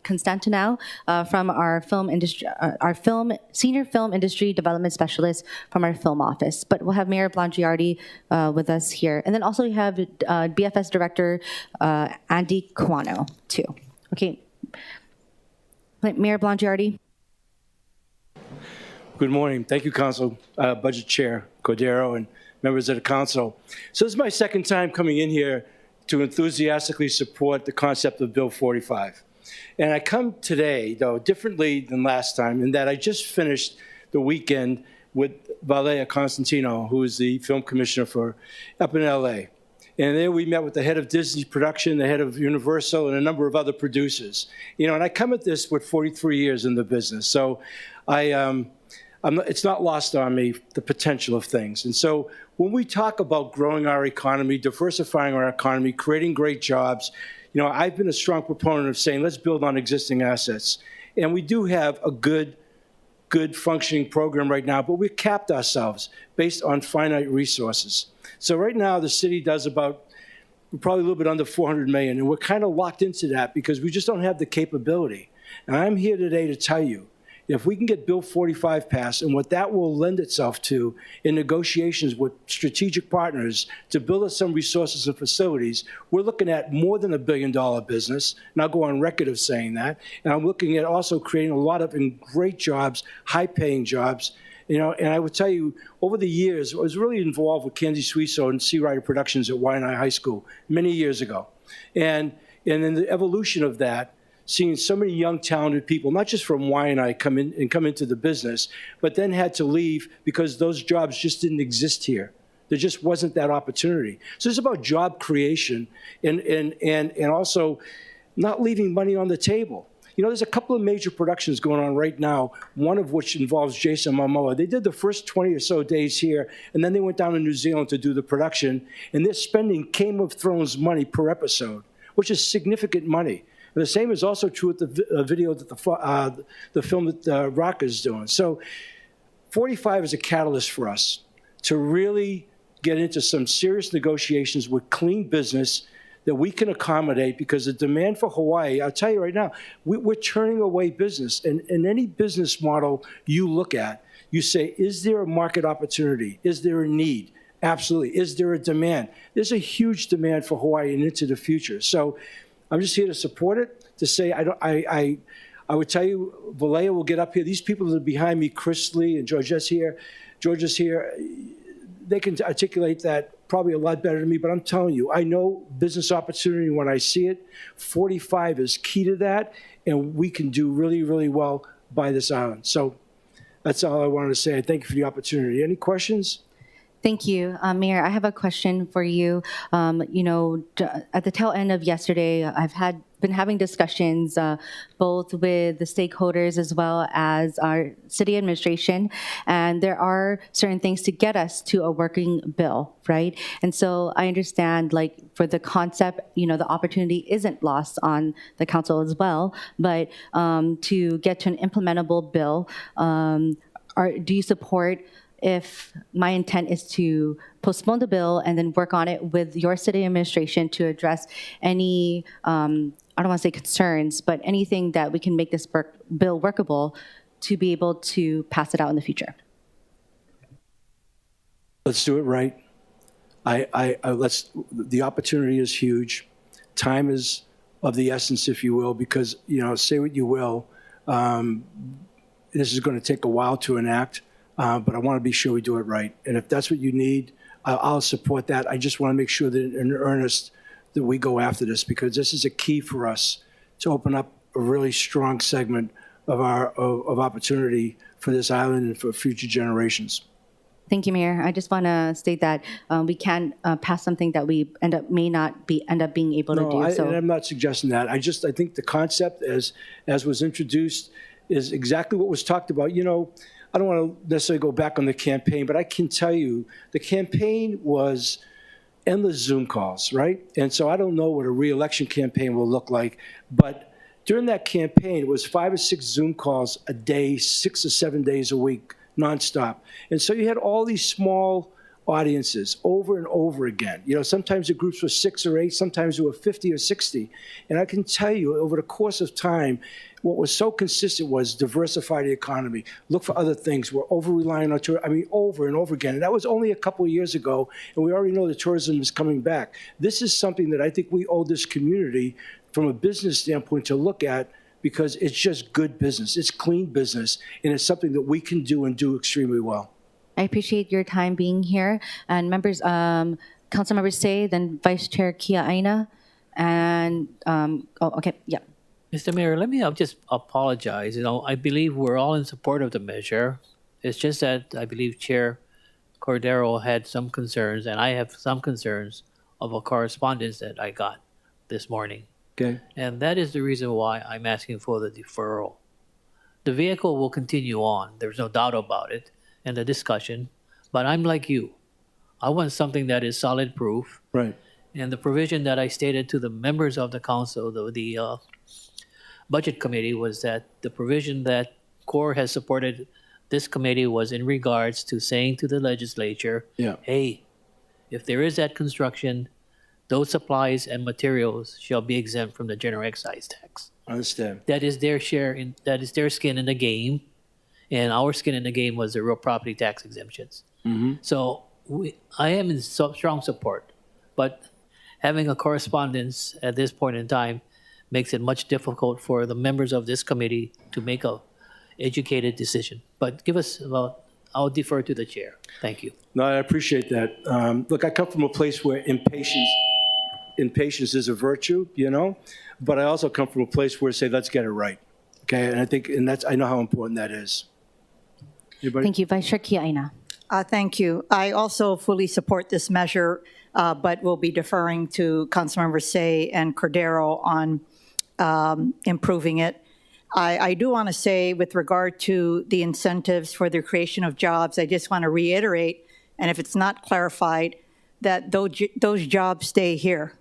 Constantinou from our film industry, senior film industry development specialist from our film office. But we'll have Mayor Blangiardi with us here, and then also we have BFS Director Andy Kawano too. Okay, Mayor Blangiardi. Good morning. Thank you, Council, Budget Chair Cordero, and members of the Council. So this is my second time coming in here to enthusiastically support the concept of Bill 45. And I come today, though, differently than last time, in that I just finished the weekend with Valea Constantinou, who is the film commissioner up in LA. And there we met with the head of Disney production, the head of Universal, and a number of other producers. You know, and I come at this with 43 years in the business. So it's not lost on me, the potential of things. And so when we talk about growing our economy, diversifying our economy, creating great jobs, you know, I've been a strong proponent of saying, let's build on existing assets. And we do have a good functioning program right now, but we've capped ourselves based on finite resources. So right now, the city does probably a little bit under 400 million, and we're kind of locked into that because we just don't have the capability. And I'm here today to tell you, if we can get Bill 45 passed and what that will lend itself to in negotiations with strategic partners to build us some resources and facilities, we're looking at more than $1 billion business, and I'll go on record of saying that. And I'm looking at also creating a lot of great jobs, high-paying jobs. You know, and I would tell you, over the years, I was really involved with Kenzie Suiso and Sea Rider Productions at Waianae High School many years ago. And in the evolution of that, seeing so many young, talented people, not just from Waianae, come into the business, but then had to leave because those jobs just didn't exist here. There just wasn't that opportunity. So it's about job creation and also not leaving money on the table. You know, there's a couple of major productions going on right now, one of which involves Jason Momoa. They did the first 20 or so days here, and then they went down to New Zealand to do the production, and they're spending Game of Thrones money per episode, which is significant money. And the same is also true with the video that the film that Rock is doing. So 45 is a catalyst for us to really get into some serious negotiations with clean business that we can accommodate, because the demand for Hawaii, I'll tell you right now, we're turning away business. And in any business model you look at, you say, is there a market opportunity? Is there a need? Absolutely. Is there a demand? There's a huge demand for Hawaii and into the future. So I'm just here to support it, to say I would tell you, Vallejo will get up here. These people that are behind me, Chris Lee and Georgia's here, they can articulate that probably a lot better than me, but I'm telling you, I know business opportunity when I see it. 45 is key to that, and we can do really, really well by this island. So that's all I wanted to say. Thank you for the opportunity. Any questions? Thank you. Mayor, I have a question for you. At the tail end of yesterday, I've been having discussions both with the stakeholders as well as our city administration, and there are certain things to get us to a working bill, right? And so I understand, like, for the concept, the opportunity isn't lost on the council as well, but to get to an implementable bill, do you support if my intent is to postpone the bill and then work on it with your city administration to address any, I don't want to say concerns, but anything that we can make this bill workable to be able to pass it out in the future? Let's do it right. The opportunity is huge. Time is of the essence, if you will, because, say what you will, this is going to take a while to enact. But I want to be sure we do it right. And if that's what you need, I'll support that. I just want to make sure that in earnest that we go after this, because this is a key for us to open up a really strong segment of opportunity for this island and for future generations. Thank you, Mayor. I just want to state that we can pass something that we may not end up being able to do. And I'm not suggesting that. I think the concept as was introduced is exactly what was talked about. I don't want to necessarily go back on the campaign, but I can tell you the campaign was endless Zoom calls, right? And so I don't know what a re-election campaign will look like, but during that campaign, it was 5 or 6 Zoom calls a day, 6 or 7 days a week, nonstop. And so you had all these small audiences over and over again. Sometimes the groups were 6 or 8, sometimes there were 50 or 60. And I can tell you, over the course of time, what was so consistent was diversify the economy, look for other things. We're over-relying on tourism, over and over again. And that was only a couple of years ago, and we already know that tourism is coming back. This is something that I think we owe this community from a business standpoint to look at, because it's just good business. It's clean business, and it's something that we can do and do extremely well. I appreciate your time being here. And members, Councilmember Say, then Vice Chair Kia Aina, and, yeah. Mr. Mayor, let me just apologize. I believe we're all in support of the measure. It's just that I believe Chair Cordero had some concerns, and I have some concerns of a correspondence that I got this morning. Okay. And that is the reason why I'm asking for the deferral. The vehicle will continue on. There's no doubt about it, and the discussion. But I'm like you. I want something that is solid proof. Right. And the provision that I stated to the members of the council, the Budget Committee, was that the provision that CORE has supported this committee was in regards to saying to the legislature, hey, if there is that construction, those supplies and materials shall be exempt from the general excise tax. I understand. That is their that is their skin in the game, and our skin in the game was the real property tax exemptions. Mm-hmm. So I am in strong support, but having a correspondence at this point in time makes it much difficult for the members of this committee to make a educated decision. But I'll defer to the chair. Thank you. No, I appreciate that. Look, I come from a place where impatience is a virtue, but I also come from a place where say, let's get it right. Okay, and I know how important that is. Anybody? Thank you, Vice Chair Kia Aina. Thank you. I also fully support this measure, but will be deferring to Councilmember Say and Cordero on improving it. I do want to say, with regard to the incentives for the creation of jobs, I just want to reiterate, and if it's not clarified, that those jobs stay here,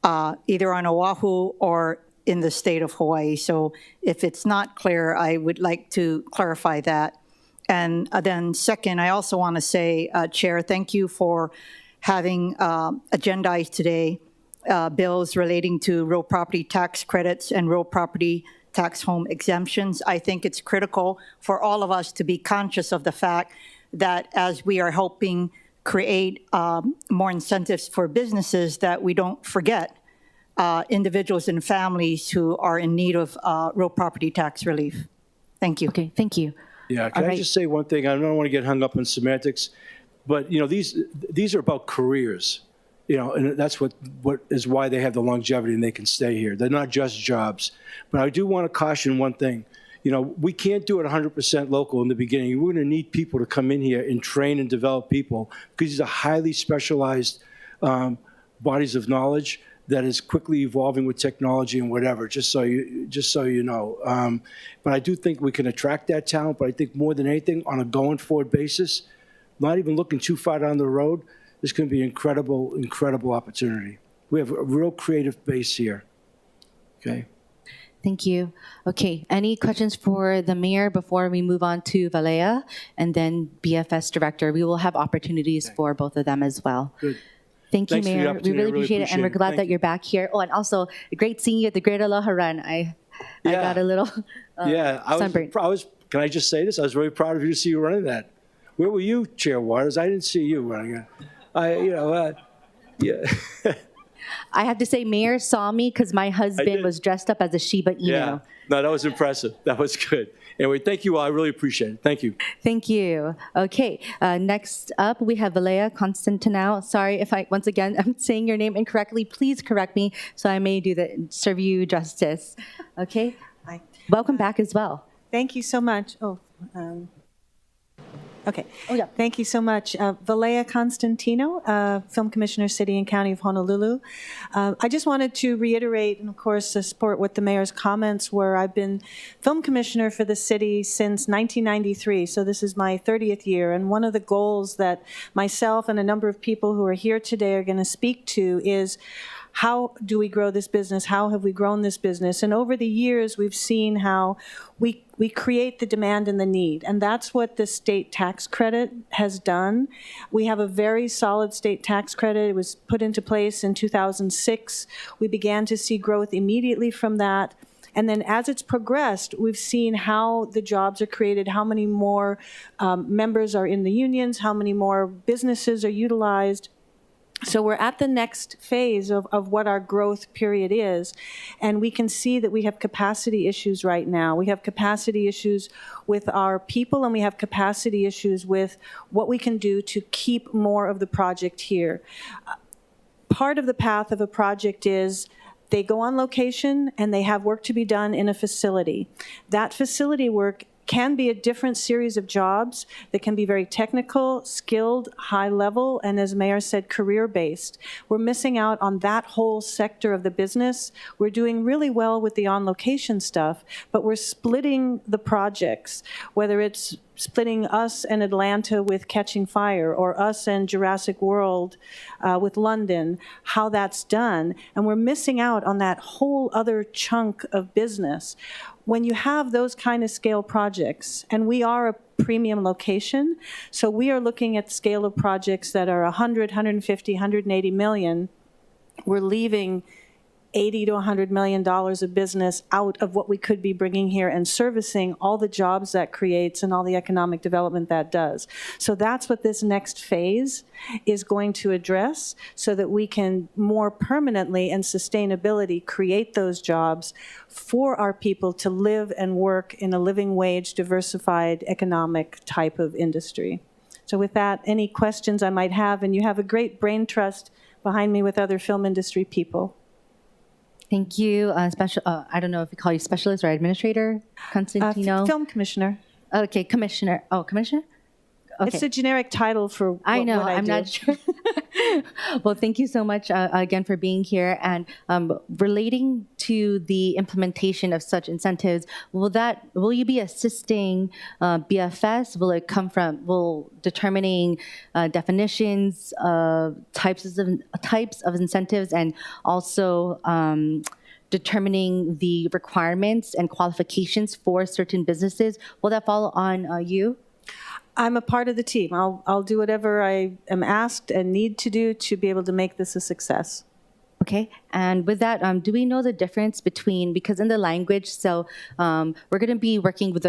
either on Oahu or in the state of Hawaii. So if it's not clear, I would like to clarify that. And then second, I also want to say, Chair, thank you for having agendized today bills relating to real property tax credits and real property tax home exemptions. I think it's critical for all of us to be conscious of the fact that as we are helping create more incentives for businesses, that we don't forget individuals and families who are in need of real property tax relief. Thank you. Okay, thank you. Yeah, can I just say one thing? I don't want to get hung up on semantics, but these are about careers, and that's what is why they have the longevity and they can stay here. They're not just jobs. But I do want to caution one thing. We can't do it 100% local in the beginning. We're going to need people to come in here and train and develop people because these are highly specialized bodies of knowledge that is quickly evolving with technology and whatever, just so you know. But I do think we can attract that talent, but I think more than anything, on a going forward basis, not even looking too far down the road, this can be an incredible, incredible opportunity. We have a real creative base here, okay? Thank you. Okay, any questions for the mayor before we move on to Valea and then BFS director? We will have opportunities for both of them as well. Good. Thank you, Thanks for the Mayor. We opportunity. really I really appreciate it, and we're appreciate it. glad Thank that you're back here. Oh, and also great seeing you at the Great Aloha Run. I got a little sunburn. Can I just say this? I was very proud of you to see you running that. Where were you, Chair Waters? I didn't see you running it. Yeah. I have to say, Mayor saw me because my husband was dressed up as a Shiba Inu. Yeah. No, that was impressive. That was good. Anyway, thank you all. I really appreciate it. Thank you. Thank you. Okay, next up we have Valea Constantinou. Sorry if once again I'm saying your name incorrectly. Please correct me so I may serve you justice. Okay. Hi. Welcome back as well. Thank you so much. Okay. Oh, yeah. Thank you so much. Valea Constantinou, Film Commissioner, City and County of Honolulu. I just wanted to reiterate and, of course, support what the mayor's comments were. I've been Film Commissioner for the city since 1993, so this is my 30th year. And one of the goals that myself and a number of people who are here today are going to speak to is how do we grow this business? How have we grown this business? And over the years, we've seen how we create the demand and the need. And that's what the state tax credit has done. We have a very solid state tax credit. It was put into place in 2006. We began to see growth immediately from that. And then as it's progressed, we've seen how the jobs are created, how many more members are in the unions, how many more businesses are utilized. So we're at the next phase of what our growth period is, and we can see that we have capacity issues right now. We have capacity issues with our people, and we have capacity issues with what we can do to keep more of the project here. Part of the path of a project is they go on location and they have work to be done in a facility. That facility work can be a different series of jobs that can be very technical, skilled, high level, and as Mayor said, career-based. We're missing out on that whole sector of the business. We're doing really well with the on-location stuff, but we're splitting the projects, whether it's splitting us and Atlanta with Catching Fire or us and Jurassic World with London, how that's done. And we're missing out on that whole other chunk of business. When you have those kind of scale projects, and we are a premium location, so we are looking at scale of projects that are 100, 150, 180 million, we're leaving $80 to $100 million of business out of what we could be bringing here and servicing all the jobs that creates and all the economic development that does. So that's what this next phase is going to address so that we can more permanently and sustainability create those jobs for our people to live and work in a living wage, diversified economic type of industry. So with that, any questions I might have, and you have a great brain trust behind me with other film industry people. Thank you. I don't know if we call you specialist or administrator, Constantino. Film commissioner. Okay, commissioner. Oh, commissioner? Okay. It's a generic title for what I know, what I'm do. not sure. Well, thank you so much again for being here. And relating to the implementation of such incentives, will you be assisting BFS? Will determining definitions of types of incentives and also determining the requirements and qualifications for certain businesses? Will that fall on you? I'm a part of the team. I'll do whatever I am asked and need to do to be able to make this a success. Okay, and with that, do we know the difference between, because in the language, so we're going to be working with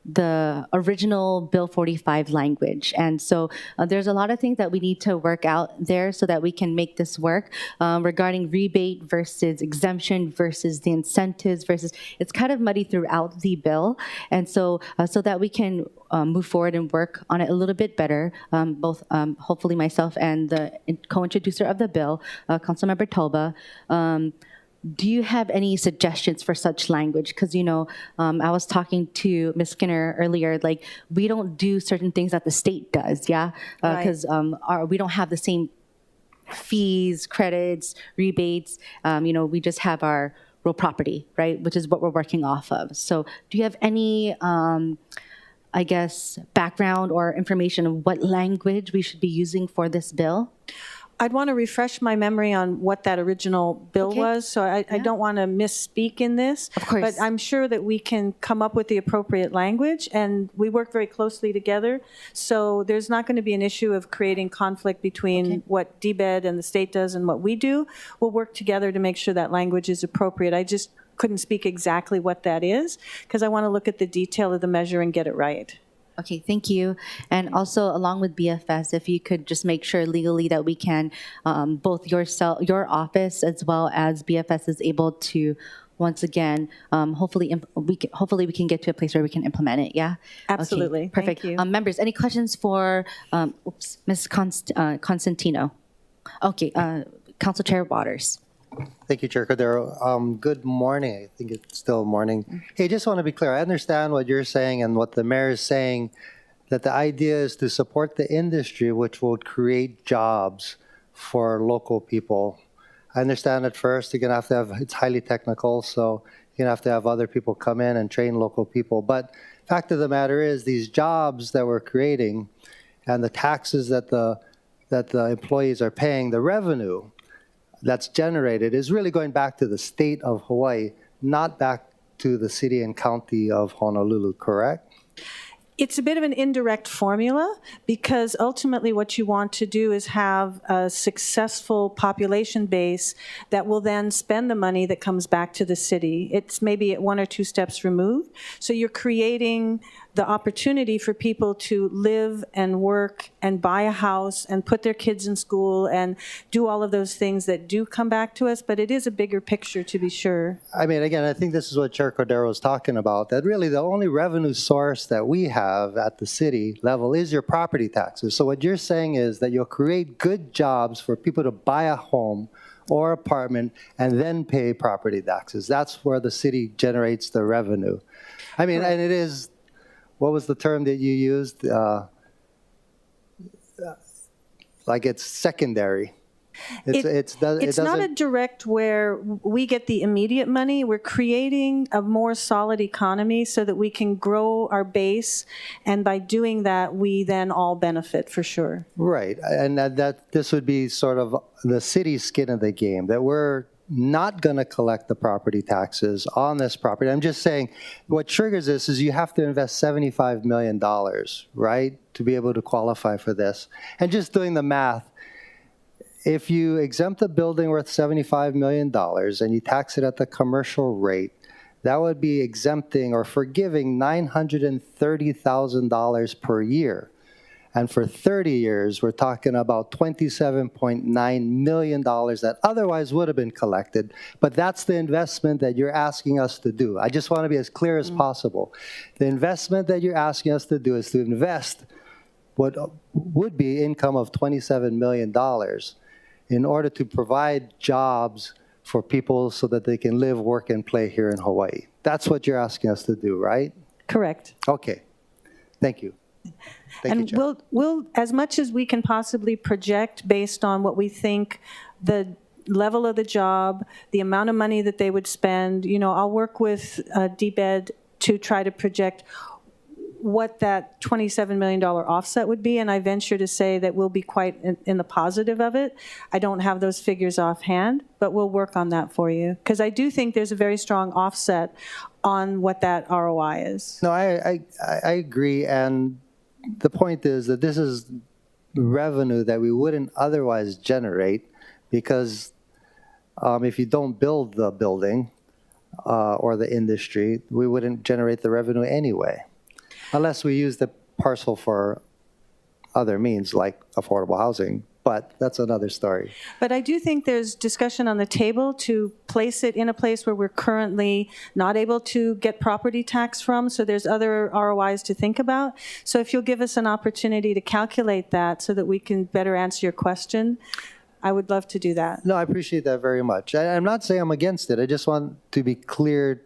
the original Bill 45 language. And so there's a lot of things that we need to work out there so that we can make this work regarding rebate versus exemption versus the incentives versus, it's kind of muddy throughout the bill. And so so that we can move forward and work on it a little bit better, both hopefully myself and the co-introducer of the bill, Councilmember Toba, do you have any suggestions for such language? Because, I was talking to Ms. Skinner earlier, like, we don't do certain things that the state does, yeah? Because we don't have the same fees, credits, rebates. We just have our real property, right? Which is what we're working off of. So do you have any, I guess, background or information of what language we should be using for this bill? I'd want to refresh my memory on what that original bill was, so I don't want to misspeak in this. Of course. But I'm sure that we can come up with the appropriate language, and we work very closely together. So there's not going to be an issue of creating conflict between what DBED and the state does and what we do. We'll work together to make sure that language is appropriate. I just couldn't speak exactly what that is, because I want to look at the detail of the measure and get it right. Okay, thank you. And also, along with BFS, if you could just make sure legally that we can, both your office as well as BFS is able to, once again, hopefully we can get to a place where we can implement it. Yeah. Absolutely. Okay, perfect. Thank you. Members, any questions for Ms. Constantino? Okay, Council Chair Waters. Thank you, Chair Cordero. Good morning. I think it's still morning. Hey, just want to be clear. I understand what you're saying and what the mayor is saying, that the idea is to support the industry, which will create jobs for local people. I understand at first you're going to have, it's highly technical, so you're going to have other people come in and train local people. But fact of the matter is, these jobs that we're creating and the taxes that the employees are paying, the revenue that's generated is really going back to the state of Hawaii, not back to the city and county of Honolulu, correct? It's a bit of an indirect formula, because ultimately what you want to do is have a successful population base that will then spend the money that comes back to the city. It's maybe at one or two steps removed. So you're creating the opportunity for people to live and work and buy a house and put their kids in school and do all of those things that do come back to us, but it is a bigger picture, to be sure. I mean, again, I think this is what Chair Cordero is talking about, that really the only revenue source that we have at the city level is your property taxes. So what you're saying is that you'll create good jobs for people to buy a home or apartment and then pay property taxes. That's where the city generates the revenue. I mean, and it is, what was the term that you used? Like it's secondary. It's not a direct where we get the immediate money. We're creating a more solid economy so that we can grow our base, and by doing that, we then all benefit for sure. Right, and that this would be sort of the city's skin in the game, that we're not going to collect the property taxes on this property. I'm just saying what triggers this is you have to invest $75 million, right, to be able to qualify for this. And just doing the math, if you exempt a building worth $75 million and you tax it at the commercial rate, that would be exempting or forgiving $930,000 per year. And for 30 years, we're talking about $27.9 million that otherwise would have been collected. But that's the investment that you're asking us to do. I just want to be as clear as possible. The investment that you're asking us to do is to invest what would be income of $27 million in order to provide jobs for people so that they can live, work, and play here in Hawaii. That's what you're asking us to do, right? Correct. Okay. Thank you. And we'll, as much as we can possibly project based on what we think the level of the job, the amount of money that they would spend, I'll work with DBED to try to project what that $27 million offset would be, and I venture to say that we'll be quite in the positive of it. I don't have those figures offhand, but we'll work on that for you, because I do think there's a very strong offset on what that ROI is. No, I agree, and the point is that this is revenue that we wouldn't otherwise generate, because if you don't build the building or the industry, we wouldn't generate the revenue anyway, unless we use the parcel for other means like affordable housing. But that's another story. But I do think there's discussion on the table to place it in a place where we're currently not able to get property tax from, so there's other ROIs to think about. So if you'll give us an opportunity to calculate that so that we can better answer your question, I would love to do that. No, I appreciate that very much. I'm not saying I'm against it. I just want to be clear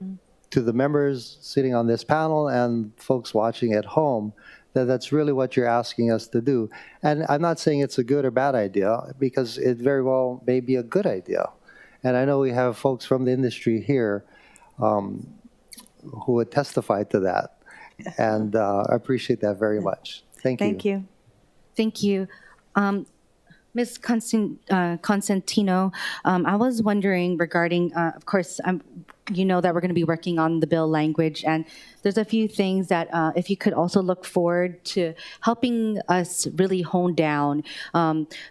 to the members sitting on this panel and folks watching at home that that's really what you're asking us to do. And I'm not saying it's a good or bad idea, because it very well may be a good idea. And I know we have folks from the industry here who would testify to that. And I appreciate that very much. Thank you. Thank you. Thank you. Ms. Constantino, I was wondering regarding, of course, you know that we're going to be working on the bill language, and there's a few things that if you could also look forward to helping us really hone down,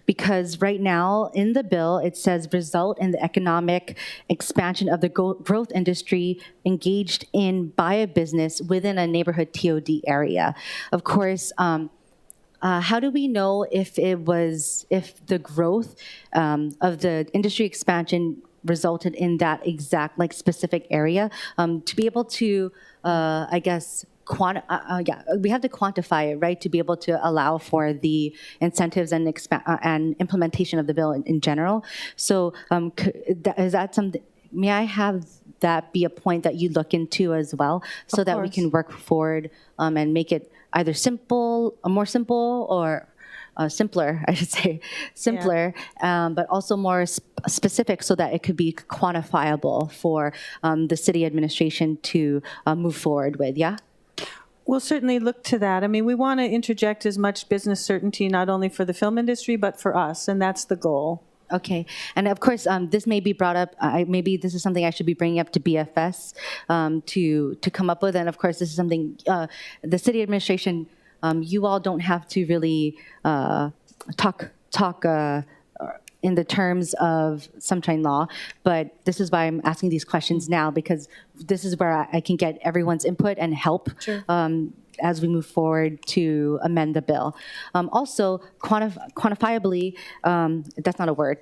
because right now in the bill it says result in the economic expansion of the growth industry engaged in by a business within a neighborhood TOD area. Of course, how do we know if the growth of the industry expansion resulted in that exact specific area? To be able to, I guess, we have to quantify it, right? To be able to allow for the incentives and implementation of the bill in general. So is that something? May I have that be a point that you look into as well, so that we can work forward and make it either more simple, or simpler, I should say, simpler, but also more specific, so that it could be quantifiable for the city administration to move forward with, yeah? We'll certainly look to that. I mean, we want to interject as much business certainty, not only for the film industry, but for us, and that's the goal. Okay, and of course, this may be brought up. Maybe this is something I should be bringing up to BFS to come up with. And of course, this is something the city administration. You all don't have to really talk in the terms of sunshine law, but this is why I'm asking these questions now, because this is where I can get everyone's input and help. Sure. As we move forward to amend the bill. Also, quantifiably, that's not a word,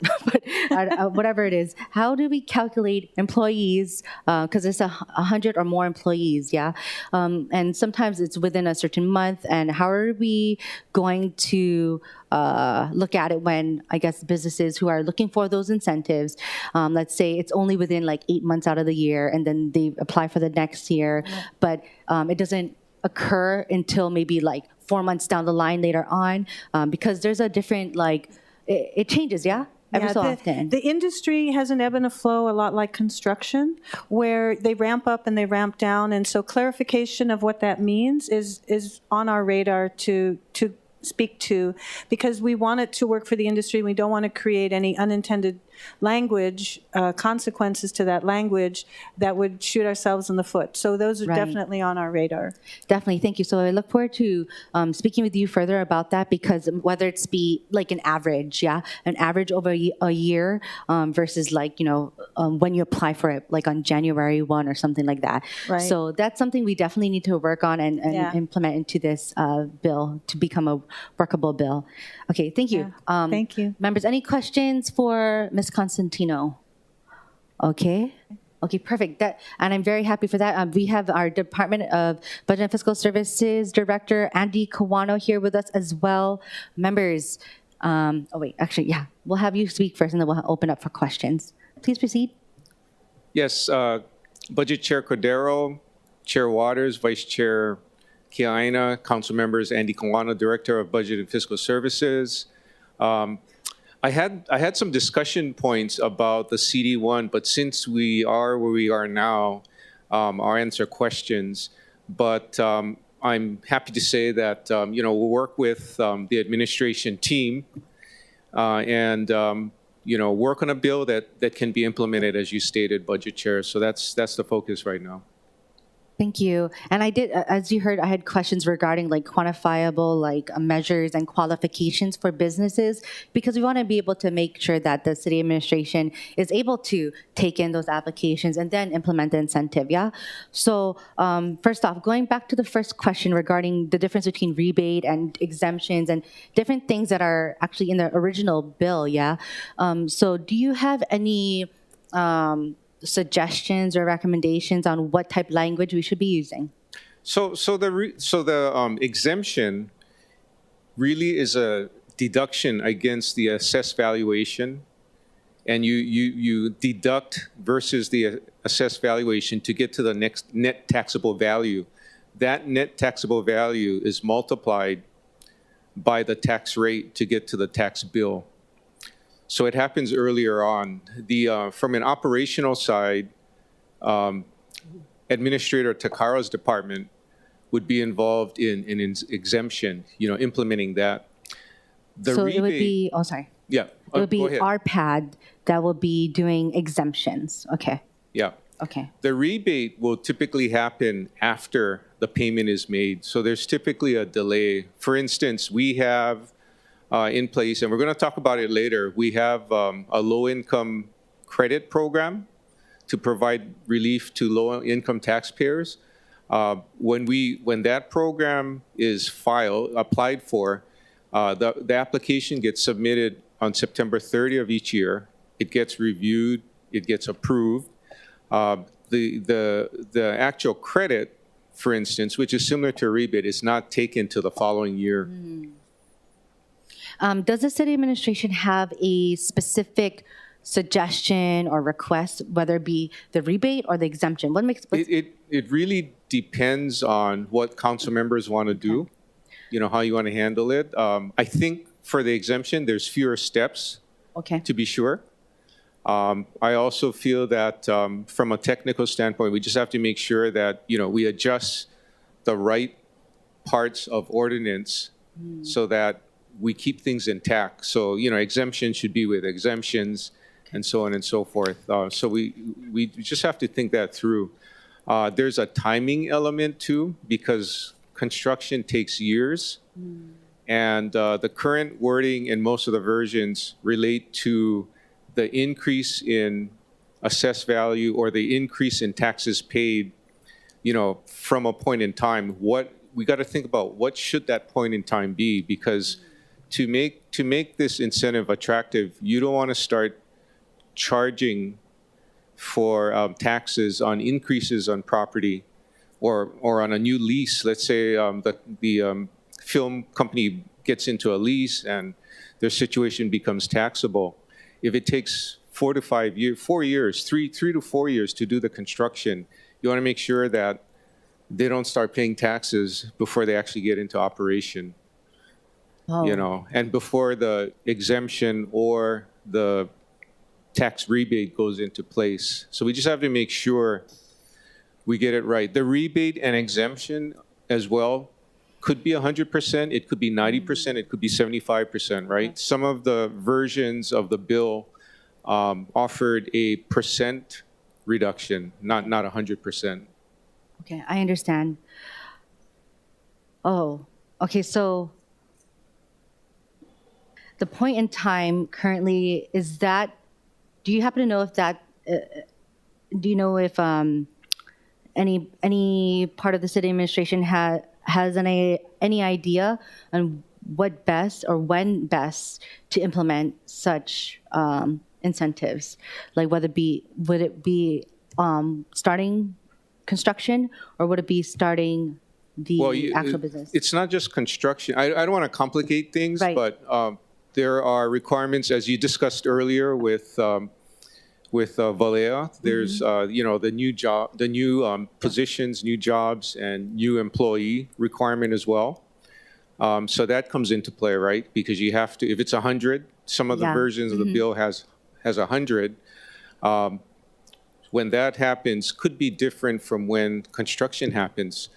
but whatever it is, how do we calculate employees? Because it's 100 or more employees, yeah? And sometimes it's within a certain month, and how are we going to look at it when, I guess, businesses who are looking for those incentives, let's say it's only within 8 months out of the year, and then they apply for the next year, but it doesn't occur until maybe 4 months down the line later on, because there's a different it changes, yeah? Every so often. The industry has an ebb and a flow, a lot like construction, where they ramp up and they ramp down, and so clarification of what that means is on our radar to speak to, because we want it to work for the industry. We don't want to create any unintended language, consequences to that language that would shoot ourselves in the foot. So those are definitely on our radar. Definitely, thank you. So I look forward to speaking with you further about that, because whether it's be an average, an average over a year versus when you apply for it, on January 1 or something like that. Right. So that's something we definitely need to work on and implement into this bill to become a workable bill. Okay, thank you. Thank you. Members, any questions for Ms. Constantino? Okay, perfect. And I'm very happy for that. We have our Department of Budget and Fiscal Services Director, Andy Kawano, here with us as well. Members, we'll have you speak first, and then we'll open up for questions. Please proceed. Yes, Budget Chair Cordero, Chair Waters, Vice Chair Kiaina, Council Members, Andy Kawano, Director of Budget and Fiscal Services. I had some discussion points about the CD1, but since we are where we are now, I'll answer questions. But I'm happy to say that we'll work with the administration team and work on a bill that can be implemented, as you stated, Budget Chair. So that's the focus right now. Thank you. And I did, as you heard, I had questions regarding like quantifiable like measures and qualifications for businesses, because we want to be able to make sure that the city administration is able to take in those applications and then implement the incentive. Yeah. So first off, going back to the first question regarding the difference between rebate and exemptions and different things that are actually in the original bill. Yeah. So do you have any suggestions or recommendations on what type language we should be using? So the exemption really is a deduction against the assessed valuation, and you deduct versus the assessed valuation to get to the next net taxable value. That net taxable value is multiplied by the tax rate to get to the tax bill. So it happens earlier on. From an operational side, Administrator Takaro's department would be involved in exemption, implementing that. So it would be, oh, sorry. Yeah. It would be go ahead. RPAD that will be doing exemptions. Okay. Yeah. Okay. The rebate will typically happen after the payment is made. So there's typically a delay. For instance, we have in place, and we're going to talk about it later, we have a low-income credit program to provide relief to low-income taxpayers. When that program is applied for, the application gets submitted on September 30 of each year. It gets reviewed, it gets approved. The actual credit, for instance, which is similar to a rebate, is not taken till the following year. Does the city administration have a specific suggestion or request, whether it be the rebate or the exemption? It really depends on what council members want to do, how you want to handle it. I think for the exemption, there's fewer steps, to be sure. I also feel that from a technical standpoint, we just have to make sure that, we adjust the right parts of ordinance so that we keep things intact. So, exemptions should be with exemptions and so on and so forth. So we just have to think that through. There's a timing element too, because construction takes years. And the current wording in most of the versions relate to the increase in assessed value or the increase in taxes paid, from a point in time. We got to think about what should that point in time be, because to make this incentive attractive, you don't want to start charging for taxes on increases on property or on a new lease. Let's say the film company gets into a lease and their situation becomes taxable. If it takes 4 to 5 years, 4 years, 3 to 4 years to do the construction, you want to make sure that they don't start paying taxes before they actually get into operation. And before the exemption or the tax rebate goes into place. So we just have to make sure we get it right. The rebate and exemption as well could be 100%, it could be 90%, it could be 75%, right? Some of the versions of the bill offered a percent reduction, not 100%. Okay, I understand. Oh, okay, so the point in time currently is that, do you happen to know if that, do you know if any part of the city administration has any idea on what best or when best to implement such incentives? Like would it be starting construction, or would it be starting the actual business? It's not just construction. I don't want to complicate things, but there are requirements, as you discussed earlier with Valea. There's the new job, the new positions, new jobs, and new employee requirement as well. So that comes into play, right? Because you have to, if it's 100, some of the versions of the bill has 100. When that happens, could be different from when construction happens.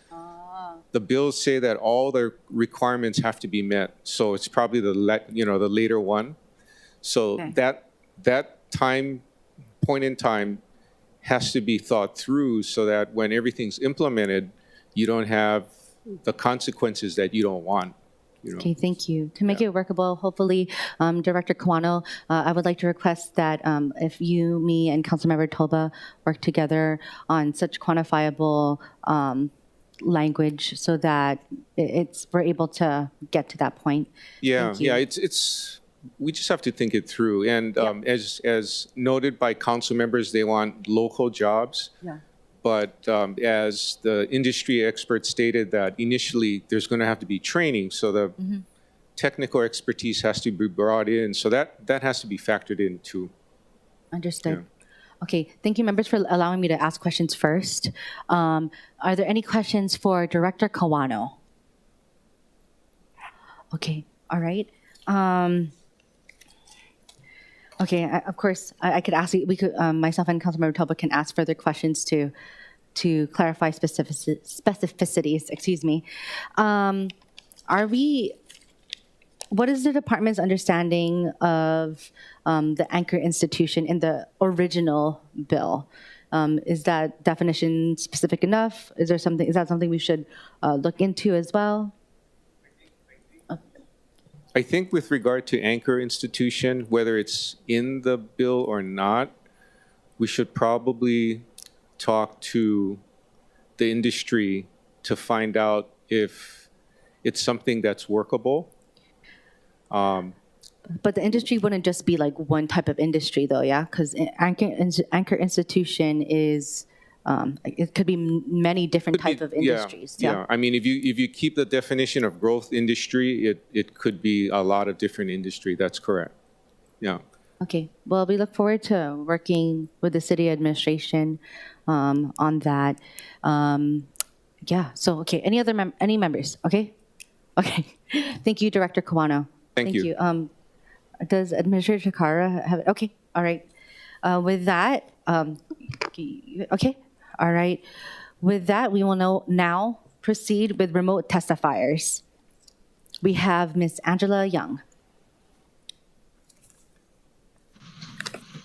The bills say that all the requirements have to be met, so it's probably the later one. So that point in time has to be thought through so that when everything's implemented, you don't have the consequences that you don't want. You know? Okay, thank you. To make it workable, hopefully, Director Kawano, I would like to request that if you, me, and Councilmember Toba work together on such quantifiable language so that we're able to get to that point. Yeah, Thank you. yeah, it's we just have to think it through. And as noted by council members, they want local jobs. Yeah. But as the industry experts stated, that initially there's going to have to be training, so the technical expertise has to be brought in. So that has to be factored in too. Understood. Okay, thank you, members, for allowing me to ask questions first. Are there any questions for Director Kawano? Okay, all right. Okay, of course, I could ask, we could, myself and Councilmember Toba can ask further questions to clarify specificities, excuse me. What is the department's understanding of the anchor institution in the original bill? Is that definition specific enough? Is that something we should look into as well? I think with regard to anchor institution, whether it's in the bill or not, we should probably talk to the industry to find out if it's something that's workable. But the industry wouldn't just be like one type of industry, though, yeah? Because anchor institution is, it could be many different types of industries. Yeah. I mean, if you keep the definition of growth industry, it could be a lot of different industry. That's correct. Yeah. Okay. Well, we look forward to working with the city administration on that. Yeah. So, okay. Any members? Okay. Okay. Thank you, Director Kawano. Thank you. Does Administrator Takara have? Okay. All right. With that, okay. All right. With that, we will now proceed with remote testifiers. We have Ms. Angela Young.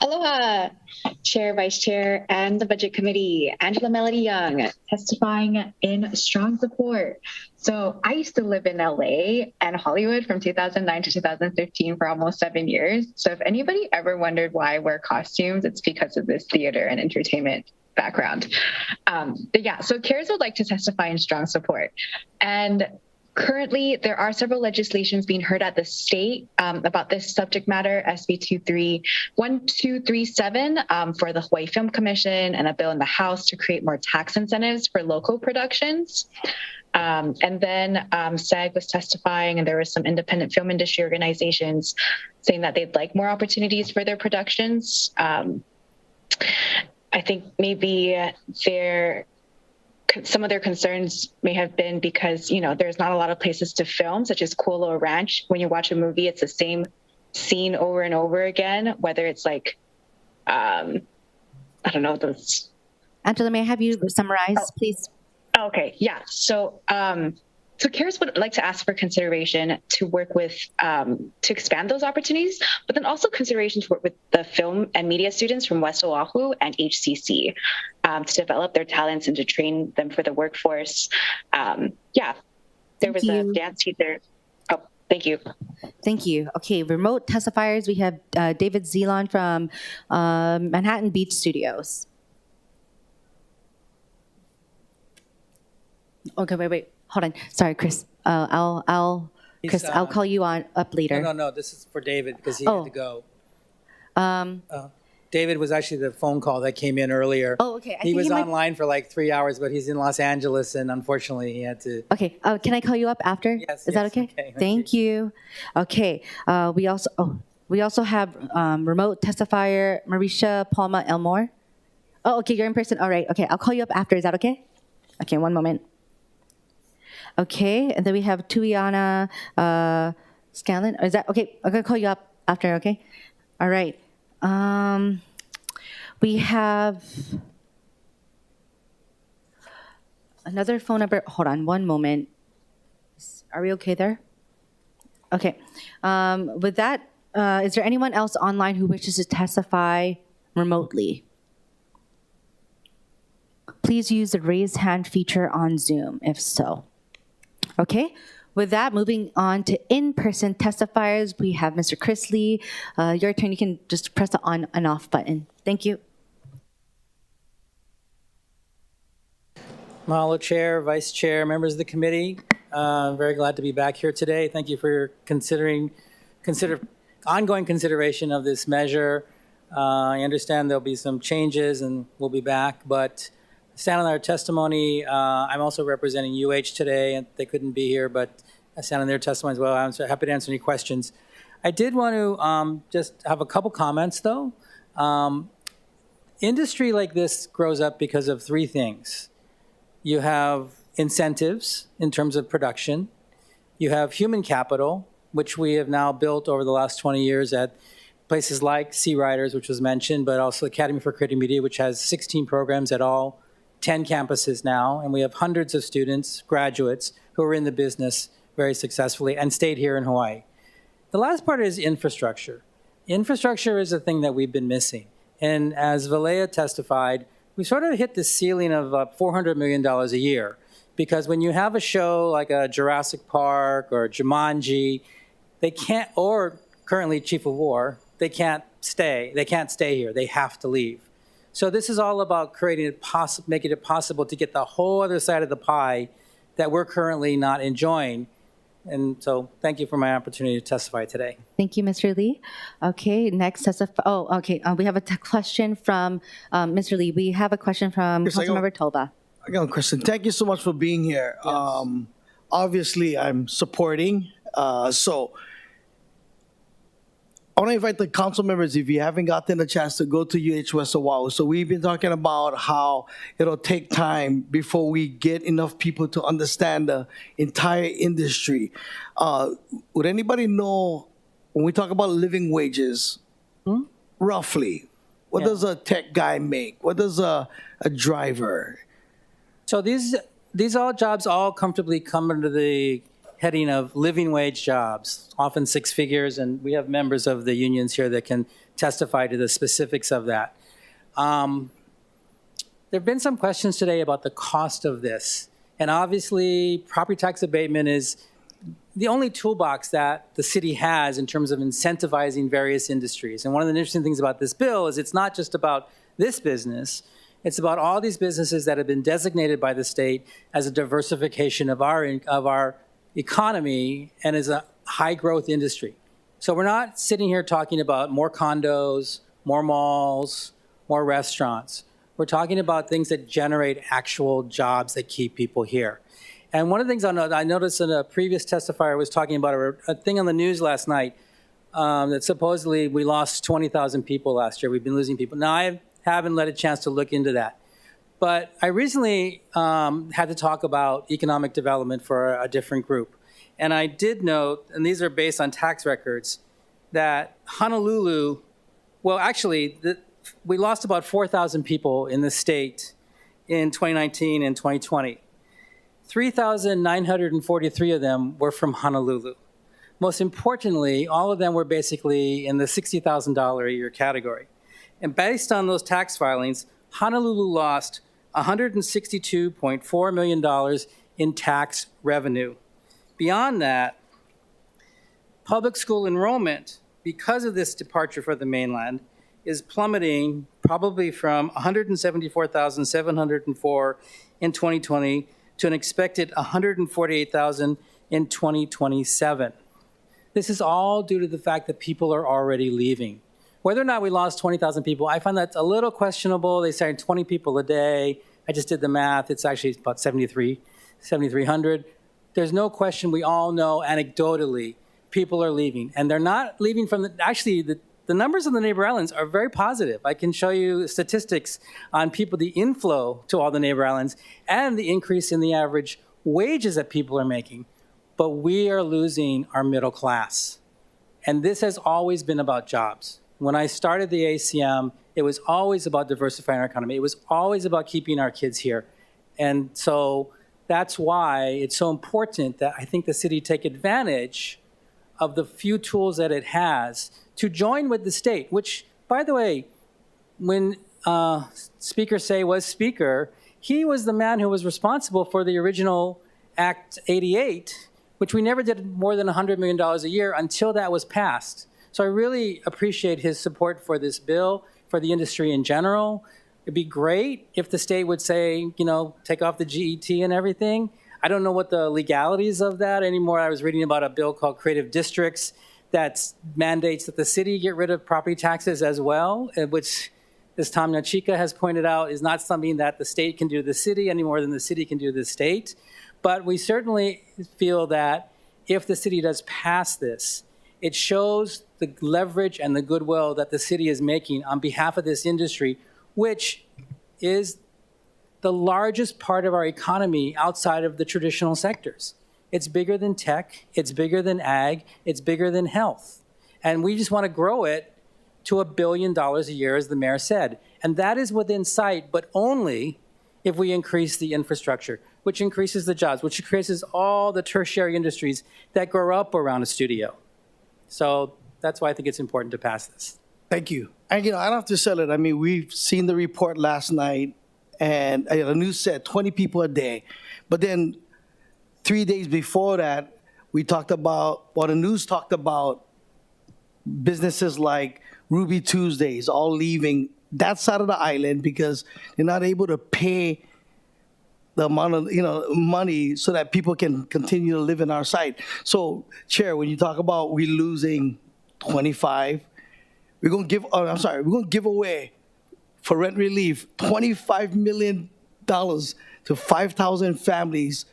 Aloha, Chair, Vice Chair, and the Budget Committee. Angela Melody Young, testifying in strong support. So I used to live in LA and Hollywood from 2009 to 2015 for almost 7 years. So if anybody ever wondered why I wear costumes, it's because of this theater and entertainment background. But yeah, so CARES would like to testify in strong support. And currently, there are several legislations being heard at the state about this subject matter, SB 1237 for the Hawaii Film Commission, and a bill in the House to create more tax incentives for local productions. And then SAG was testifying, and there were some independent film industry organizations saying that they'd like more opportunities for their productions. I think maybe some of their concerns may have been because, there's not a lot of places to film, such as Kualoa Ranch. When you watch a movie, it's the same scene over and over again, whether it's like, I don't know, those. Angela, may I have you summarize, please? Okay, yeah. So, so CARES would like to ask for consideration to work with, to expand those opportunities, but then also consideration to work with the film and media students from West Oahu and HCC to develop their talents and to train them for the workforce. Yeah, there was a dance teacher. Oh, thank you. Thank you. Okay, remote testifiers, we have David Zelon from Manhattan Beach Studios. Okay, wait. Hold on. Sorry, Chris. I'll call you up later. No. This is for David because he had to go. David was actually the phone call that came in earlier. Oh, okay. He was online for like 3 hours, but he's in Los Angeles, and unfortunately, he had to. Okay. Can I call you up after? Yes. Is that okay? Thank you. Okay. We also have remote testifier Marisha Palma Elmore. Oh, okay. You're in person. All right. Okay. I'll call you up after. Is that okay? Okay. One moment. Okay, and then we have Tuiana Scanlon. Is that okay? I'm gonna call you up after. Okay, all right. We have another phone number. Hold on, one moment. Are we okay there? Okay. With that, is there anyone else online who wishes to testify remotely? please use the raise hand feature on Zoom if so. Okay, with that, moving on to in-person testifiers, we have Mr. Chris Lee. Your turn, you can just press the on and off button. Thank you. Mahalo, Chair, Vice Chair, members of the committee. Very glad to be back here today. Thank you for your ongoing consideration of this measure. I understand there'll be some changes and we'll be back, but stand on our testimony. I'm also representing UH today, and they couldn't be here, but I stand on their testimony as well. I'm so happy to answer any questions. I did want to just have a couple comments, though. Industry like this grows up because of three things. You have incentives in terms of production. You have human capital, which we have now built over the last 20 years at places like Sea Riders, which was mentioned, but also Academy for Creative Media, which has 16 programs at all 10 campuses now. And we have hundreds of students, graduates, who are in the business very successfully and stayed here in Hawaii. The last part is infrastructure. Infrastructure is a thing that we've been missing. And as Valea testified, we sort of hit the ceiling of $400 million a year. Because when you have a show like a Jurassic Park or Jumanji, they can't, or currently Chief of War, they can't stay. They can't stay here. They have to leave. So this is all about making it possible to get the whole other side of the pie that we're currently not enjoying. And so thank you for my opportunity to testify today. Thank you, Mr. Lee. Okay, next we have a question from Mr. Lee. We have a question from Councilmember Toba. I got a question. Thank you so much for being here. Yes. Obviously, I'm supporting. So I want to invite the council members, if you haven't gotten a chance, to go to UH West Oahu. So we've been talking about how it'll take time before we get enough people to understand the entire industry. Would anybody know, when we talk about living wages, roughly, what does a tech guy make? What does a driver? So these all jobs all comfortably come under the heading of living wage jobs, often 6 figures, and we have members of the unions here that can testify to the specifics of that. There have been some questions today about the cost of this, and obviously property tax abatement is the only toolbox that the city has in terms of incentivizing various industries. And one of the interesting things about this bill is it's not just about this business, it's about all these businesses that have been designated by the state as a diversification of our economy and as a high growth industry. So we're not sitting here talking about more condos, more malls, more restaurants. We're talking about things that generate actual jobs that keep people here. And one of the things I noticed in a previous testifier was talking about a thing on the news last night that supposedly we lost 20,000 people last year. We've been losing people. Now, I haven't had a chance to look into that. But I recently had to talk about economic development for a different group. And I did note, and these are based on tax records, that Honolulu, well, actually, we lost about 4,000 people in the state in 2019 and 2020. 3,943 of them were from Honolulu. Most importantly, all of them were basically in the $60,000 a year category. And based on those tax filings, Honolulu lost $162.4 million in tax revenue. Beyond that, public school enrollment, because of this departure for the mainland, is plummeting probably from 174,704 in 2020 to an expected 148,000 in 2027. This is all due to the fact that people are already leaving. Whether or not we lost 20,000 people, I find that's a little questionable. They say 20 people a day. I just did the math. It's actually about 7,300. There's no question, we all know anecdotally, people are leaving. And they're not leaving from the numbers on the neighbor islands are very positive. I can show you statistics on people, the inflow to all the neighbor islands, and the increase in the average wages that people are making. But we are losing our middle class. And this has always been about jobs. When I started the ACM, it was always about diversifying our economy. It was always about keeping our kids here. And so that's why it's so important that I think the city take advantage of the few tools that it has to join with the state, which, by the way, when Speaker Say was Speaker, he was the man who was responsible for the original Act 88, which we never did more than $100 million a year until that was passed. So I really appreciate his support for this bill, for the industry in general. It'd be great if the state would say, take off the GET and everything. I don't know what the legalities of that anymore. I was reading about a bill called Creative Districts that mandates that the city get rid of property taxes as well, which, as Tom Nachika has pointed out, is not something that the state can do to the city any more than the city can do to the state. But we certainly feel that if the city does pass this, it shows the leverage and the goodwill that the city is making on behalf of this industry, which is the largest part of our economy outside of the traditional sectors. It's bigger than tech, it's bigger than ag, it's bigger than health. And we just want to grow it to $1 billion a year, as the mayor said. And that is within sight, but only if we increase the infrastructure, which increases the jobs, which increases all the tertiary industries that grow up around a studio. So that's why I think it's important to pass this. Thank you. And, I don't have to sell it. I mean, we've seen the report last night, and the news said 20 people a day. But then 3 days before that, the news talked about businesses like Ruby Tuesdays all leaving that side of the island because they're not able to pay the amount of money so that people can continue to live in our site. So, Chair, when you talk about we losing 25, we're going to give away for rent relief $25 million to 5,000 families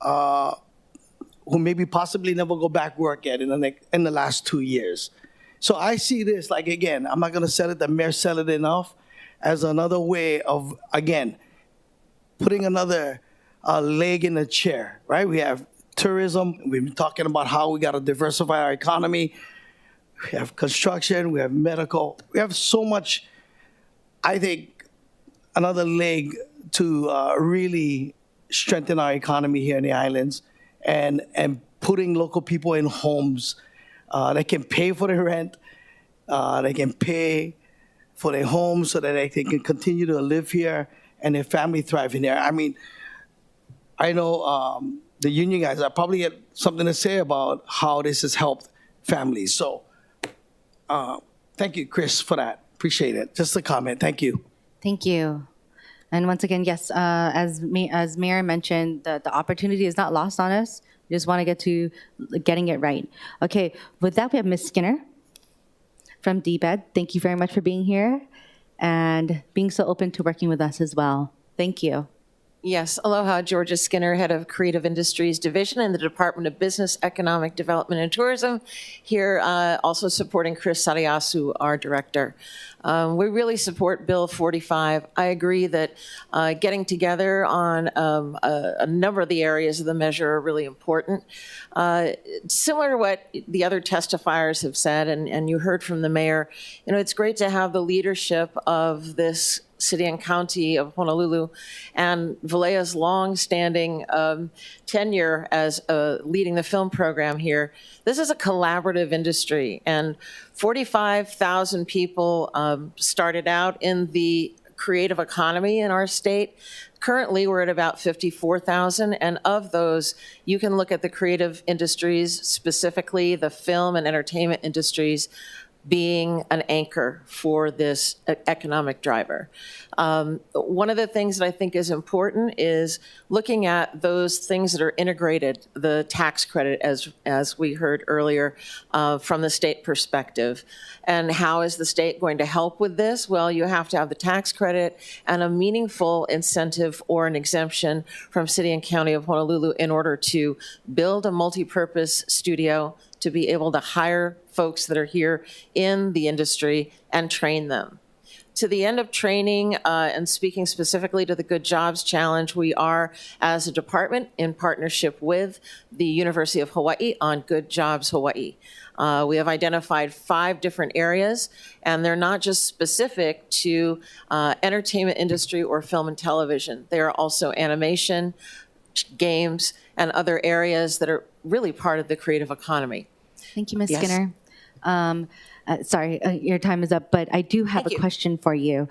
who maybe possibly never go back work yet in the last 2 years. So I see this like, again, I'm not going to sell it, the mayor said it enough, as another way of, again, putting another leg in the chair, right? We have tourism. We've been talking about how we got to diversify our economy. We have construction. We have medical. We have so much, I think, another leg to really strengthen our economy here in the islands and putting local people in homes that can pay for their rent, they can pay for their homes so that they can continue to live here and their family thrive in there. I mean, I know the union guys are probably have something to say about how this has helped families. So thank you, Chris, for that. Appreciate it. Just a comment. Thank you. Thank you. And once again, yes, as Mayor mentioned, the opportunity is not lost on us. We just want to get to getting it right. Okay, with that, we have Ms. Skinner from DBED. Thank you very much for being here and being so open to working with us as well. Thank you. Yes, aloha, Georgia Skinner, head of Creative Industries Division in the Department of Business, Economic Development, and Tourism, here also supporting Chris Sariasu, our director. We really support Bill 45. I agree that getting together on a number of the areas of the measure are really important. Similar to what the other testifiers have said, and you heard from the mayor, it's great to have the leadership of this city and county of Honolulu and Valea's long-standing tenure as leading the film program here. This is a collaborative industry, and 45,000 people started out in the creative economy in our state. Currently, we're at about 54,000, and of those, you can look at the creative industries, specifically the film and entertainment industries, being an anchor for this economic driver. One of the things that I think is important is looking at those things that are integrated, the tax credit, as we heard earlier, from the state perspective. And how is the state going to help with this? Well, you have to have the tax credit and a meaningful incentive or an exemption from City and County of Honolulu in order to build a multi-purpose studio, to be able to hire folks that are here in the industry and train them. To the end of training, and speaking specifically to the Good Jobs Challenge, we are, as a department, in partnership with the University of Hawaii on Good Jobs Hawaii. We have identified 5 different areas, and they're not just specific to entertainment industry or film and television. They are also animation, games, and other areas that are really part of the creative economy. Thank you, Ms. Yes. Skinner. Sorry, your time is up, but I do have a question for you,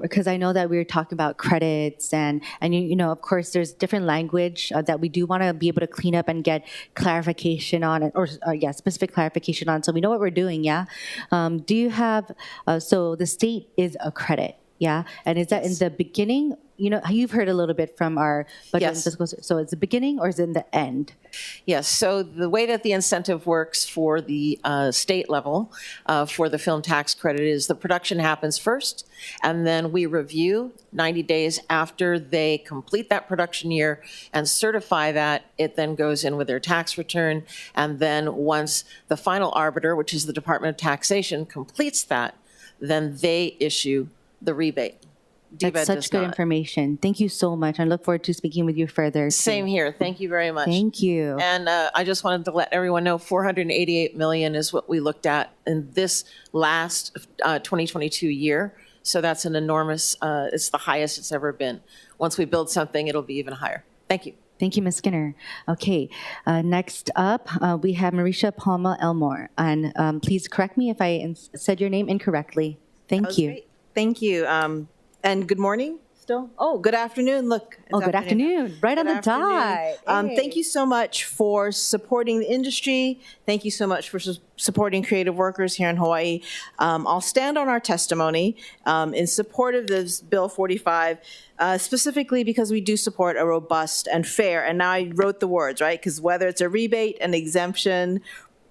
because I know that we were talking about credits and you know, of course, there's different language that we do want to be able to clean up and get clarification on it, or yeah, specific clarification on, so we know what we're doing, yeah? Do you have, so the state is a credit, yeah? And is that in the beginning? You know, you've heard a little bit from our budget and fiscal, so it's the beginning or is it in the end? Yes, so the way that the incentive works for the state level for the film tax credit is the production happens first, and then we review 90 days after they complete that production year and certify that. It then goes in with their tax return, and then once the final arbiter, which is the Department of Taxation, completes that, then they issue the rebate. That's such good information. Thank you so much. I look forward to speaking with you further. Same here. Thank you very much. Thank you. And I just wanted to let everyone know 488 million is what we looked at in this last 2022 year. So that's an enormous, it's the highest it's ever been. Once we build something, it'll be even higher. Thank you. Thank you, Ms. Skinner. Okay, next up, we have Marisha Palma Elmore. And please correct me if I said your name incorrectly. Thank you. Great. Thank you. And good morning still? Oh, good afternoon. Look. Oh, good afternoon. Right on the dot. Thank you so much for supporting the industry. Thank you so much for supporting creative workers here in Hawaii. I'll stand on our testimony in support of this Bill 45, specifically because we do support a robust and fair, and now I wrote the words, right? Because whether it's a rebate, an exemption,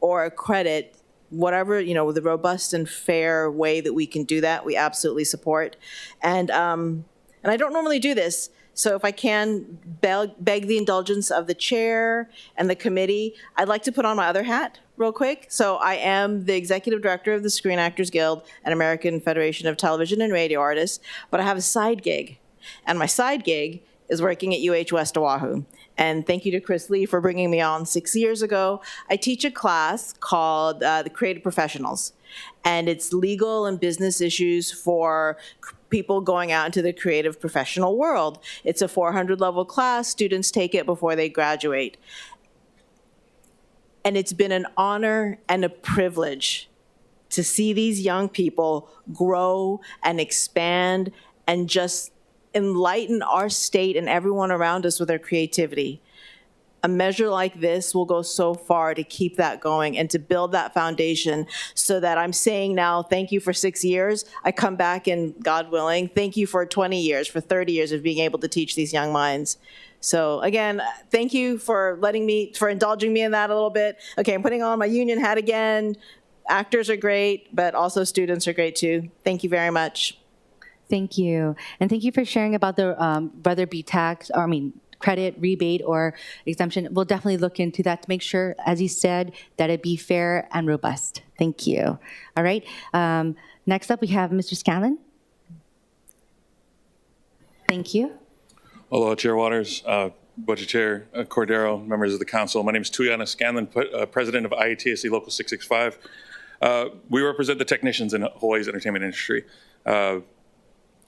or a credit, whatever, you know, the robust and fair way that we can do that, we absolutely support. And I don't normally do this, so if I can beg the indulgence of the chair and the committee, I'd like to put on my other hat real quick. So I am the executive director of the Screen Actors Guild and American Federation of Television and Radio Artists, but I have a side gig. And my side gig is working at UH West Oahu. And thank you to Chris Lee for bringing me on 6 years ago. I teach a class called the Creative Professionals. And it's legal and business issues for people going out into the creative professional world. It's a 400 level class. Students take it before they graduate. And it's been an honor and a privilege to see these young people grow and expand and just enlighten our state and everyone around us with their creativity. A measure like this will go so far to keep that going and to build that foundation so that I'm saying now, thank you for 6 years. I come back and, God willing, thank you for 20 years, for 30 years of being able to teach these young minds. So again, thank you for indulging me in that a little bit. Okay, I'm putting on my union hat again. Actors are great, but also students are great too. Thank you very much. Thank you. And thank you for sharing about the, whether it be tax, or credit, rebate, or exemption. We'll definitely look into that to make sure, as you said, that it be fair and robust. Thank you. All right. Next up, we have Mr. Scanlon. Thank you. Aloha, Chair Waters, Budget Chair Cordero, members of the council. My name is Tuyana Scanlon, president of IATSE Local 665. We represent the technicians in Hawaii's entertainment industry.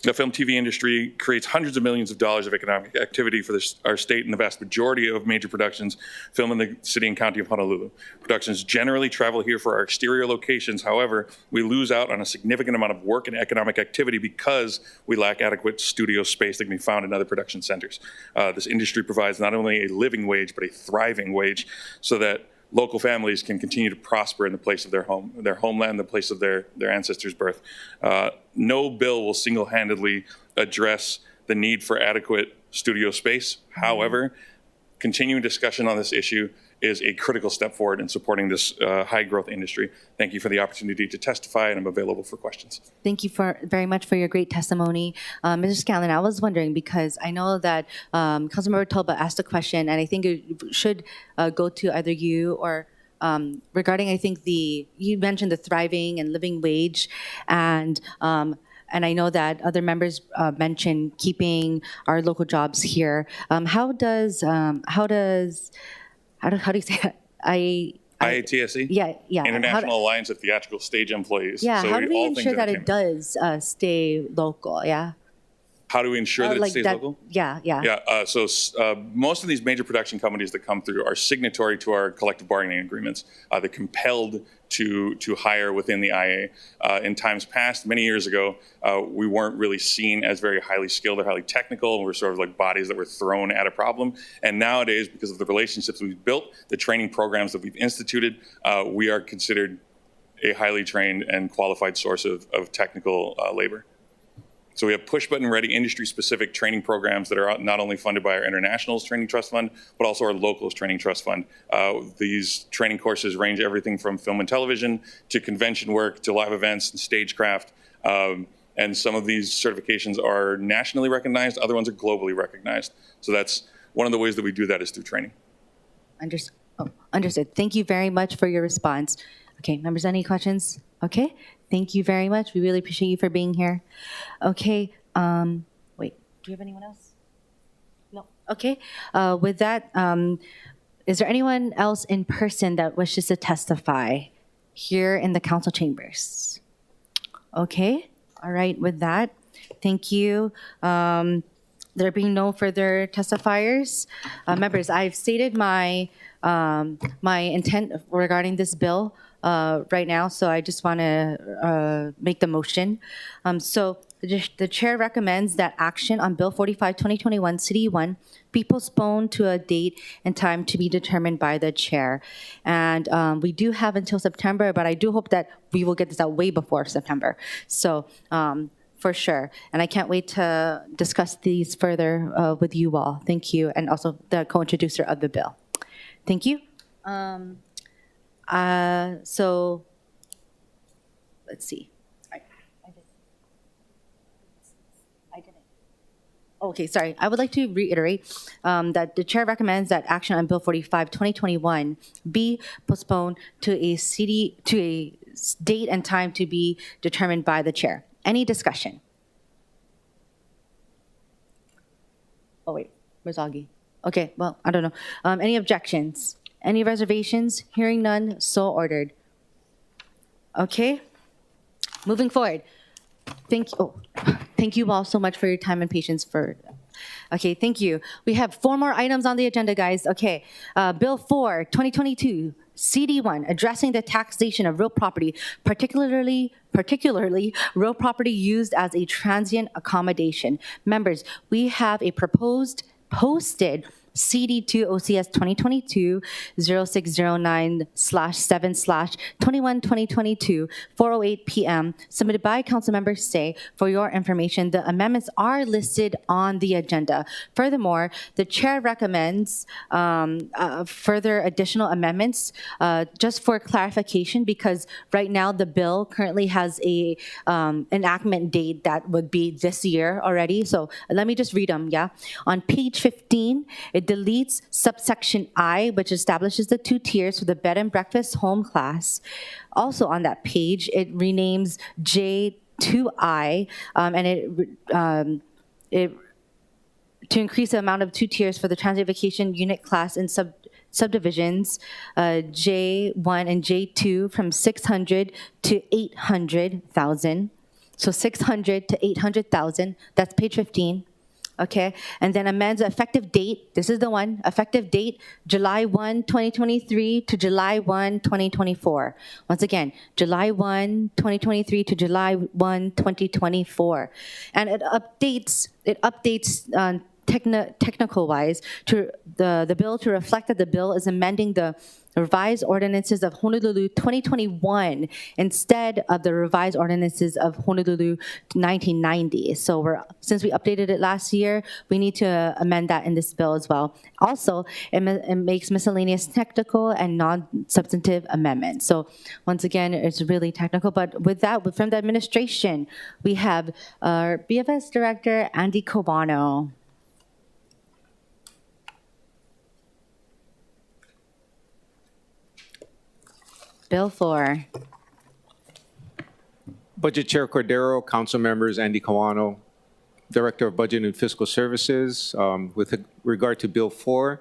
The film TV industry creates hundreds of millions of dollars of economic activity for our state, and the vast majority of major productions film in the city and county of Honolulu. Productions generally travel here for our exterior locations. However, we lose out on a significant amount of work and economic activity because we lack adequate studio space that can be found in other production centers. This industry provides not only a living wage, but a thriving wage so that local families can continue to prosper in the place of their homeland, the place of their ancestors' birth. No bill will single-handedly address the need for adequate studio space. However, continuing discussion on this issue is a critical step forward in supporting this high-growth industry. Thank you for the opportunity to testify, and I'm available for questions. Thank you very much for your great testimony. Mr. Scanlon, I was wondering, because I know that Councilmember Toba asked a question, and I think it should go to either you or regarding, I think, you mentioned the thriving and living wage, and I know that other members mentioned keeping our local jobs here. How do you say that? IATSE? Yeah. International Alliance of Theatrical Stage Employees. Yeah, So how do we all ensure things that it does stay local, yeah? How do we ensure that it like stays that, local? yeah. So most of these major production companies that come through are signatory to our collective bargaining agreements. They're compelled to hire within the IA. In times past, many years ago, we weren't really seen as very highly skilled or highly technical. And we're sort of like bodies that were thrown at a problem. And nowadays, because of the relationships we've built, the training programs that we've instituted, we are considered a highly trained and qualified source of technical labor. So we have push-button ready industry-specific training programs that are not only funded by our Internationals Training Trust Fund, but also our Locals Training Trust Fund. These training courses range everything from film and television to convention work to live events and stagecraft. And some of these certifications are nationally recognized, other ones are globally recognized. So that's one of the ways that we do that is through training. Understood. Thank you very much for your response. Okay, members, any questions? Okay, thank you very much. We really appreciate you for being here. Okay, wait, do you have anyone else? No, okay. With that, is there anyone else in person that wishes to testify here in the council chambers? Okay, all right, with that, thank you. There being no further testifiers, members, I've stated my intent regarding this bill right now, so I just want to make the motion. So the chair recommends that action on Bill 45, 2021, City 1, be postponed to a date and time to be determined by the chair. And we do have until September, but I do hope that we will get this out way before September. So for sure. And I can't wait to discuss these further with you all. Thank you. And also the co-introducer of the bill. Thank you. So let's see. I didn't. Okay, sorry. I would like to reiterate that the chair recommends that action on Bill 45, 2021 be postponed to a date and time to be determined by the chair. Any discussion? Oh, wait. Where's Augie? Okay, well, I don't know. Any objections? Any reservations? Hearing none, so ordered. Okay, moving forward. Thank you all so much for your time and patience okay, thank you. We have 4 more items on the agenda, guys. Okay, Bill 4, 2022, CD1, addressing the taxation of real property, particularly real property used as a transient accommodation. Members, we have a posted CD2 OCS 2022-0609/7/21/2022, 4:08 p.m., submitted by Councilmember Say. For your information, the amendments are listed on the agenda. Furthermore, the chair recommends further additional amendments just for clarification, because right now the bill currently has a enactment date that would be this year already. So let me just read them, yeah? On page 15, it deletes subsection I, which establishes the 2 tiers for the bed and breakfast home class. Also on that page, it renames J to I, and it to increase the amount of 2 tiers for the transient vacation unit class in subdivisions, J1 and J2 from 600 to 800,000. So 600 to 800,000, that's page 15. Okay, and then amends the effective date. This is the one, effective date, July 1, 2023 to July 1, 2024. Once again, July 1, 2023 to July 1, 2024. And it updates technical wise to the bill to reflect that the bill is amending the revised ordinances of Honolulu 2021 instead of the revised ordinances of Honolulu 1990. So since we updated it last year, we need to amend that in this bill as well. Also, it makes miscellaneous technical and non-substantive amendments. So once again, it's really technical. But with that, from the administration, we have our BFS Director, Andy Cobano. Bill 4. Budget Chair Cordero, Council members, Andy Kawano, Director of Budget and Fiscal Services. With regard to Bill 4,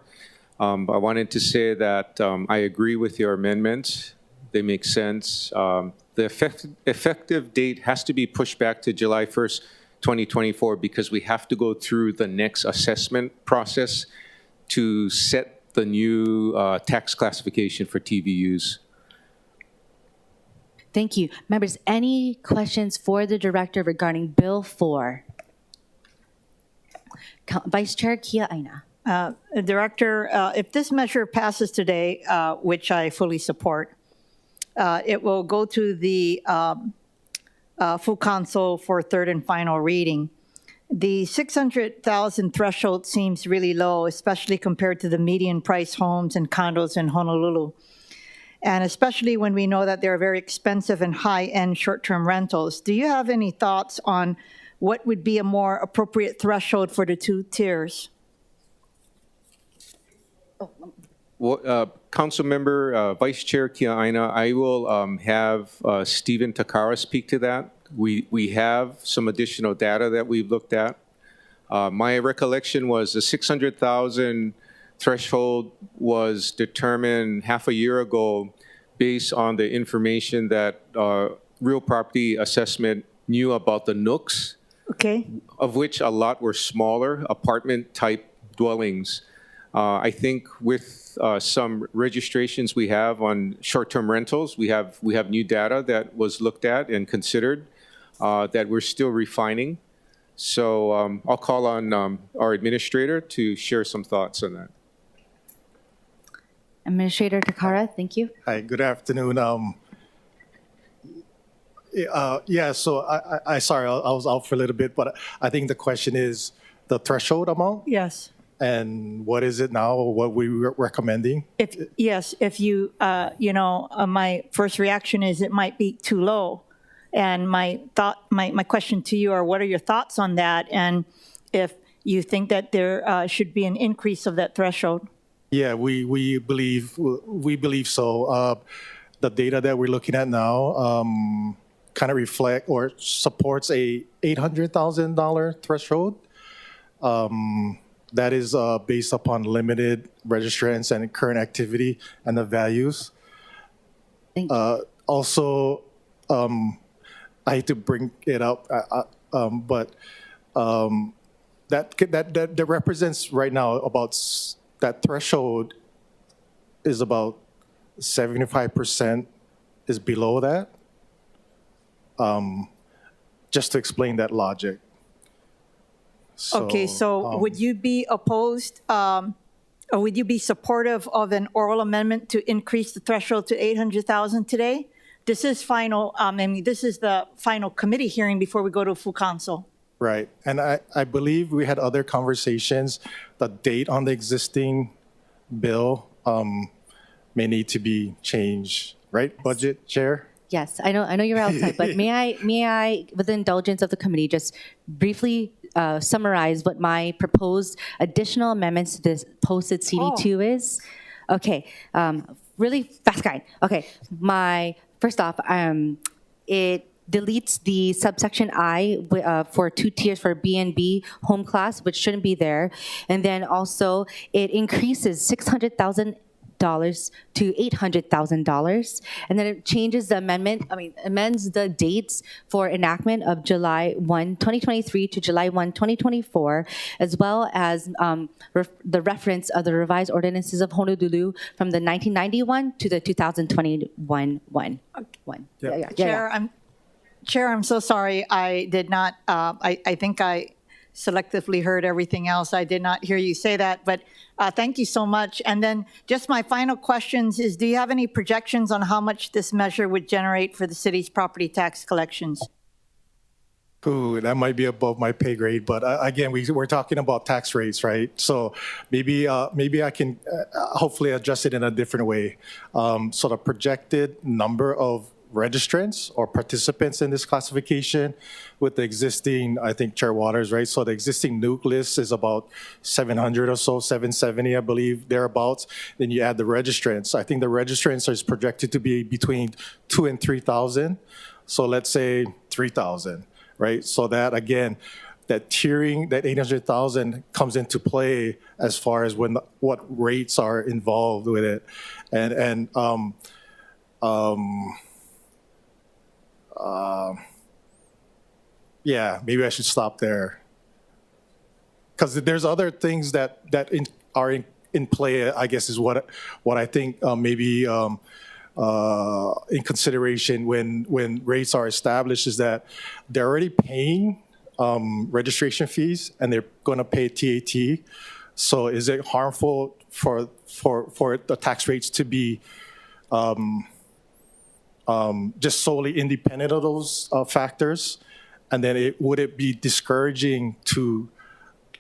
I wanted to say that I agree with your amendments. They make sense. The effective date has to be pushed back to July 1st, 2024 because we have to go through the next assessment process to set the new tax classification for TVUs. Thank you. Members, any questions for the director regarding Bill 4? Vice Chair Kia Aina. Director, if this measure passes today, which I fully support, it will go to the full council for third and final reading. The 600,000 threshold seems really low, especially compared to the median price homes and condos in Honolulu. And especially when we know that they're very expensive and high-end short-term rentals. Do you have any thoughts on what would be a more appropriate threshold for the two tiers? Well, Council Member, Vice Chair Kia Aina, I will have Stephen Takara speak to that. We have some additional data that we've looked at. My recollection was the 600,000 threshold was determined half a year ago based on the information that Real Property Assessment knew about the nooks, okay, of which a lot were smaller apartment-type dwellings. I think with some registrations we have on short-term rentals, we have new data that was looked at and considered that we're still refining. So I'll call on our administrator to share some thoughts on that. Administrator Takara, thank you. Hi, good afternoon. Yeah, so I sorry, I was out for a little bit, but I think the question is the threshold amount? Yes. And what is it now, or what we're recommending? If you, my first reaction is it might be too low. And my question to you are, what are your thoughts on that? And if you think that there should be an increase of that threshold? Yeah, we believe so. The data that we're looking at now kind of reflect or supports a $800,000 threshold. That is based upon limited registrants and current activity and the values. Thank you. Also, I hate to bring it up, but that represents right now about that threshold is about 75% is below that. Just to explain that logic. So would you be opposed, or would you be supportive of an oral amendment to increase the threshold to 800,000 today? This is final. This is the final committee hearing before we go to full council. Right, and I believe we had other conversations. The date on the existing bill may need to be changed. Right, Budget Chair? Yes, I know you're outside, but may I, with the indulgence of the committee, just briefly summarize what my proposed additional amendments to this posted CD2 is? Okay, really fast guide. Okay, first off, it deletes the subsection I for two tiers for B&B home class, which shouldn't be there. And then also it increases $600,000 to $800,000. And then it changes the amends the dates for enactment of July 1, 2023 to July 1, 2024, as well as the reference of the revised ordinances of Honolulu from the 1991 to the 2021 one. Chair, I'm so sorry. I did not, I think I selectively heard everything else. I did not hear you say that, but thank you so much. And then just my final questions is, do you have any projections on how much this measure would generate for the city's property tax collections? Ooh, that might be above my pay grade, but again, we're talking about tax rates, right? So maybe I can hopefully adjust it in a different way. So the projected number of registrants or participants in this classification with the existing, I think, Chair Waters, right? So the existing nuke list is about 700 or so, 770, I believe, thereabouts. Then you add the registrants. I think the registrants is projected to be between 2,000 and 3,000. So let's say 3,000, right? So that, again, that tiering, that 800,000 comes into play as far as what rates are involved with it. yeah, maybe I should stop there. Because there's other things that are in play, I guess, is what I think maybe in consideration when rates are established is that they're already paying registration fees and they're going to pay TAT. So is it harmful for the tax rates to be just solely independent of those factors? And then would it be discouraging to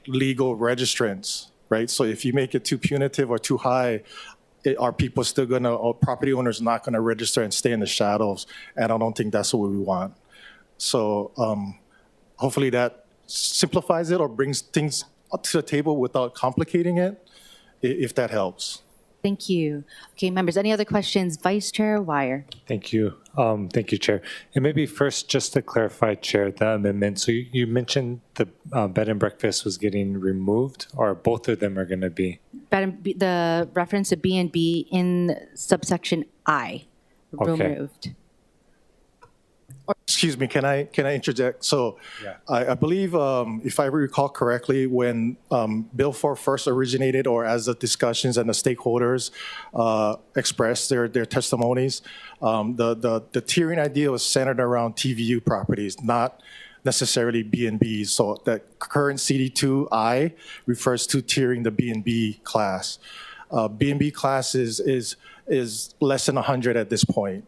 legal registrants, right? So if you make it too punitive or too high, are people still gonna, or property owners not gonna register and stay in the shadows? And I don't think that's what we want. So hopefully that simplifies it or brings things up to the table without complicating it, if that helps. Thank you. Okay, members, any other questions? Vice Chair Wire. Thank you. Thank you, Chair. And maybe first, just to clarify, Chair, the amendment. So you mentioned the bed and breakfast was getting removed, or both of them are going to be? The reference to B&B in subsection I removed. Excuse me, can I interject? So yeah. I believe, if I recall correctly, when Bill 4 first originated, or as the discussions and the stakeholders expressed their testimonies, the tiering idea was centered around TVU properties, not necessarily B&Bs. So that current CD2I refers to tiering the B&B class. B&B class is less than 100 at this point.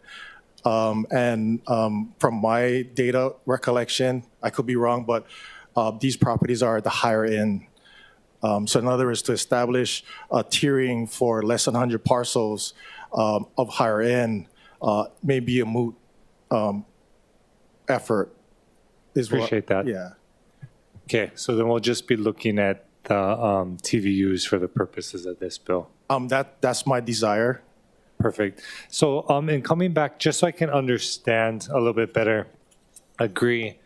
From my data recollection, I could be wrong, but these properties are at the higher end. So in other words, to establish a tiering for less than 100 parcels of higher end may be a moot effort. Appreciate that. Yeah. Okay, so then we'll just be looking at the TVUs for the purposes of this bill. That's my desire. Perfect. So in coming back, just so I can understand a little bit better, agree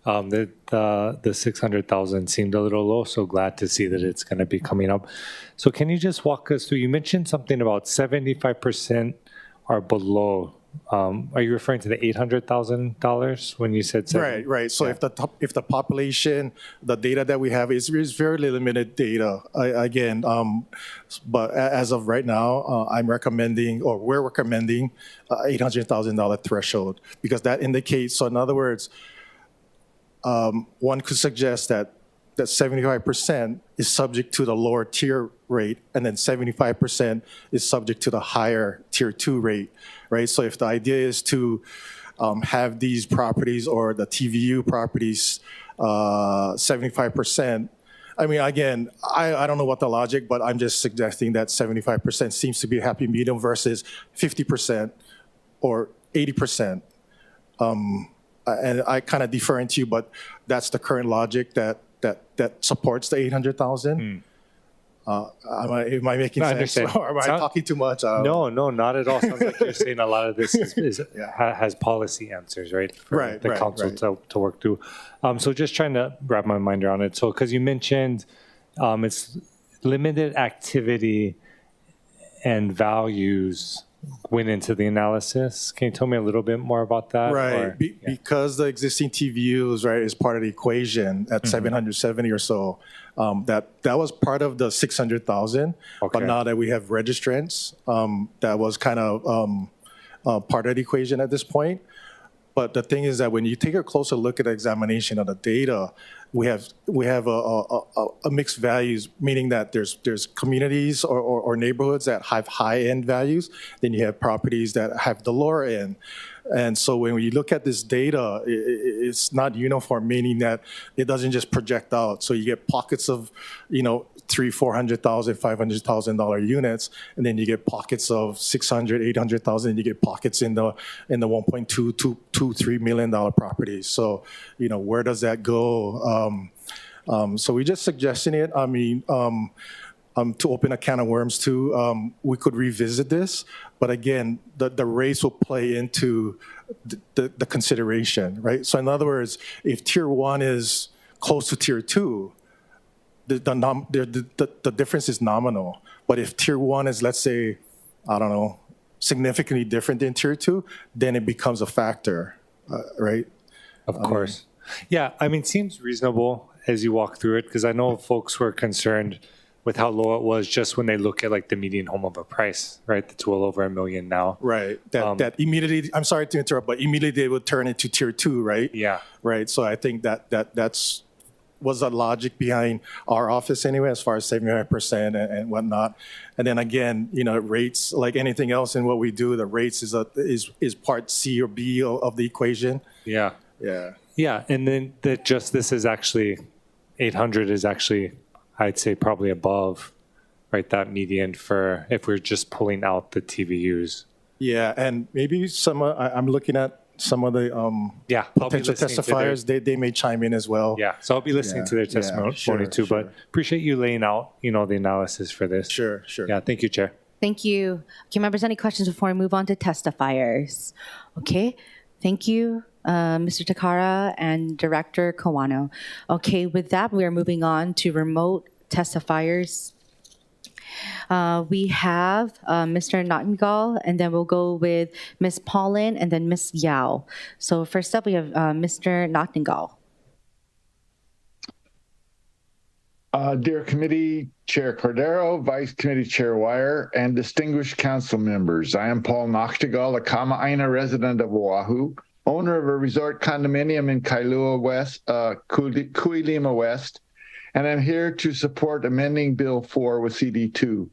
that the 600,000 seemed a little low, so glad to see that it's going to be coming up. So can you just walk us through, you mentioned something about 75% are below. Are you referring to the $800,000 when you said 70? Right. So if the population, the data that we have is very limited data. But as of right now, I'm recommending, or we're recommending, $800,000 threshold, because that indicates. So in other words, one could suggest that 75% is subject to the lower tier rate, and then 75% is subject to the higher tier 2 rate, right? So if the idea is to have these properties or the TVU properties 75%, I mean, again, I don't know what the logic, but I'm just suggesting that 75% seems to be a happy medium versus 50% or 80%. And I kind of defer into you, but that's the current logic that supports the 800,000. Am I making sense? Or am I talking too much? No, not at all. Sounds like you're saying a lot of this has policy answers, right? For the council to work through. So just trying to wrap my mind around it. So because you mentioned it's limited activity and values went into the analysis. Can you tell me a little bit more about that? Right, because the existing TVUs, right, is part of the equation at 770 or so. That was part of the 600,000. But now that we have registrants, that was kind of part of the equation at this point. But the thing is that when you take a closer look at the examination of the data, we have a mixed values, meaning that there's communities or neighborhoods that have high end values, then you have properties that have the lower end. And so when we look at this data, it's not uniform, meaning that it doesn't just project out. So you get pockets of, $300,000, $400,000, $500,000 units, and then you get pockets of $600,000, $800,000, and you get pockets in the $1.2 to $3 million properties. So, where does that go? So we're just suggesting it. I mean, to open a can of worms too, we could revisit this, but again, the rates will play into the consideration, right? So in other words, if tier 1 is close to tier 2, the difference is nominal. But if tier 1 is, let's say, I don't know, significantly different than tier 2, then it becomes a factor, right? Of course. Yeah, I mean, seems reasonable as you walk through it, because I know folks were concerned with how low it was just when they look at like the median home of a price, right? That's well over $1 million now. Right. That immediately, I'm sorry to interrupt, but immediately they would turn it to tier 2, right? Yeah. Right. So I think that's was the logic behind our office anyway, as far as 75% and whatnot. And then again, rates, like anything else in what we do, the rates is part C or B of the equation. Yeah. Yeah. Yeah, and then this is actually 800 is actually, I'd say, probably above, right, that median for if we're just pulling out the TVUs. Yeah, and maybe I'm looking at some of the potential testifiers. They may chime in as well. Yeah, so I'll be listening to their testimony too. But appreciate you laying out, the analysis for this. Sure. Yeah, thank you, Chair. Thank you. Okay, members, any questions before we move on to testifiers? Okay, thank you, Mr. Takara and Director Kawano. Okay, with that, we are moving on to remote testifiers. We have Mr. Nightingale, and then we'll go with Ms. Paulin and then Ms. Yao. So first up, we have Mr. Nightingale. Dear Committee Chair Cordero, Vice Committee Chair Wire, and distinguished council members, I am Paul Nachtigal, a Kama'aina resident of Oahu, owner of a resort condominium in Kailua West, Kuilima West, and I'm here to support amending Bill 4 with CD2.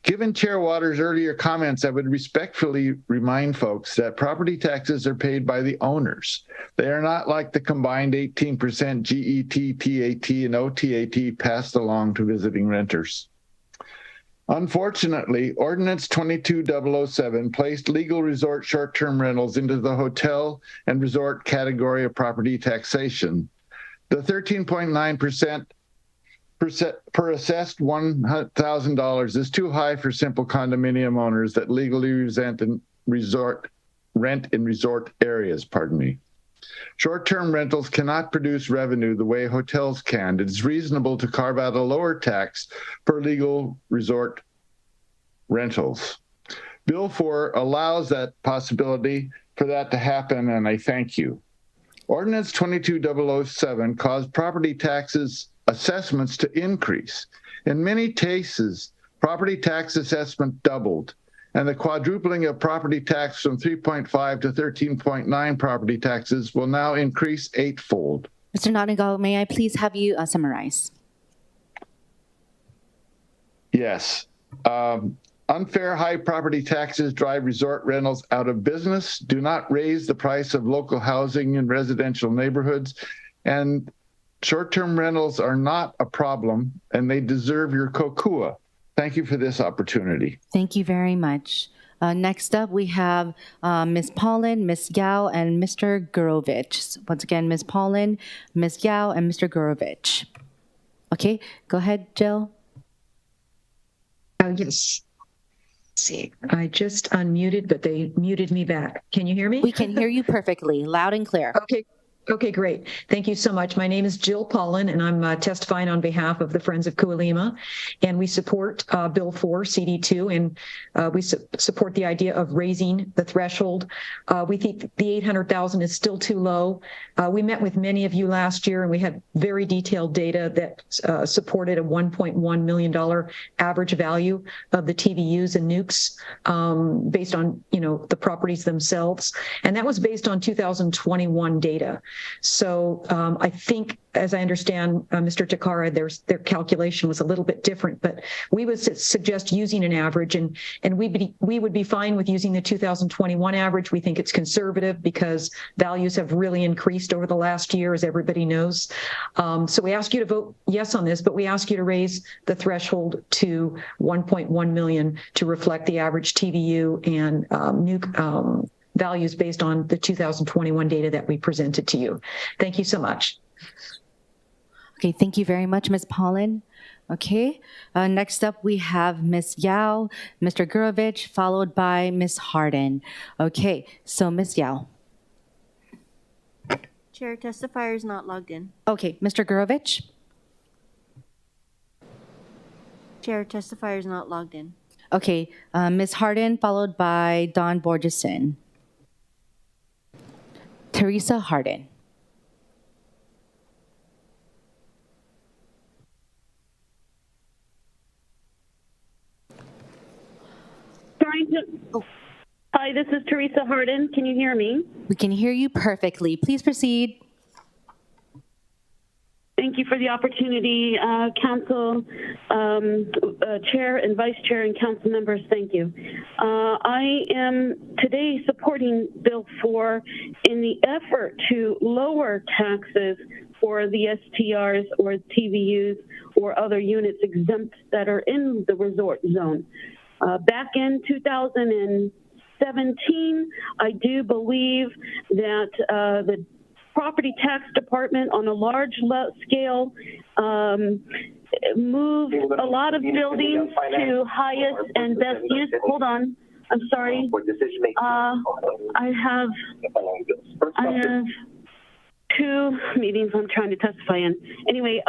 Given Chair Waters' earlier comments, I would respectfully remind folks that property taxes are paid by the owners. They are not like the combined 18% GET, TAT, and OTAT passed along to visiting renters. Unfortunately, Ordinance 22007 placed legal resort short-term rentals into the hotel and resort category of property taxation. The 13.9% per assessed $1,000 is too high for simple condominium owners that legally rent in resort areas. Short-term rentals cannot produce revenue the way hotels can. It is reasonable to carve out a lower tax for legal resort rentals. Bill 4 allows that possibility for that to happen, and I thank you. Ordinance 22007 caused property taxes assessments to increase. In many cases, property tax assessment doubled, and the quadrupling of property tax from 3.5 to 13.9 property taxes will now increase eightfold. Mr. Nightingale, may I please have you summarize? Yes. Unfair high property taxes drive resort rentals out of business, do not raise the price of local housing in residential neighborhoods, and short-term rentals are not a problem, and they deserve your kokua. Thank you for this opportunity. Thank you very much. Next up, we have Ms. Paulin, Ms. Yao, and Mr. Gurovich. Once again, Ms. Paulin, Ms. Yao, and Mr. Gurovich. Okay, go ahead, Jill. Yes. Let's see, I just unmuted, but they muted me back. Can you hear me? We can hear you perfectly, loud and clear. Okay, great. Thank you so much. My name is Jill Paulin, and I'm testifying on behalf of the Friends of Kuilima, and we support Bill 4, CD2, and we support the idea of raising the threshold. We think the $800,000 is still too low. We met with many of you last year, and we had very detailed data that supported a $1.1 million average value of the TVUs and nukes based on the properties themselves, and that was based on 2021 data. So I think, as I understand, Mr. Takara, their calculation was a little bit different, but we would suggest using an average, and we would be fine with using the 2021 average. We think it's conservative because values have really increased over the last year, as everybody knows. So we ask you to vote yes on this, but we ask you to raise the threshold to 1.1 million to reflect the average TVU and nuke values based on the 2021 data that we presented to you. Thank you so much. Okay, thank you very much, Ms. Paulin. Okay, next up we have Ms. Yao, Mr. Gurovich, followed by Ms. Harden. Okay, so Ms. Yao. Chair, testifier is not logged in. Okay, Mr. Gurovich. Chair, testifier is not logged in. Okay, Ms. Harden, followed by Don Borgeson. Teresa Harden. Hi, this is Teresa Harden. Can you hear me? We can hear you perfectly. Please proceed. Thank you for the opportunity, Council Chair and Vice Chair and Council members. Thank you. I am today supporting Bill 4 in the effort to lower taxes for the STRs or TVUs or other units exempt that are in the resort zone. Back in 2017, I do believe that the Property Tax Department on a large scale moved a lot of buildings to highest and best use. Hold on, I'm sorry. I have 2 meetings I'm trying to testify in. Anyway,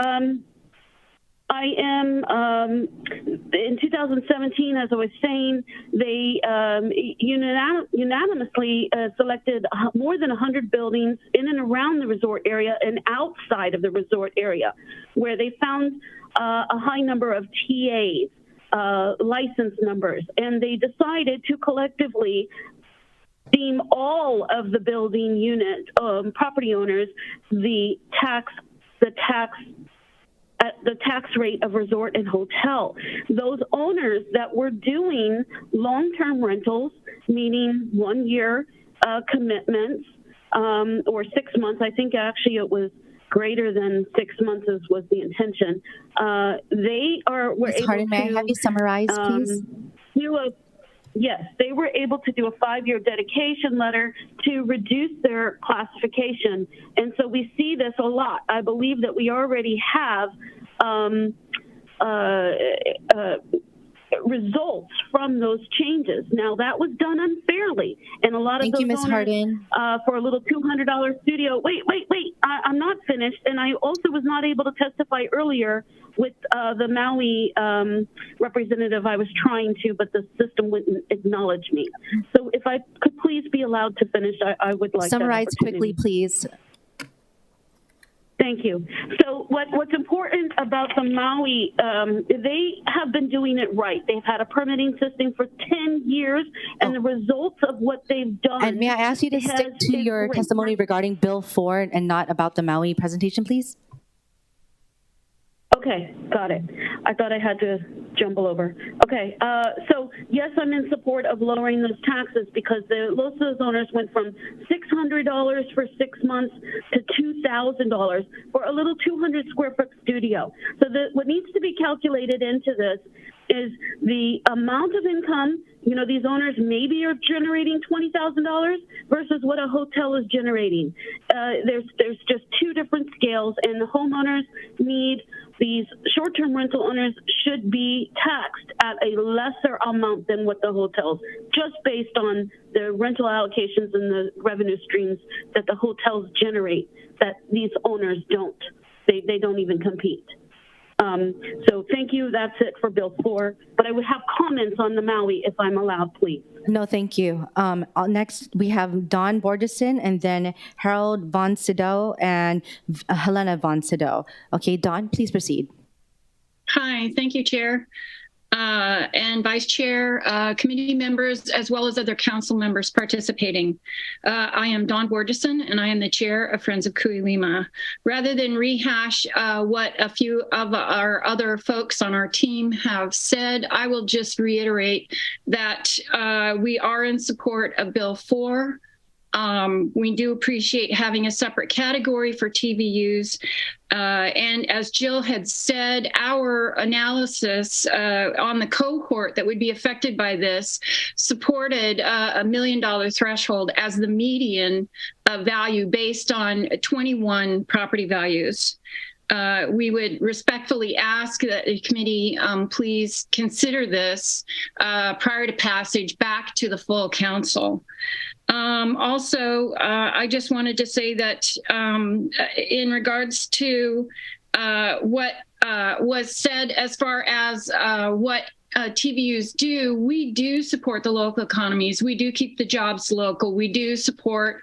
I am, in 2017, as I was saying, they unanimously selected more than 100 buildings in and around the resort area and outside of the resort area, where they found a high number of TAs, license numbers, and they decided to collectively deem all of the building unit property owners the tax rate of resort and hotel. Those owners that were doing long-term rentals, meaning 1 year commitments, or 6 months, I think actually it was greater than 6 months was the intention. Were Ms. able Harden, to may I have you summarize, please? Yes, they were able to do a 5-year dedication letter to reduce their classification. And so we see this a lot. I believe that we already have results from those changes. Now, that was done unfairly. And a lot of Thank you, those Ms. owners, Harden. for a little $200 studio. Wait. I'm not finished. And I also was not able to testify earlier with the Maui representative. I was trying to, but the system wouldn't acknowledge me. So if I could please be allowed to finish, I would like Summarize that quickly, please. Thank you. So what's important about the Maui, they have been doing it right. They've had a permitting system for 10 years, and the results of what they've done. And may I ask you to stick to your testimony regarding Bill 4 and not about the Maui presentation, please? Okay, got it. I thought I had to jumble over. Okay, so yes, I'm in support of lowering those taxes because most of those owners went from $600 for 6 months to $2,000 for a little 200 square foot studio. So what needs to be calculated into this is the amount of income. You know, these owners maybe are generating $20,000 versus what a hotel is generating. There's just 2 different scales, and the homeowners need these short-term rental owners should be taxed at a lesser amount than what the hotels, just based on the rental allocations and the revenue streams that the hotels generate that these owners don't. They don't even compete. So thank you. That's it for Bill 4. But I would have comments on the Maui if I'm allowed, please. No, thank you. Next, we have Don Borgeson and then Harold Von Sydow and Helena Von Sydow. Okay, Don, please proceed. Hi, thank you, Chair. And Vice Chair, committee members, as well as other council members participating. I am Dawn Borgeson, and I am the chair of Friends of Kuilima. Rather than rehash what a few of our other folks on our team have said, I will just reiterate that we are in support of Bill 4. We do appreciate having a separate category for TVUs. And as Jill had said, our analysis on the cohort that would be affected by this supported $1 million threshold as the median value based on 21 property values. We would respectfully ask that the committee please consider this prior to passage back to the full council. Also, I just wanted to say that in regards to what was said as far as what TVUs do, we do support the local economies. We do keep the jobs local. We do support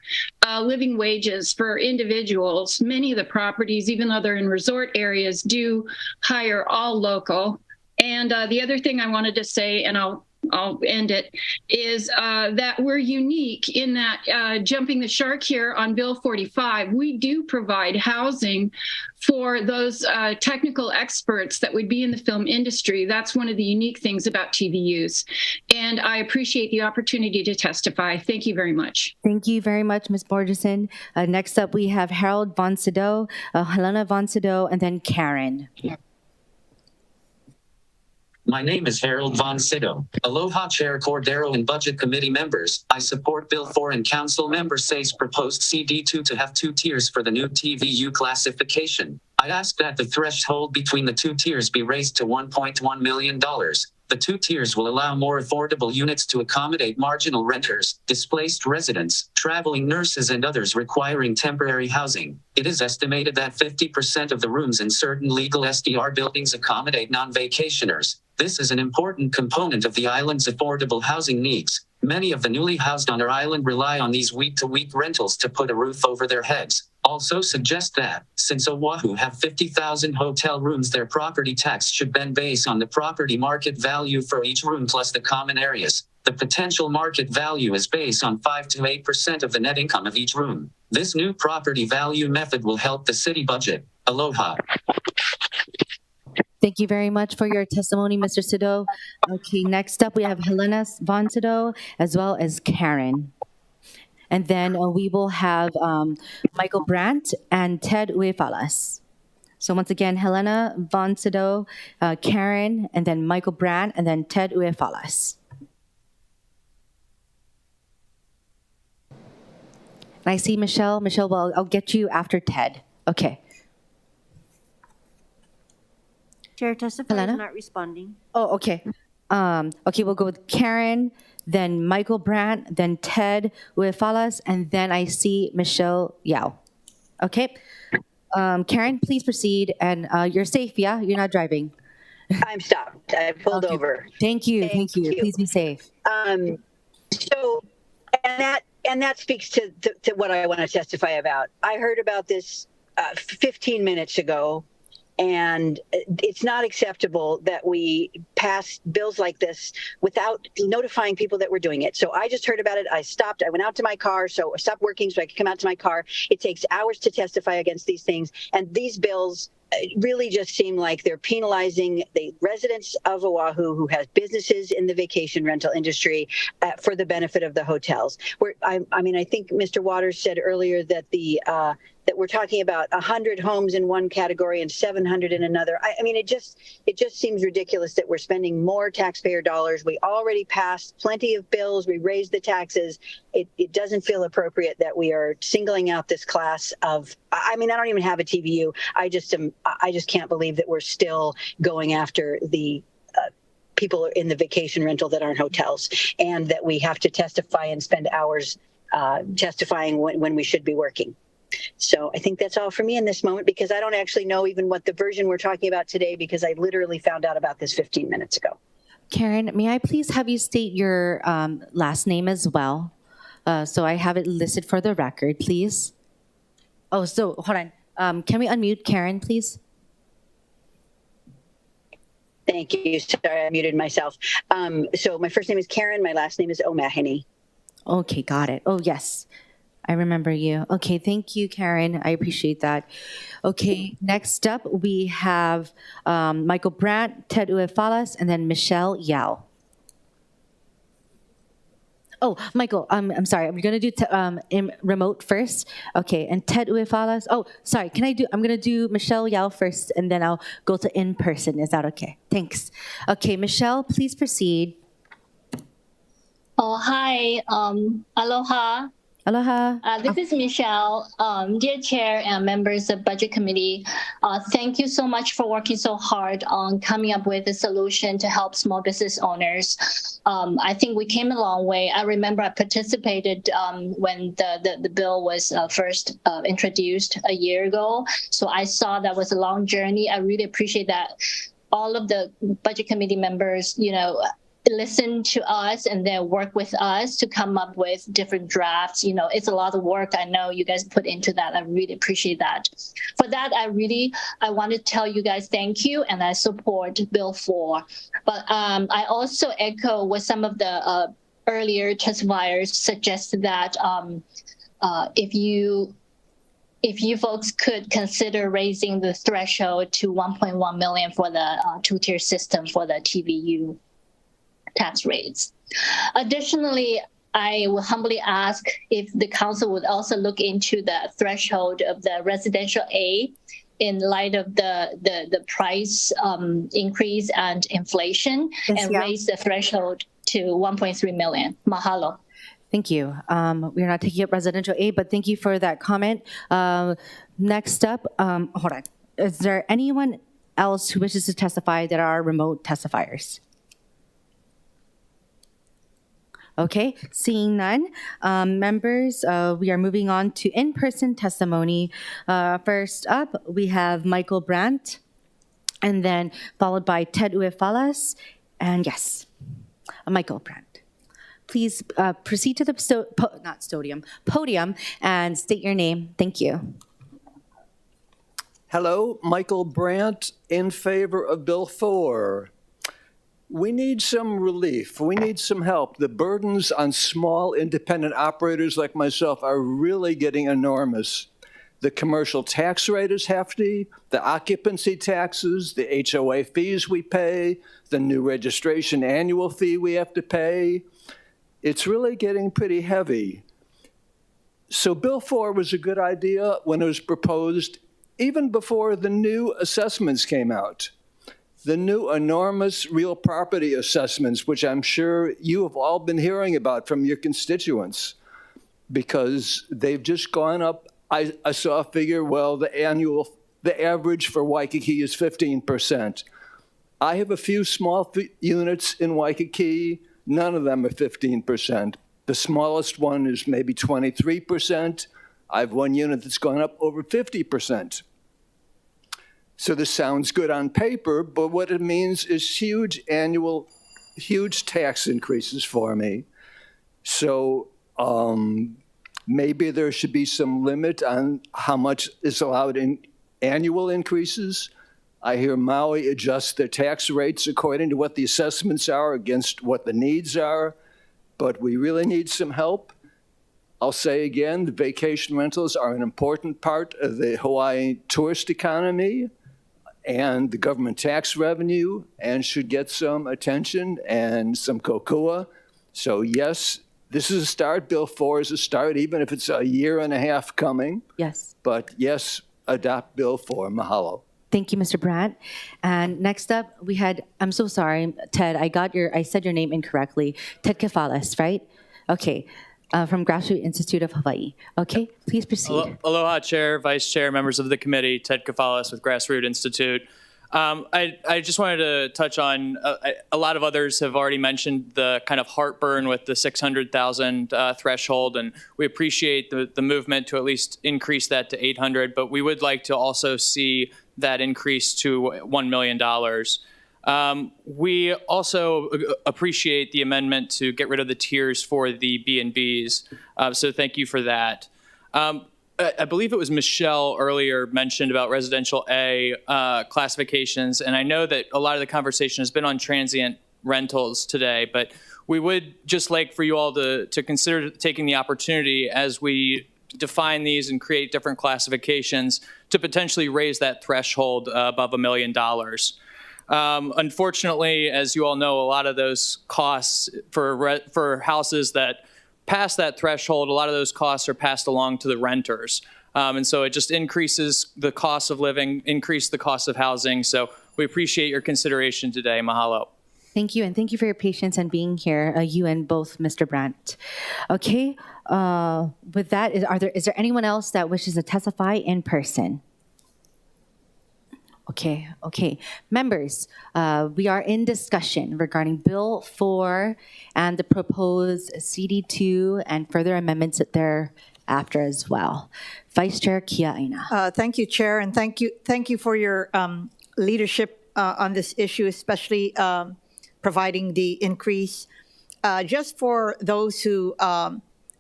living wages for individuals. Many of the properties, even though they're in resort areas, do hire all local. And the other thing I wanted to say, and I'll I'll end it, is that we're unique in that jumping the shark here on Bill 45, we do provide housing for those technical experts that would be in the film industry. That's one of the unique things about TVUs. And I appreciate the opportunity to testify. Thank you very much. Thank you very much, Ms. Borgeson. Next up, we have Harold Von Sydow, Helena Von Sydow, and then Karen. My name is Harold Von Sydow. Aloha, Chair Cordero and Budget Committee members. I support Bill 4 and Council Member Say's proposed CD2 to have 2 tiers for the new TVU classification. I ask that the threshold between the 2 tiers be raised to $1.1 million. The 2 tiers will allow more affordable units to accommodate marginal renters, displaced residents, traveling nurses, and others requiring temporary housing. It is estimated that 50% of the rooms in certain legal SDR buildings accommodate non-vacationers. This is an important component of the island's affordable housing needs. Many of the newly housed on our island rely on these week-to-week rentals to put a roof over their heads. Also suggest that, since Oahu have 50,000 hotel rooms, their property tax should then base on the property market value for each room plus the common areas. The potential market value is based on 5 to 8% of the net income of each room. This new property value method will help the city budget. Aloha. Thank you very much for your testimony, Mr. Sydow. Okay, next up, we have Helena Von Sydow, as well as Karen. And then we will have Michael Brandt and Ted Uefalas. So once again, Helena Von Sydow, Karen, and then Michael Brandt, and then Ted Uefalas. And I see Michelle. Michelle, well, I'll get you after Ted. Okay. Chair, testifier is not responding. Oh, okay. Okay, we'll go with Karen, then Michael Brandt, then Ted Uefalas, and then I see Michelle Yao. Okay. Karen, please proceed. And you're safe, yeah? You're not driving. I'm stopped. I pulled over. Thank you. Thank you. Please be safe. So, and that speaks to what I want to testify about. I heard about this 15 minutes ago. And it's not acceptable that we pass bills like this without notifying people that we're doing it. So I just heard about it. I stopped. I went out to my car. So I stopped working so I could come out to my car. It takes hours to testify against these things. And these bills really just seem like they're penalizing the residents of Oahu who has businesses in the vacation rental industry for the benefit of the hotels. I think Mr. Waters said earlier that that we're talking about 100 homes in one category and 700 in another. It just seems ridiculous that we're spending more taxpayer dollars. We already passed plenty of bills. We raised the taxes. It doesn't feel appropriate that we are singling out this class of, I don't even have a TVU. I just can't believe that we're still going after the people in the vacation rental that aren't hotels, and that we have to testify and spend hours testifying when we should be working. So I think that's all for me in this moment, because I don't actually know even what the version we're talking about today, because I literally found out about this 15 minutes ago. Karen, may I please have you state your last name as well? So I have it listed for the record, please. Oh, so hold on. Can we unmute Karen, please? Thank you. Sorry, I muted myself. So my first name is Karen. My last name is O'Mahony. Okay, got it. Oh, yes. I remember you. Okay, thank you, Karen. I appreciate that. Okay, next up we have Michael Brandt, Ted Uefalas, and then Michelle Yao. Oh, Michael, I'm sorry. I'm going to do remote first. Okay, and Ted Uefalas. Oh, sorry. I'm going to do Michelle Yao first, and then I'll go to in-person. Is that okay? Thanks. Okay, Michelle, please proceed. Oh, hi. Aloha. Aloha. This is Michelle. Dear Chair and members of Budget Committee, thank you so much for working so hard on coming up with a solution to help small business owners. I think we came a long way. I remember I participated when the bill was first introduced a year ago. So I saw that was a long journey. I really appreciate that all of the Budget Committee members, listen to us and then work with us to come up with different drafts. You know, it's a lot of work. I know you guys put into that. I really appreciate that. For that, I want to tell you guys thank you, and I support Bill 4. But I also echo what some of the earlier testifiers suggested, that if you folks could consider raising the threshold to 1.1 million for the two-tier system for the TVU tax rates. Additionally, I will humbly ask if the council would also look into the threshold of the residential A in light of the price increase and inflation, and raise the threshold to 1.3 million. Mahalo. Thank you. We're not taking up residential A, but thank you for that comment. Next up, hold on. Is there anyone else who wishes to testify that are remote testifiers? Okay, seeing none. Members, we are moving on to in-person testimony. First up, we have Michael Brandt, and then followed by Ted Uefalas, and yes, Michael Brandt. Please proceed to the podium and state your name. Thank you. Hello, Michael Brandt, in favor of Bill 4. We need some relief. We need some help. The burdens on small independent operators like myself are really getting enormous. The commercial tax rate is hefty, the occupancy taxes, the HOA fees we pay, the new registration annual fee we have to pay. It's really getting pretty heavy. So Bill 4 was a good idea when it was proposed, even before the new assessments came out. The new enormous real property assessments, which I'm sure you have all been hearing about from your constituents, because they've just gone up. I saw a figure, well, the average for Waikiki is 15%. I have a few small units in Waikiki, none of them are 15%. The smallest one is maybe 23%. I have one unit that's gone up over 50%. So this sounds good on paper, but what it means is huge tax increases for me. So maybe there should be some limit on how much is allowed in annual increases. I hear Maui adjusts their tax rates according to what the assessments are against what the needs are, but we really need some help. I'll say again, the vacation rentals are an important part of the Hawaii tourist economy and the government tax revenue, and should get some attention and some kokua. So yes, this is a start. Bill 4 is a start, even if it's a year and a half coming. Yes. But yes, adopt Bill 4. Mahalo. Thank you, Mr. Brandt. And next up, we had, I'm so sorry, Ted, I said your name incorrectly. Ted Kefalas, right? Okay. From Grassroots Institute of Hawaii. Okay, please proceed. Aloha, Chair, Vice Chair, members of the committee. Ted Kefalas with Grassroots Institute. I just wanted to touch on, a lot of others have already mentioned the kind of heartburn with the 600,000 threshold, and we appreciate the movement to at least increase that to 800, but we would like to also see that increase to $1 million. We also appreciate the amendment to get rid of the tiers for the B&Bs, so thank you for that. I believe it was Michelle earlier mentioned about residential A classifications, and I know that a lot of the conversation has been on transient rentals today, but we would just like for you all to consider taking the opportunity as we define these and create different classifications to potentially raise that threshold above $1 million. Unfortunately, as you all know, a lot of those costs for houses that pass that threshold, a lot of those costs are passed along to the renters. And so it just increases the cost of living, increase the cost of housing. So we appreciate your consideration today. Mahalo. Thank you, and thank you for your patience and being here, you and both Mr. Brandt. Okay, with that, is there anyone else that wishes to testify in person? Okay. Members, we are in discussion regarding Bill 4 and the proposed CD2 and further amendments thereafter as well. Vice Chair Kia Aina. Thank you, Chair, and thank you for your leadership on this issue, especially providing the increase. Just for those who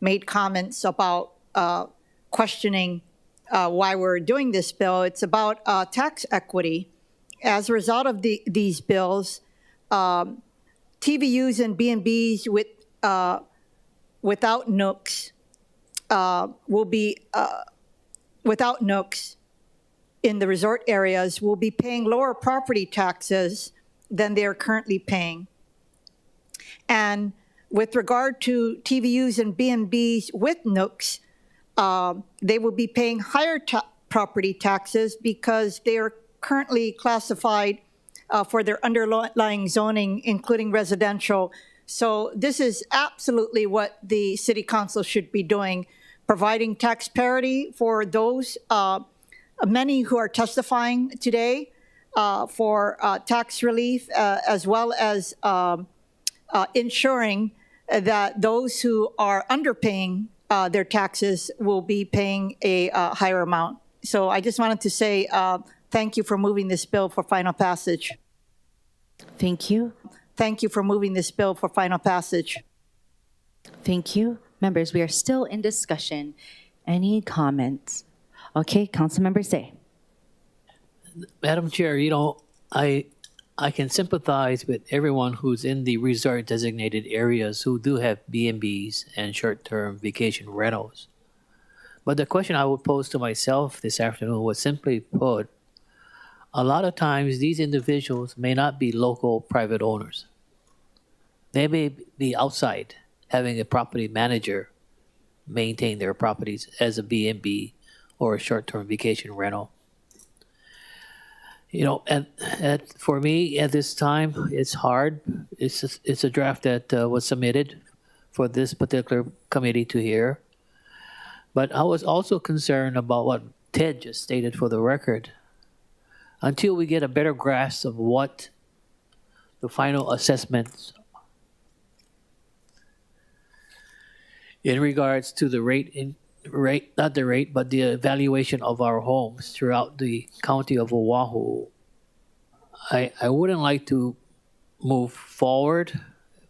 made comments about questioning why we're doing this bill, it's about tax equity. As a result of these bills, TVUs and B&Bs without nooks will be without nooks in the resort areas will be paying lower property taxes than they are currently paying. And with regard to TVUs and B&Bs with nooks, they will be paying higher property taxes because they are currently classified for their underlying zoning, including residential. So this is absolutely what the City Council should be doing, providing tax parity for those, many who are testifying today for tax relief, as well as ensuring that those who are underpaying their taxes will be paying a higher amount. So I just wanted to say thank you for moving this bill for final passage. Thank you. Thank you for moving this bill for final passage. Thank you. Members, we are still in discussion. Any comments? Okay, Councilmember Say. Madam Chair, I can sympathize with everyone who's in the resort designated areas who do have B&Bs and short-term vacation rentals. But the question I would pose to myself this afternoon was simply put, a lot of times these individuals may not be local private owners. They may be outside having a property manager maintain their properties as a B&B or a short-term vacation rental. And for me at this time, it's hard. It's a draft that was submitted for this particular committee to hear. But I was also concerned about what Ted just stated for the record. Until we get a better grasp of what the final assessments in regards to the not the rate, but the evaluation of our homes throughout the county of Oahu, I wouldn't like to move forward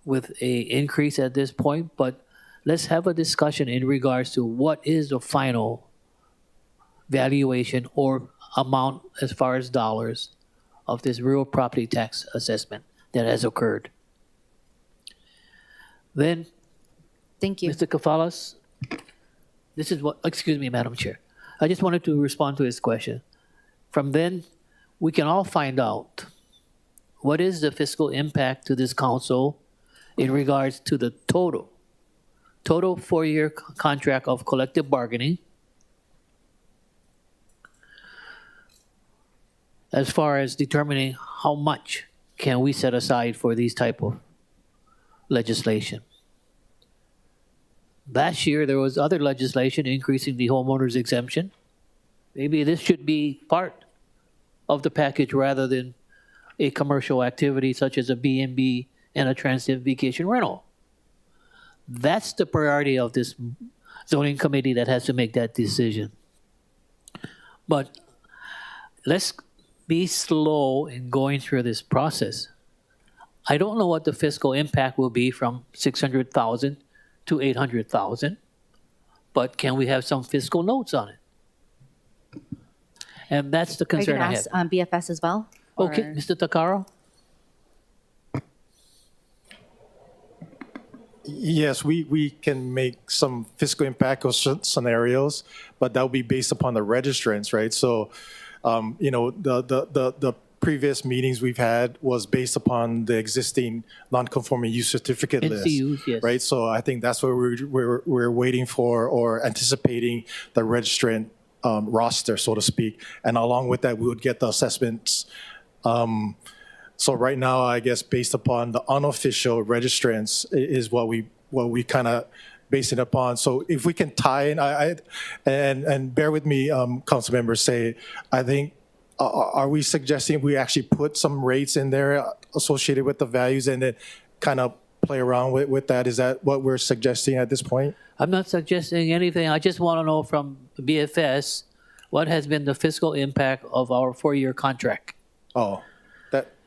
with a increase at this point, but let's have a discussion in regards to what is the final valuation or amount as far as dollars of this real property tax assessment that has occurred. Then, thank you, Mr. Kafalas. This is what, excuse me, Madam Chair. I just wanted to respond to his question. From then, we can all find out what is the fiscal impact to this council in regards to the total 4-year contract of collective bargaining, as far as determining how much can we set aside for these type of legislation. Last year, there was other legislation increasing the homeowner's exemption. Maybe this should be part of the package rather than a commercial activity such as a B&B and a transient vacation rental. That's the priority of this zoning committee that has to make that decision. But let's be slow in going through this process. I don't know what the fiscal impact will be from 600,000 to 800,000, but can we have some fiscal notes on it? And that's the concern I have. Are you going to ask BFS as well? Okay, or- Mr. Takaro? Yes, we can make some fiscal impact of scenarios, but that will be based upon the registrants, right? So, the previous meetings we've had was based upon the existing non-conforming use certificate list, NCUs, yes. right? So I think that's what we're waiting for or anticipating the registrant roster, so to speak. And along with that, we would get the assessments. So right now, I guess based upon the unofficial registrants is what we kind of base it upon. So if we can tie in, and bear with me, council members, say, I think, are we suggesting we actually put some rates in there associated with the values and then kind of play around with that? Is that what we're suggesting at this point? I'm not suggesting anything. I just want to know from BFS what has been the fiscal impact of our 4-year contract. Oh,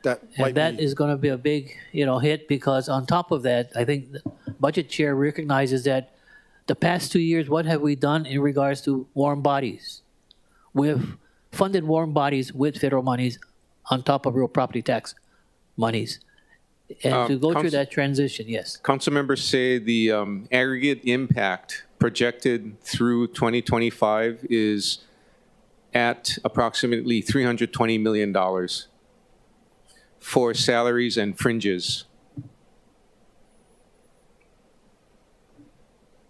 And that is going to be a big, hit, because on top of that, I think the budget chair recognizes that the past 2 years, what have we done in regards to warm bodies? We've funded warm bodies with federal monies on top of real property tax monies. And to go through that transition, yes. Council members say the aggregate impact projected through 2025 is at approximately $320 million for salaries and fringes.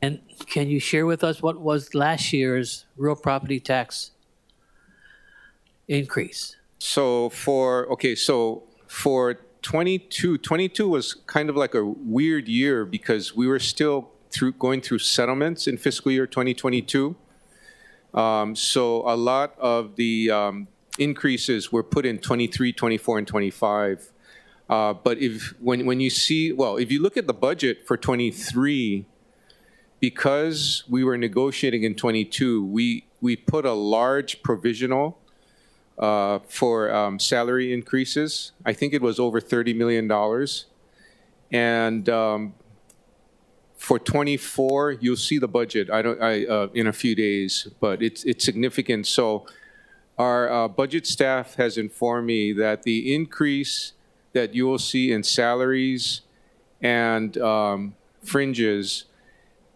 And can you share with us what was last year's real property tax increase? So for 22 was kind of like a weird year because we were still going through settlements in fiscal year 2022. So a lot of the increases were put in 23, 24, and 25. But when you if you look at the budget for 23, because we were negotiating in 22, we put a large provisional for salary increases. I think it was over $30 million. And for 24, you'll see the budget in a few days, but it's significant. So our budget staff has informed me that the increase that you will see in salaries and fringes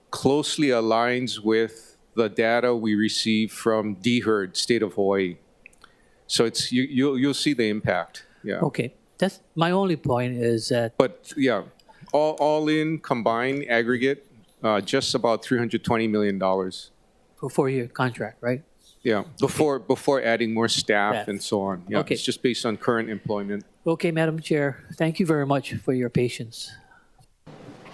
closely aligns with the data we receive from DHERD, State of Hawaii. So you'll see the impact. Yeah. Okay, that's my only point is that. But yeah, all in combined aggregate, just about $320 million. For 4-year contract, right? Yeah, before adding more staff and so on. Yeah, Okay. It's just based on current employment. Okay, Madam Chair, thank you very much for your patience.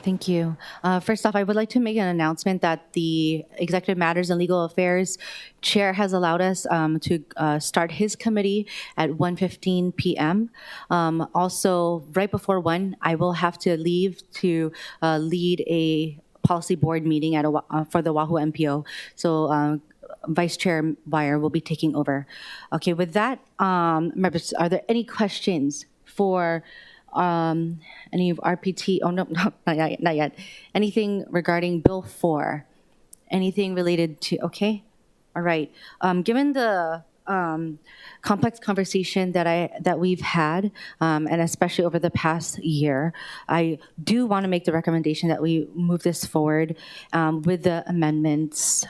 Thank you. First off, I would like to make an announcement that the Executive Matters and Legal Affairs Chair has allowed us to start his committee at 1:15 p.m. Also, right before 1, I will have to leave to lead a policy board meeting for the Oahu MPO. So Vice Chair Weyer will be taking over. Okay, with that, members, are there any questions for any of RPT? Oh, no, not yet. Anything regarding Bill 4? Anything related to, okay? All right. Given the complex conversation that we've had, and especially over the past year, I do want to make the recommendation that we move this forward with the amendments.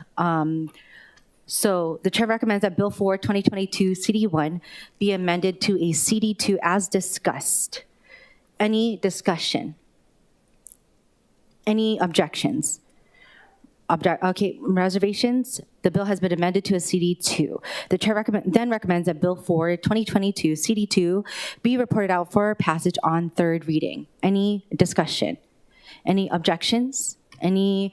So the chair recommends that Bill 4, 2022, CD1 be amended to a CD2 as discussed. Any discussion? Any objections? Okay, reservations? The bill has been amended to a CD2. The chair then recommends that Bill 4, 2022, CD2 be reported out for passage on third reading. Any discussion? Any objections? Any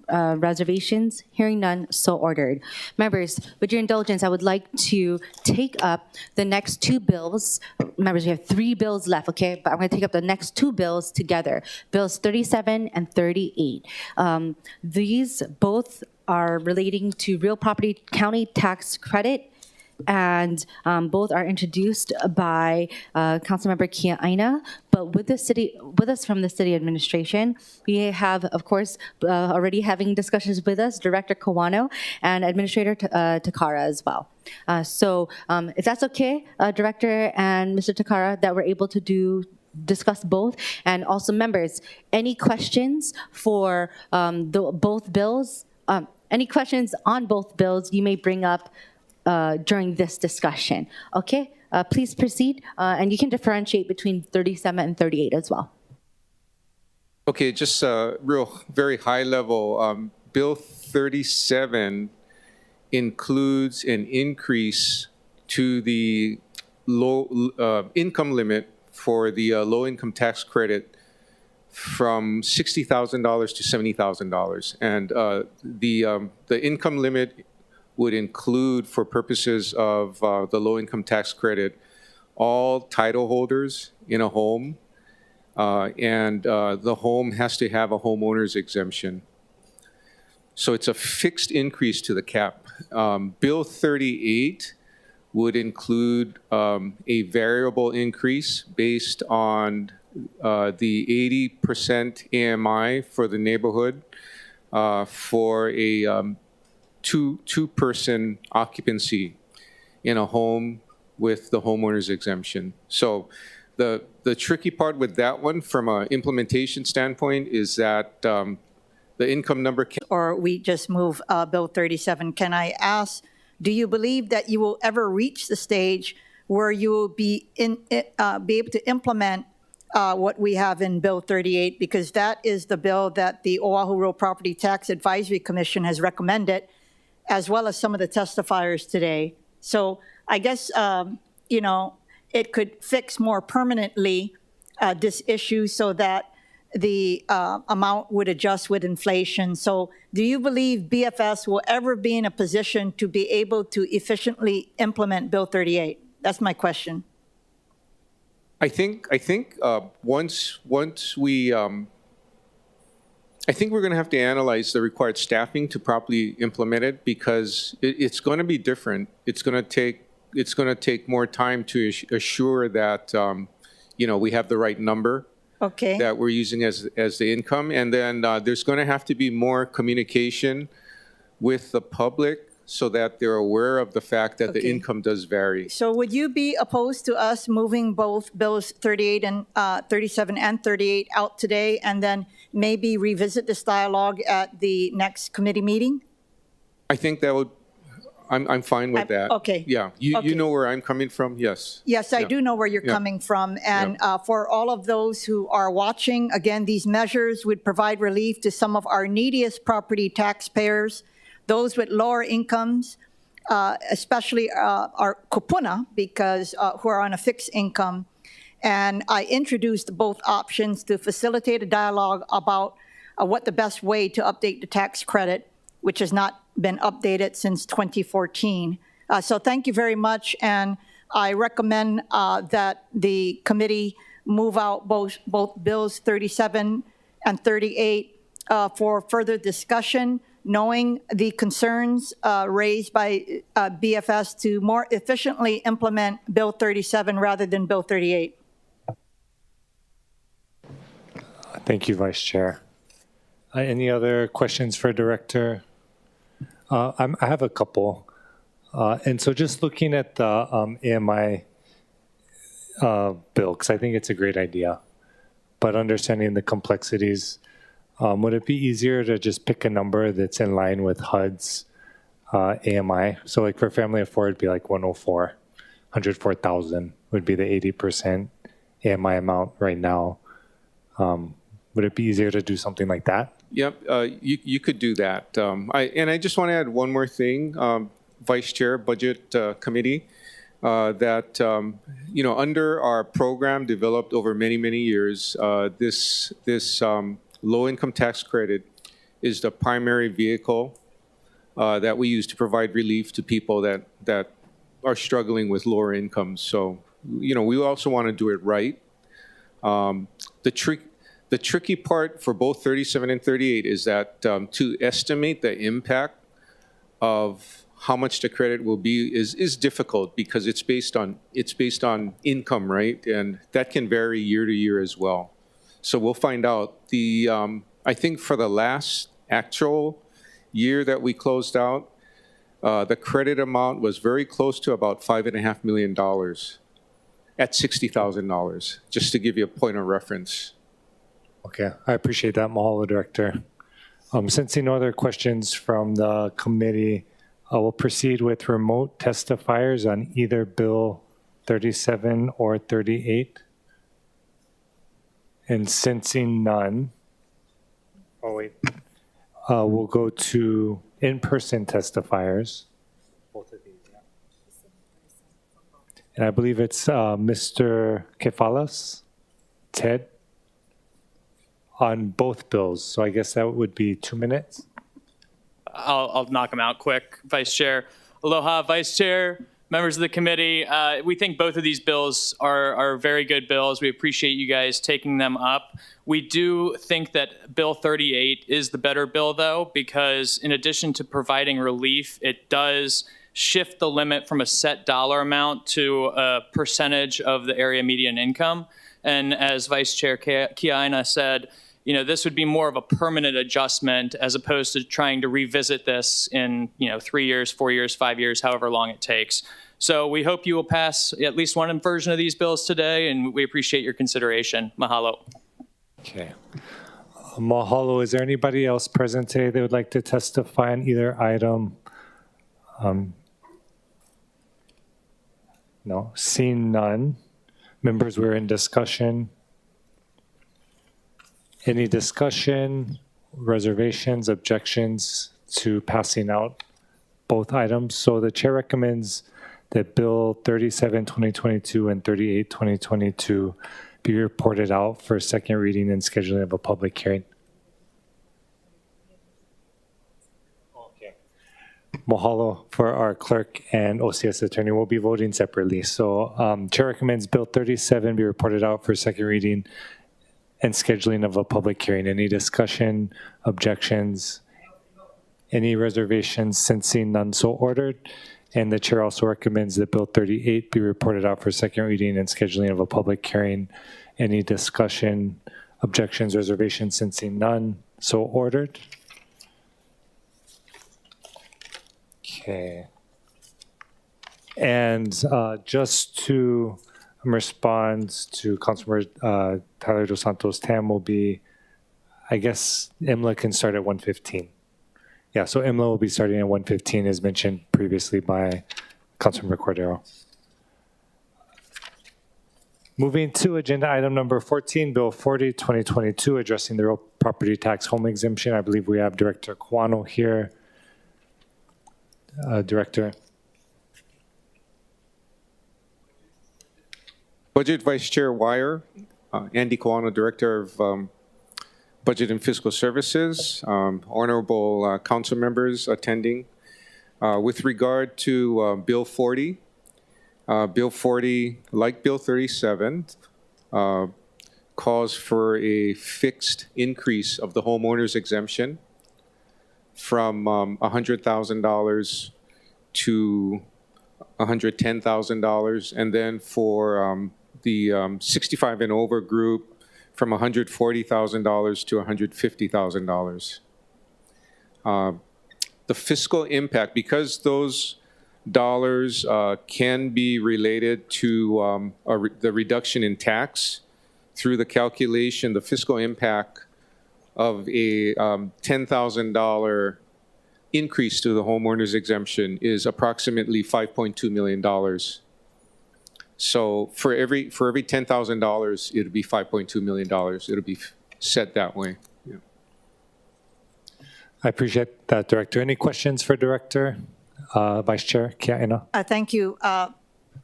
reservations? Hearing none, so ordered. Members, with your indulgence, I would like to take up the next 2 bills. Members, we have 3 bills left, okay? But I'm going to take up the next 2 bills together. Bills 37 and 38. These both are relating to real property county tax credit, and both are introduced by Councilmember Kia Aina. But with us from the city administration, we have, of course, already having discussions with us, Director Kawano and Administrator Takara as well. So if that's okay, Director and Mr. Takara, that we're able to discuss both. And also members, any questions for both bills? Any questions on both bills you may bring up during this discussion. Okay, please proceed, and you can differentiate between 37 and 38 as well. Okay, just very high level. Bill 37 includes an increase to the low income limit for the low income tax credit from $60,000 to $70,000, and the income limit would include, for purposes of the low-income tax credit, all title holders in a home, and the home has to have a homeowner's exemption. So it's a fixed increase to the cap. Bill 38 would include a variable increase based on the 80% AMI for the neighborhood for a two-person occupancy in a home with the homeowner's exemption. So the tricky part with that one from an implementation standpoint is that the income number or we just move Bill 37. Can I ask, do you believe that you will ever reach the stage where you will be able to implement what we have in Bill 38? Because that is the bill that the Oahu Real Property Tax Advisory Commission has recommended, as well as some of the testifiers today. So I guess, you know, it could fix more permanently this issue so that the amount would adjust with inflation. So do you believe BFS will ever be in a position to be able to efficiently implement Bill 38? That's my question. I think once we I think we're going to have to analyze the required staffing to properly implement it, because it's going to be different. It's going to take more time to assure that you know, we have the right number that we're using as the income, and then there's going to have to be more communication with the public so that they're aware of the fact that the income does vary. So would you be opposed to us moving both bills 38 and 37 and 38 out today, and then maybe revisit this dialogue at the next committee meeting? I think that would, I'm fine with that. Okay. Yeah, you know where I'm coming from, yes. Yes, I do know where you're coming from. And for all of those who are watching, again, these measures would provide relief to some of our neediest property taxpayers, those with lower incomes, especially our kupuna, because who are on a fixed income. And I introduced both options to facilitate a dialogue about what the best way to update the tax credit, which has not been updated since 2014. So thank you very much. And I recommend that the committee move out both bills 37 and 38 for further discussion, knowing the concerns raised by BFS to more efficiently implement Bill 37 rather than Bill 38. Thank you, Vice Chair. Any other questions for Director? I have a couple. And so just looking at the AMI bill, because I think it's a great idea, but understanding the complexities, would it be easier to just pick a number that's in line with HUD's AMI? So like for family of four, it'd be like 104,000 would be the 80% AMI amount right now. Would it be easier to do something like that? Yep, you could do that. I just want to add one more thing, Vice Chair, Budget Committee, that you know, under our program developed over many years, this low-income tax credit is the primary vehicle that we use to provide relief to people that are struggling with lower incomes. So, you know, we also want to do it right. The tricky part for both 37 and 38 is that to estimate the impact of how much the credit will be is difficult, because it's based on income, right? And that can vary year to year as well. So we'll find out. I think for the last actual year that we closed out, the credit amount was very close to about $5.5 million at $60,000, just to give you a point of reference. Okay, I appreciate that, Mahalo, Director. Sensing no other questions from the committee, I will proceed with remote testifiers on either Bill 37 or 38. And sensing none, we'll go to in-person testifiers. Both of these, yeah. And I believe it's Mr. Kefalas, Ted, on both bills. So I guess that would be 2 minutes. I'll knock them out quick, Vice Chair. Aloha, Vice Chair, members of the committee. We think both of these bills are very good bills. We appreciate you guys taking them up. We do think that Bill 38 is the better bill, though, because in addition to providing relief, it does shift the limit from a set dollar amount to a percentage of the area median income. And as Vice Chair Kiaina said, this would be more of a permanent adjustment as opposed to trying to revisit this in, 3 years, 4 years, 5 years, however long it takes. So we hope you will pass at least one version of these bills today, and we appreciate your consideration. Mahalo. Okay. Mahalo. Is there anybody else present today that would like to testify on either item? No. Seeing none. Members, we're in discussion. Any discussion, reservations, objections to passing out both items? So the chair recommends that Bill 37, 2022 and 38, 2022 be reported out for second reading and scheduling of a public hearing. Okay. Mahalo for our clerk and OCS attorney. We'll be voting separately. So chair recommends Bill 37 be reported out for second reading and scheduling of a public hearing. Any discussion, objections, any reservations? Sensing none, so ordered. And the chair also recommends that Bill 38 be reported out for second reading and scheduling of a public hearing. Any discussion, objections, reservations? Sensing none, so ordered. Okay. And just to respond to Councilmember Tyler Dos Santos, Tam will be, I guess, IMLA can start at 1:15. Yeah, so IMLA will be starting at 1:15 as mentioned previously by Councilmember Cordero. Moving to agenda item number 14, Bill 40, 2022, addressing the real property tax home exemption. I believe we have Director Kawano here. Director. Budget Vice Chair Wire, Andy Kawano, Director of Budget and Fiscal Services, honorable council members attending. With regard to Bill 40, Bill 40, like Bill 37, calls for a fixed increase of the homeowner's exemption from $100,000 to $110,000, and then for the 65 and over group from $140,000 to $150,000. The fiscal impact, because those dollars can be related to the reduction in tax through the calculation, the fiscal impact of a $10,000 increase to the homeowner's exemption is approximately $5.2 million. So for every $10,000, it'll be $5.2 million. It'll be set that way. Yeah. I appreciate that, Director. Any questions for Director? Vice Chair Kiaina? Thank you.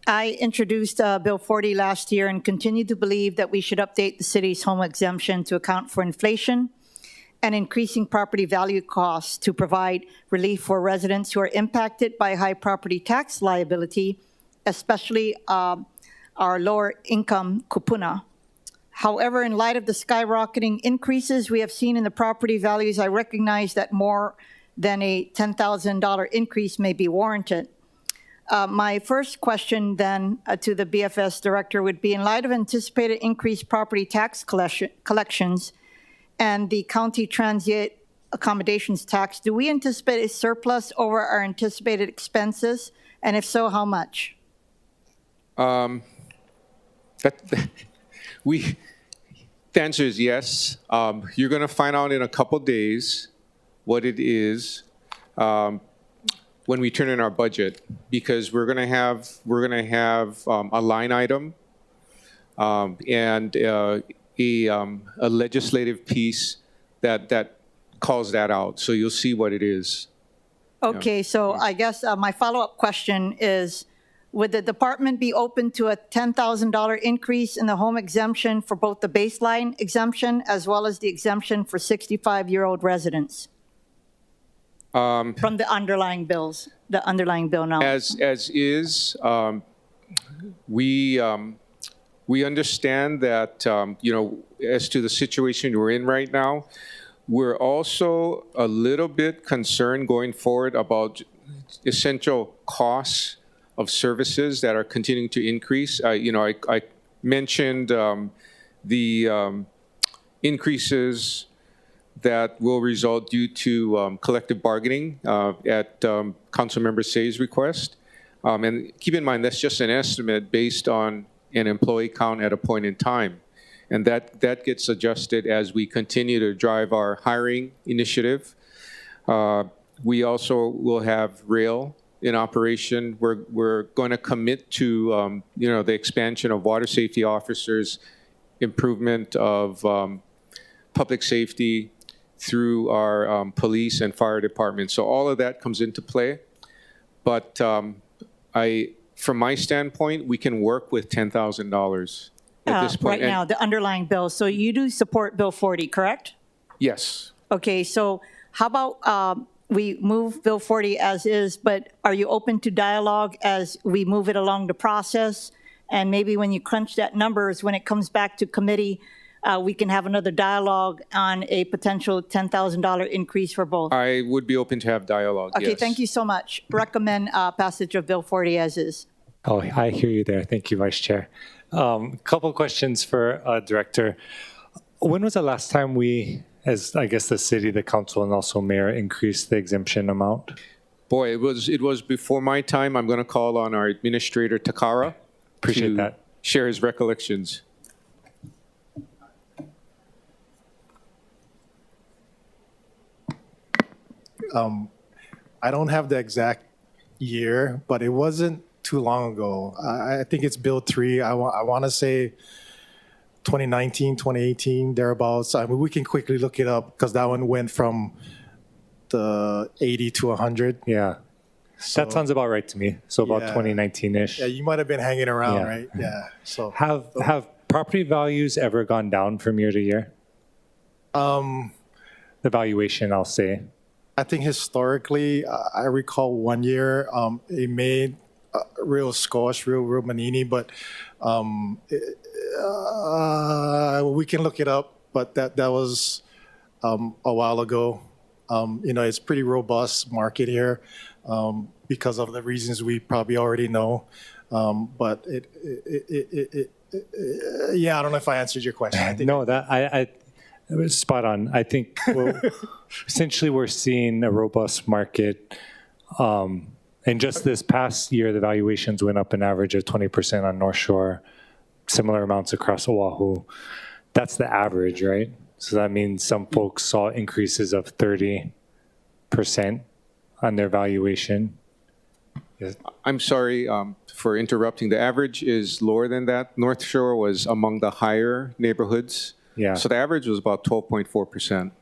I introduced Bill 40 last year and continue to believe that we should update the city's home exemption to account for inflation and increasing property value costs to provide relief for residents who are impacted by high property tax liability, especially our lower income kupuna. However, in light of the skyrocketing increases we have seen in the property values, I recognize that more than a $10,000 increase may be warranted. My first question then to the BFS director would be, in light of anticipated increased property tax collections and the county transient accommodations tax, do we anticipate a surplus over our anticipated expenses? And if so, how much? The answer is yes. You're going to find out in a couple days what it is when we turn in our budget, because we're going to have a line item and a legislative piece that calls that out. So you'll see what it is. Okay, so I guess my follow-up question is, would the department be open to a $10,000 increase in the home exemption for both the baseline exemption as well as the exemption for 65-year-old residents? From the underlying bills, the underlying bill now. As is, we understand that, as to the situation we're in right now, we're also a little bit concerned going forward about essential costs of services that are continuing to increase. I mentioned the increases that will result due to collective bargaining at Councilmember Say's request. And keep in mind, that's just an estimate based on an employee count at a point in time. And that gets adjusted as we continue to drive our hiring initiative. We also will have rail in operation. We're going to commit to the expansion of water safety officers, improvement of public safety through our police and fire department. So all of that comes into play. But from my standpoint, we can work with $10,000 at this point. Right now, the underlying bill. So you do support Bill 40, correct? Yes. Okay, so how about we move Bill 40 as is, but are you open to dialogue as we move it along the process? And maybe when you crunch that numbers, when it comes back to committee, we can have another dialogue on a potential $10,000 increase for both. I would be open to have dialogue, Okay, yes. thank you so much. Recommend passage of Bill 40 as is. Oh, I hear you there. Thank you, Vice Chair. Couple questions for Director. When was the last time we, as I guess the city, the council, and also mayor, increased the exemption amount? Boy, it was before my time. I'm going to call on our administrator, Takara. Appreciate that. Share his recollections. I don't have the exact year, but it wasn't too long ago. I think it's Bill 3. I want to say 2019, 2018, thereabouts. I mean, we can quickly look it up because that one went from the 80 to 100. Yeah. So, that sounds about right to me. So about 2019-ish. Yeah, you might have been hanging around, Yeah. right? Yeah. So Have property values ever gone down from year to year? The valuation, I'll say. I think historically, I recall one year it made real squash, real manini, but we can look it up. But that was a while ago. It's pretty robust market here because of the reasons we probably already know. But yeah, I don't know if I answered your question. I think No, it was spot on. I think essentially we're seeing a robust market. And just this past year, the valuations went up an average of 20% on North Shore, similar amounts across Oahu. That's the average, right? So that means some folks saw increases of 30% on their valuation. Yes. I'm sorry for interrupting. The average is lower than that. North Shore was among the higher neighborhoods. Yeah. So the average was about 12.4%.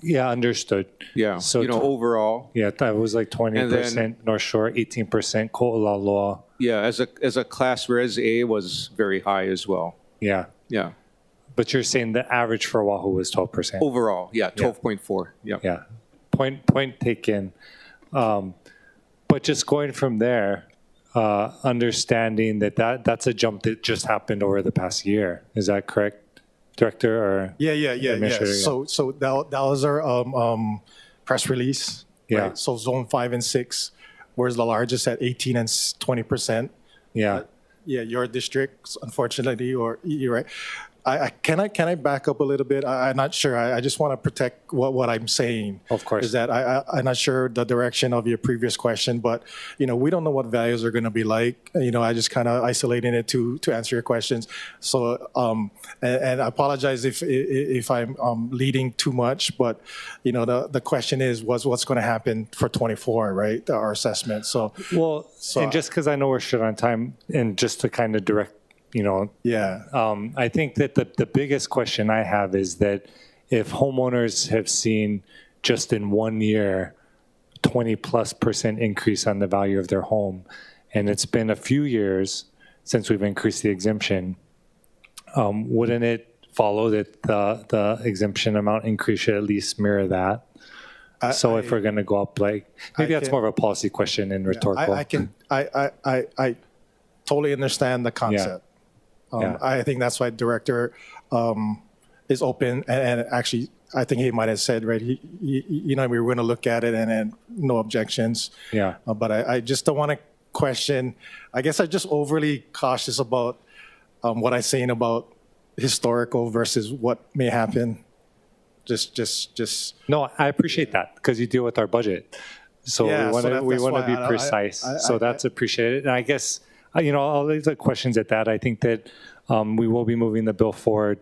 Yeah, understood. Yeah. So overall. Yeah, that was like 20% North Shore, 18% Ko'olaloa. Yeah, as a class, Res A was very high as well. Yeah. Yeah. But you're saying the average for Oahu was 12%. Overall, yeah, 12.4. Yeah. Yeah. Point taken. But just going from there, understanding that's a jump that just happened over the past year. Is that correct, Director? Or Yeah. Administrator, yeah. So that was our press release. Yeah. Right? So Zone 5 and 6 was the largest at 18 and 20%. Yeah. Yeah, your district, unfortunately, or you're right. Can I back up a little bit? I'm not sure. I just want to protect what I'm saying. Of course. Is that I'm not sure the direction of your previous question, but we don't know what values are going to be like. I just kind of isolated it to answer your questions. So and I apologize if I'm leading too much, but the question is what's going to happen for 24, right? Our assessment. So and just because I know we're short on time, and just to kind of direct. I think that the biggest question I have is that if homeowners have seen just in 1 year 20+% increase on the value of their home, and it's been a few years since we've increased the exemption, wouldn't it follow that the exemption amount increase should at least mirror that? So if we're going to go up, maybe that's more of a policy question and rhetorical. I totally understand the concept. I think that's why Director is open and actually I think he might have said, right, we were going to look at it and then no objections. Yeah. But I just don't want to question. I guess I'm just overly cautious about what I'm saying about historical versus what may happen. Just. No, I appreciate that because you deal with our budget. So Yeah, we that's want to why be precise. So that's appreciated. And I guess, all these questions at that, I think that we will be moving the bill forward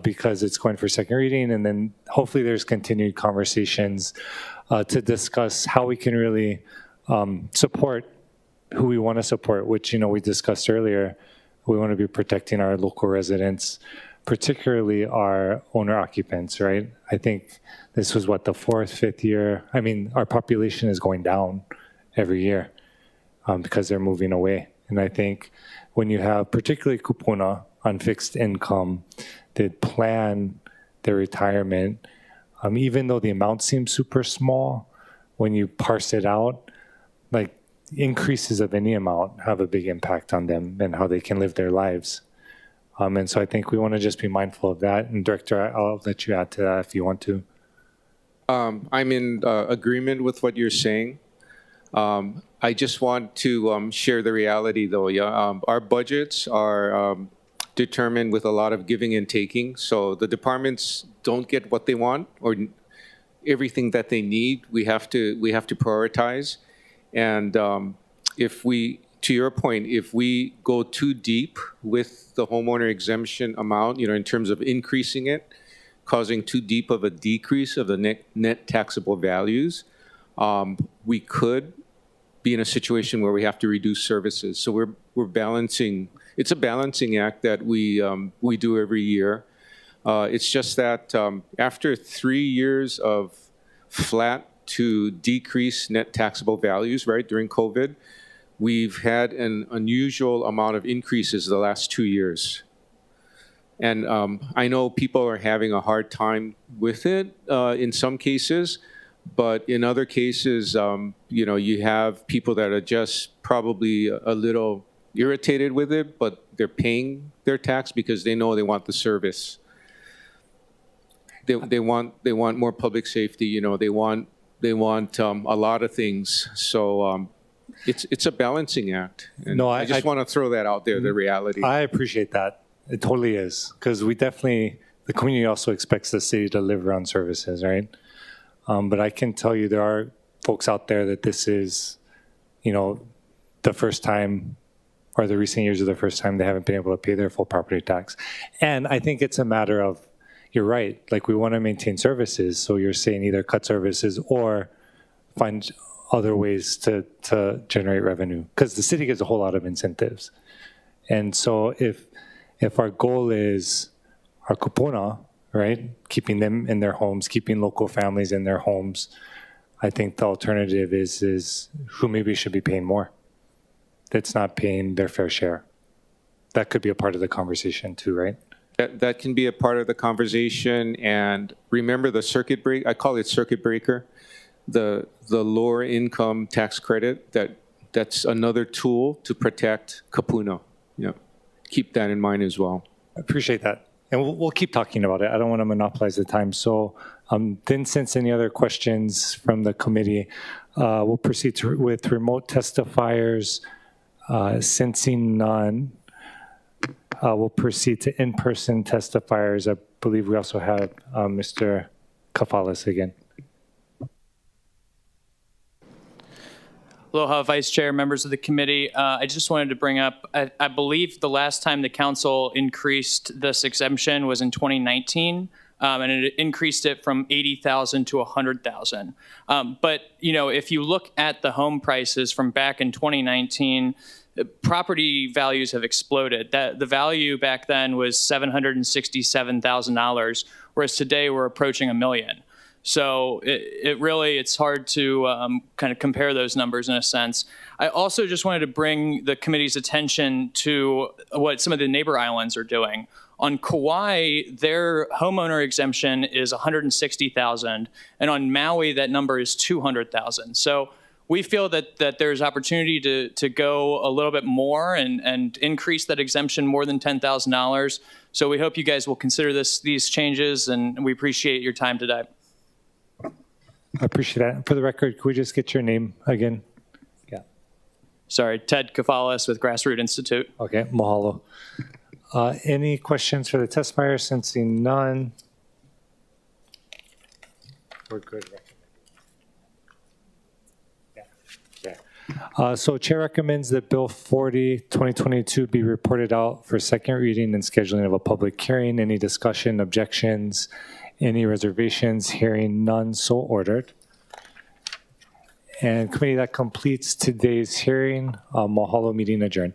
because it's going for second reading. And then hopefully there's continued conversations to discuss how we can really support who we want to support, which, we discussed earlier. We want to be protecting our local residents, particularly our owner occupants, right? I think this was the 4th, 5th year. I mean, our population is going down every year because they're moving away. And I think when you have particularly kupuna on fixed income that plan their retirement, even though the amount seems super small, when you parse it out, increases of any amount have a big impact on them and how they can live their lives. And so I think we want to just be mindful of that. And Director, I'll let you add to that if you want to. I'm in agreement with what you're saying. I just want to share the reality, though. Yeah, our budgets are determined with a lot of giving and taking. So the departments don't get what they want or everything that they need. We have to prioritize. And to your point, if we go too deep with the homeowner exemption amount, in terms of increasing it, causing too deep of a decrease of the net taxable values, we could be in a situation where we have to reduce services. So we're balancing. It's a balancing act that we do every year. It's just that after 3 years of flat to decrease net taxable values, right, during COVID, we've had an unusual amount of increases the last 2 years. And I know people are having a hard time with it in some cases, but in other cases, you have people that are just probably a little irritated with it, but they're paying their tax because they know they want the service. They want more public safety. They want a lot of things. So it's a balancing act. And No, I just want to throw that out there, the reality. I appreciate that. It totally is. Because the community also expects the city to deliver on services, right? But I can tell you there are folks out there that this is, the first time, or the recent years are the first time they haven't been able to pay their full property tax. And I think it's a matter of, you're right, we want to maintain services. So you're saying either cut services or find other ways to generate revenue. Because the city gets a whole lot of incentives. And so if our goal is our kupuna, right, keeping them in their homes, keeping local families in their homes, I think the alternative is who maybe should be paying more, that's not paying their fair share. That could be a part of the conversation too, right? That can be a part of the conversation. And remember the circuit break, I call it circuit breaker, the lower income tax credit, that's another tool to protect kupuna. Keep that in mind as well. I appreciate that. And we'll keep talking about it. I don't want to monopolize the time. So didn't sense any other questions from the committee. We'll proceed with remote testifiers. Sensing none, we'll proceed to in-person testifiers. I believe we also have Mr. Kafalis again. Aloha, Vice Chair, members of the committee. I just wanted to bring up, I believe the last time the council increased this exemption was in 2019, and it increased it from 80,000 to 100,000. But, if you look at the home prices from back in 2019, property values have exploded. The value back then was $767,000, whereas today we're approaching $1 million. So it's hard to kind of compare those numbers in a sense. I also just wanted to bring the committee's attention to what some of the neighbor islands are doing. On Kauai, their homeowner exemption is $160,000, and on Maui, that number is $200,000. So we feel that there's opportunity to go a little bit more and increase that exemption more than $10,000. So we hope you guys will consider these changes, and we appreciate your time today. I appreciate that. For the record, could we just get your name again? Yeah. Sorry, Ted Kafalis with Grassroot Institute. Okay, mahalo. Any questions for the testifier? Sensing none. We're good. So Chair recommends that Bill 40, 2022 be reported out for second reading and scheduling of a public hearing. Any discussion, objections, any reservations? Hearing none, so ordered. And committee, that completes today's hearing. Mahalo, meeting adjourned.